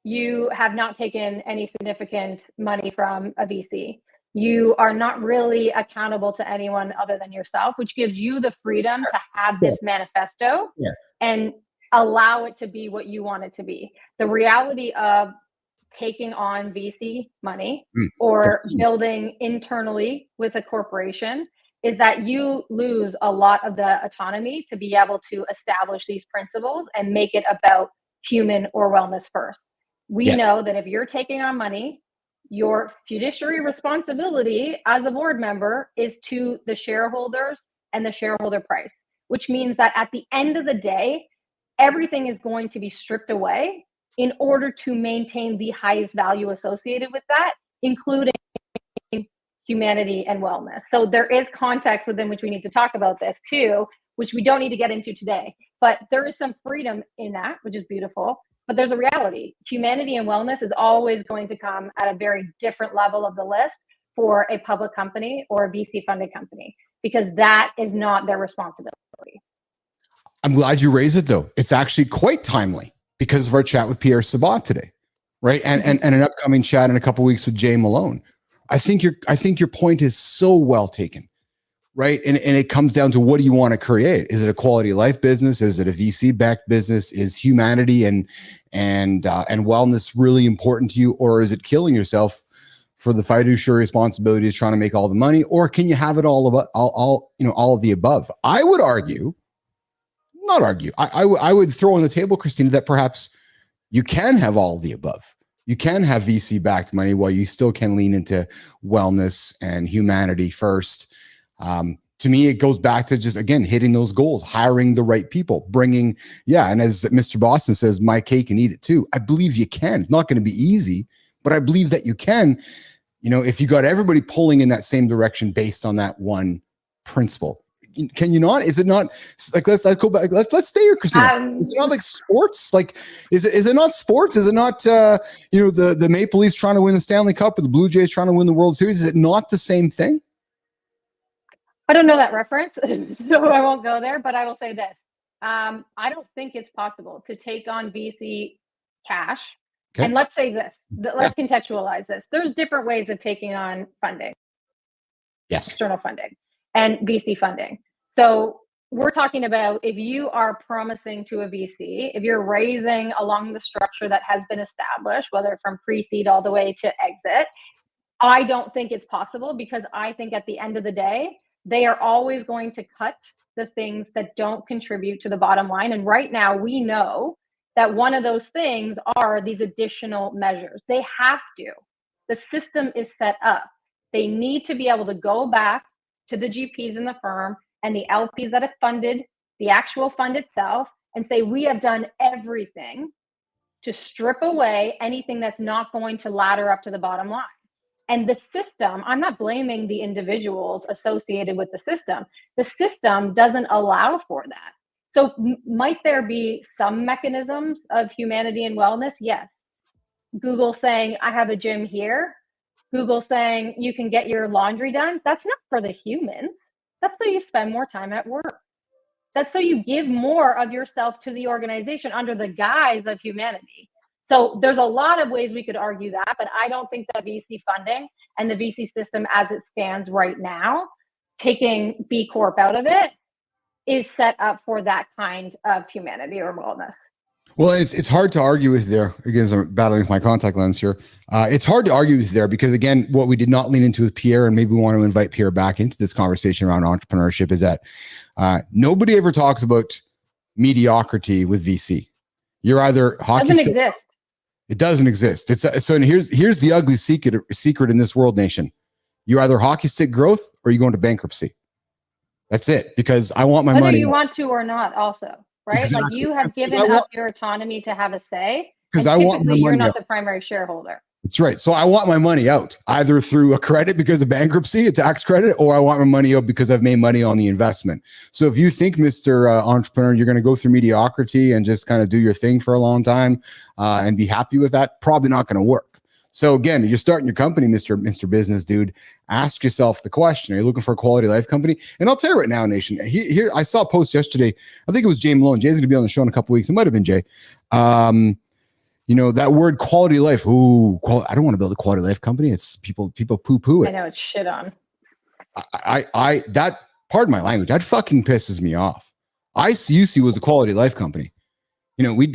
You have not taken any significant money from a VC. You are not really accountable to anyone other than yourself, which gives you the freedom to have this manifesto and allow it to be what you want it to be. The reality of taking on VC money or building internally with a corporation is that you lose a lot of the autonomy to be able to establish these principles and make it about human or wellness first. We know that if you're taking on money, your fiduciary responsibility as a board member is to the shareholders and the shareholder price, which means that at the end of the day, everything is going to be stripped away in order to maintain the highest value associated with that, including humanity and wellness. So there is context within which we need to talk about this too, which we don't need to get into today, but there is some freedom in that, which is beautiful. But there's a reality. Humanity and wellness is always going to come at a very different level of the list for a public company or a VC funded company, because that is not their responsibility. I'm glad you raised it though. It's actually quite timely because of our chat with Pierre Sabbagh today, right? And an upcoming chat in a couple of weeks with Jay Malone. I think your point is so well taken. Right. And it comes down to, what do you want to create? Is it a quality of life business? Is it a VC backed business? Is humanity and wellness really important to you? Or is it killing yourself for the fiduciary responsibility, is trying to make all the money? Or can you have it all of the above? I would I would throw on the table, Kristina, that perhaps you can have all of the above. You can have VC backed money while you still can lean into wellness and humanity first. To me, it goes back to just, again, hitting those goals, hiring the right people, bringing, and as Mr. Boston says, my cake and eat it too. I believe you can. It's not going to be easy, but I believe that you can, if you got everybody pulling in that same direction based on that one principle. Can you not? Is it not like, let's go back. Let's stay here, Kristina. It's not like sports. Like, is it not sports? Is it not, the Maple Leafs trying to win the Stanley Cup or the Blue Jays trying to win the World Series? Is it not the same thing? I don't know that reference, so I won't go there, but I will say this. I don't think it's possible to take on VC cash. Okay. And let's say this, let's contextualize this. There's different ways of taking on funding. Yes. External funding and VC funding. So we're talking about if you are promising to a VC, if you're raising along the structure that has been established, whether from pre-seed all the way to exit, I don't think it's possible because I think at the end of the day, they are always going to cut the things that don't contribute to the bottom line. And right now we know that one of those things are these additional measures. They have to. The system is set up. They need to be able to go back to the GPs in the firm and the LPs that have funded the actual fund itself and say, we have done everything to strip away anything that's not going to ladder up to the bottom line. And the system, I'm not blaming the individuals associated with the system. The system doesn't allow for that. So might there be some mechanisms of humanity and wellness? Yes. Google saying, I have a gym here. Google saying, you can get your laundry done. That's not for the humans. That's so you spend more time at work. That's so you give more of yourself to the organization under the guise of humanity. So there's a lot of ways we could argue that, but I don't think that VC funding and the VC system as it stands right now, taking B Corp out of it, is set up for that kind of humanity or wellness. Well, it's hard to argue with there. Again, I'm battling with my contact lens here. It's hard to argue with there because, again, what we did not lean into with Pierre, and maybe we want to invite Pierre back into this conversation around entrepreneurship, is that nobody ever talks about mediocrity with VC. You're either hockey. Doesn't exist. It doesn't exist. And here's the ugly secret in this world nation. You're either hockey stick growth or you go into bankruptcy. That's it. Because I want my money. Whether you want to or not, also, right? Exactly. Like you have given up your autonomy to have a say. Because I want my money. You're not out. the primary shareholder. That's right. So I want my money out either through a credit because of bankruptcy, a tax credit, or I want my money out because I've made money on the investment. So if you think, Mr. Entrepreneur, you're going to go through mediocrity and just kind of do your thing for a long time and be happy with that, probably not going to work. So again, you're starting your company, Mr. Business Dude. Ask yourself the question: are you looking for a quality life company? And I'll tell you right now, Nation. Here, I saw a post yesterday. I think it was Jay Malone. Jay's going to be on the show in a couple weeks. It might have been Jay. That word quality life. Ooh, I don't want to build a quality life company. It's people poo-poo it. I know it's shit on. That, pardon my language, that fucking pisses me off. ICUC was a quality life company. We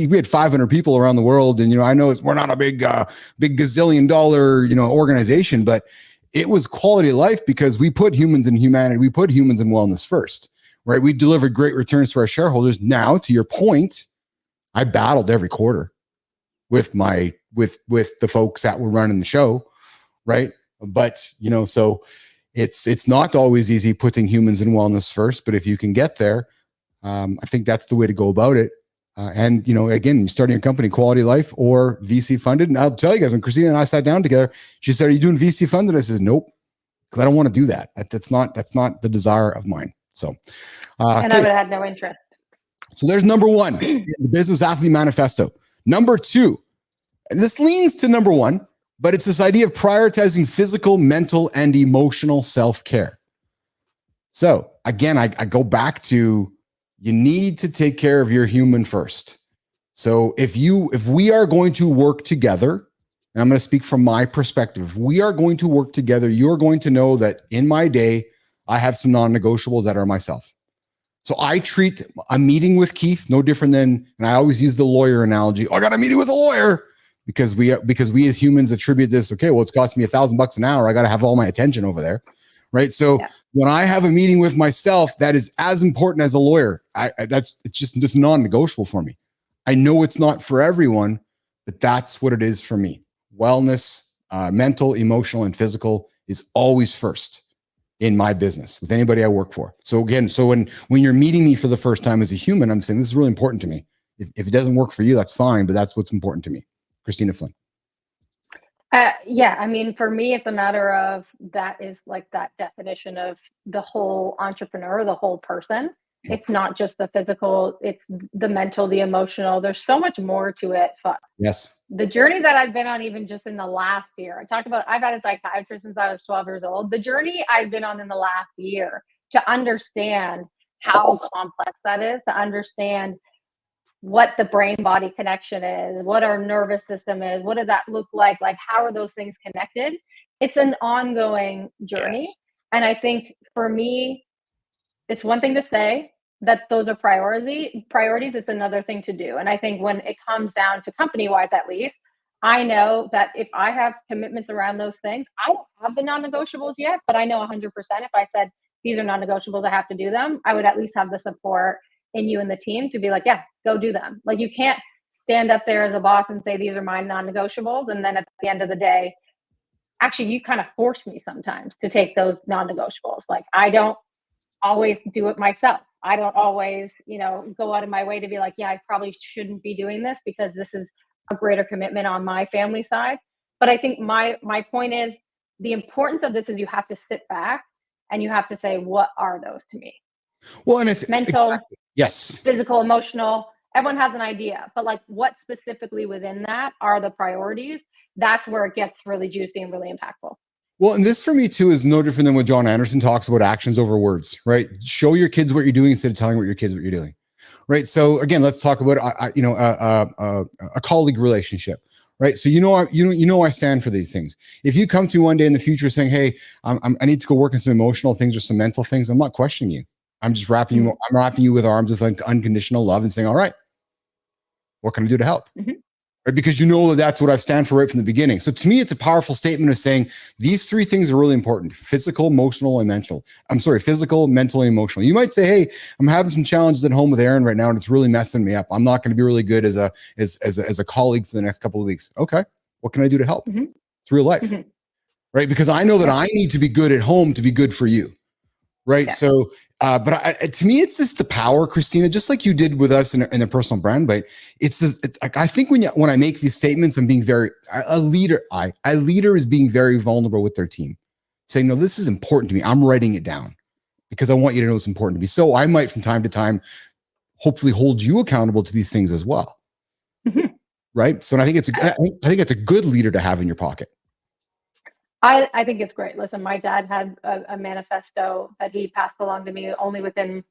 had 500 people around the world, and I know we're not a big gazillion dollar organization, but it was quality of life because we put humans in humanity, we put humans in wellness first, right? We delivered great returns to our shareholders. Now, to your point, I battled every quarter with the folks that were running the show, right? But so it's not always easy putting humans in wellness first, but if you can get there, I think that's the way to go about it. And again, starting a company, quality life or VC funded. And I'll tell you guys, when Kristina and I sat down together, she said, "Are you doing VC funded?" I said, "Nope," because I don't want to do that. That's not the desire of mine. So, and I would have had no interest. So there's number one, the Business Athlete Manifesto. Number two, and this leans to number one, but it's this idea of prioritizing physical, mental, and emotional self-care. So again, I go back to, you need to take care of your human first. So if we are going to work together, and I'm going to speak from my perspective, if we are going to work together, you're going to know that in my day, I have some non-negotiables that are myself. So I treat a meeting with Keith no different than, and I always use the lawyer analogy. I got a meeting with a lawyer because we as humans attribute this. Okay, well, it's costing me $1,000 an hour. I got to have all my attention over there, right? So when I have a meeting with myself, that is as important as a lawyer. It's just non-negotiable for me. I know it's not for everyone, but that's what it is for me. Wellness, mental, emotional, and physical is always first in my business with anybody I work for. So again, when you're meeting me for the first time as a human, I'm saying this is really important to me. If it doesn't work for you, that's fine, but that's what's important to me. Kristina Flynn. Yeah, I mean, for me, it's a matter of that is like that definition of the whole entrepreneur, the whole person. It's not just the physical, it's the mental, the emotional. There's so much more to it. Yes. The journey that I've been on, even just in the last year, I've had a psychiatrist since I was 12 years old. The journey I've been on in the last year to understand how complex that is, to understand what the brain body connection is, what our nervous system is, what does that look like? Like, how are those things connected? It's an ongoing journey. Yes. And I think for me, it's one thing to say that those are priorities. It's another thing to do. And I think when it comes down to company-wise, at least, I know that if I have commitments around those things, I don't have the non-negotiables yet, but I know 100% if I said, these are non-negotiables, I have to do them, I would at least have the support in you and the team to be like, yeah, go do them. Like, you can't stand up there as a boss and say, these are my non-negotiables. And then at the end of the day, actually, you kind of force me sometimes to take those non-negotiables. Like, I don't always do it myself. I don't always, go out of my way to be like, yeah, I probably shouldn't be doing this because this is a greater commitment on my family side. But I think my point is, the importance of this is you have to sit back and you have to say, what are those to me? Well, and mental, exactly. Yes, physical, emotional, everyone has an idea, but like, what specifically within that are the priorities? That's where it gets really juicy and really impactful. Well, and this for me too is no different than what Jon Andersen talks about, actions over words, right? Show your kids what you're doing instead of telling your kids what you're doing, right? So again, let's talk about a colleague relationship, right? So I stand for these things. If you come to me one day in the future saying, "Hey, I need to go work on some emotional things or some mental things," I'm not questioning you. I'm just wrapping you. I'm wrapping you with arms with unconditional love and saying, "All right, what can I do to help?" Mm-hmm. Right? Because you know that's what I stand for right from the beginning. So to me, it's a powerful statement of saying these three things are really important: physical, emotional, and mental. Physical, mental, and emotional. You might say, "Hey, I'm having some challenges at home with Aaron right now, and it's really messing me up. I'm not going to be really good as a colleague for the next couple of weeks." Okay, what can I do to help? Mm-hmm. It's real life, mm-hmm. Right? Because I know that I need to be good at home to be good for you, right? Yeah. So. But to me, it's just the power, Kristina, just like you did with us in the personal brand. But it's this. I think when I make these statements, I'm being a leader is being very vulnerable with their team, saying, "No, this is important to me. I'm writing it down because I want you to know it's important to me." So I might, from time to time, hopefully hold you accountable to these things as well, mm-hmm. Right? So I think it's a good leader to have in your pocket. I think it's great. Listen, my dad had a manifesto that he passed along to me only within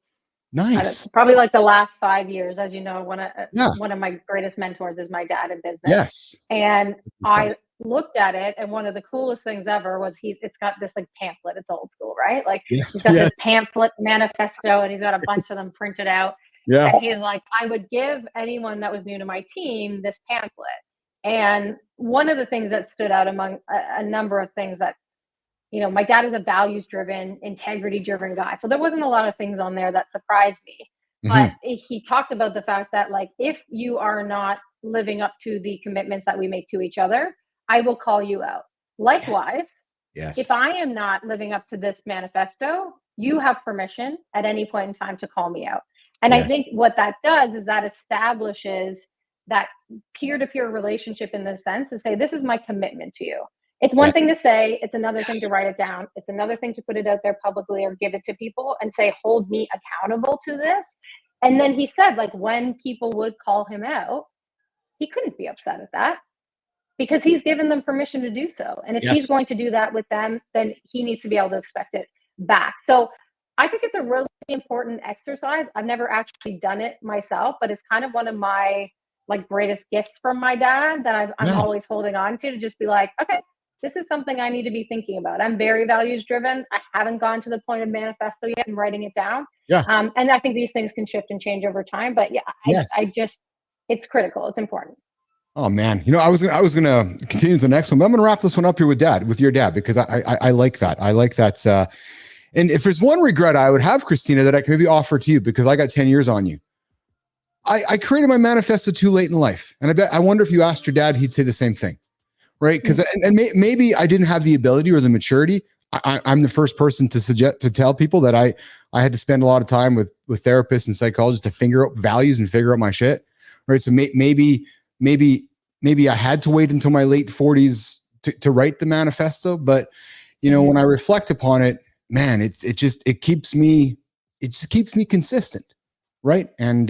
probably like the last 5 years. As you know, one of my greatest mentors is my dad in business. Yes. And I looked at it, and one of the coolest things ever was it's got this like pamphlet. It's old school, right? Like he's got this pamphlet manifesto, and he's got a bunch of them printed out. Yeah. And he's like, I would give anyone that was new to my team this pamphlet. And one of the things that stood out among a number of things that, my dad is a values-driven, integrity-driven guy. So there wasn't a lot of things on there that surprised me. Mm-hmm. But he talked about the fact that, like, if you are not living up to the commitments that we make to each other, I will call you out. Likewise, yes. If I am not living up to this manifesto, you have permission at any point in time to call me out. And I think what that does is that establishes that peer-to-peer relationship in the sense to say, this is my commitment to you. It's one thing to say, it's another thing to write it down. It's another thing to put it out there publicly or give it to people and say, hold me accountable to this. And then he said, like, when people would call him out, he couldn't be upset at that because he's given them permission to do so. And if he's going to do that with them, then he needs to be able to expect it back. So I think it's a really important exercise. I've never actually done it myself, but it's kind of one of my greatest gifts from my dad that I'm always holding on to just be like, okay, this is something I need to be thinking about. I'm very values driven. I haven't gone to the point of manifesto yet and writing it down. Yeah. And I think these things can shift and change over time, but it's critical. It's important. Oh man. I was going to continue to the next one, but I'm going to wrap this one up here with your dad, because I like that. I like that. And if there's one regret I would have, Kristina, that I could maybe offer to you, because I got 10 years on you. I created my manifesto too late in life. And I wonder if you asked your dad, he'd say the same thing. Right. Because maybe I didn't have the ability or the maturity. I'm the first person to tell people that I had to spend a lot of time with therapists and psychologists to figure out values and figure out my shit. Right. So maybe I had to wait until my late 40s to write the manifesto. But, when I reflect upon it, man, it just keeps me consistent. Right. And,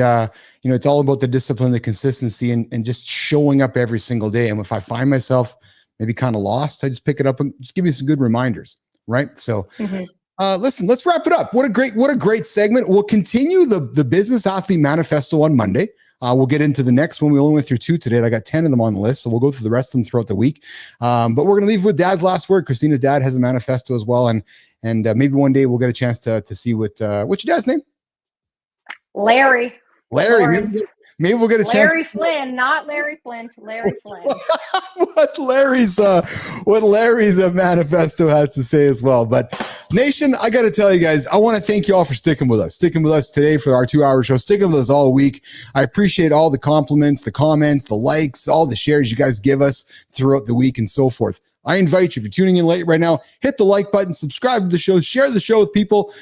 it's all about the discipline, the consistency, and just showing up every single day. And if I find myself maybe kind of lost, I just pick it up and just give me some good reminders. Right. So, listen, let's wrap it up. What a great segment. We'll continue the Business Athlete Manifesto on Monday. We'll get into the next one. We only went through 2 today. I got 10 of them on the list. So we'll go through the rest of them throughout the week. But we're going to leave with Dad's last word. Kristina's dad has a manifesto as well. And maybe one day we'll get a chance to see what's your dad's name? Larry. Maybe we'll get a chance. Larry Flynn, not Larry Flint. Larry Flynn. what Larry's manifesto has to say as well. But Nation, I got to tell you guys, I want to thank you all for sticking with us today for our 2-hour show, sticking with us all week. I appreciate all the compliments, the comments, the likes, all the shares you guys give us throughout the week and so forth. I invite you, if you're tuning in late right now, hit the like button, subscribe to the show, share the show with people.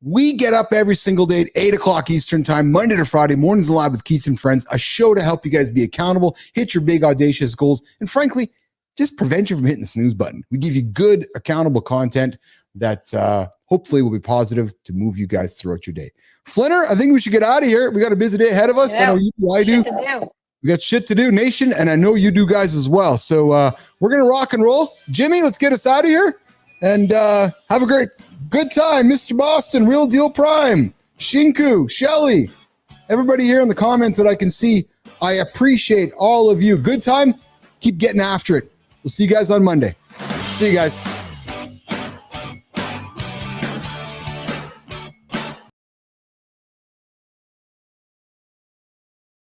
We get up every single day at 8 o'clock Eastern time, Monday to Friday, mornings live with Keith and Friends, a show to help you guys be accountable, hit your big audacious goals, and frankly, just prevent you from hitting the snooze button. We give you good, accountable content that hopefully will be positive to move you guys throughout your day. Flinner, I think we should get out of here. We got a busy day ahead of us. Yeah. I know you do, I do. We got shit to do, Nation, and I know you do guys as well. So we're going to rock and roll. Jimmy, let's get us out of here and have a good time. Mr. Boston, Real Deal Prime, Shinku, Shelly, everybody here in the comments that I can see. I appreciate all of you. Good time. Keep getting after it. We'll see you guys on Monday. See you guys.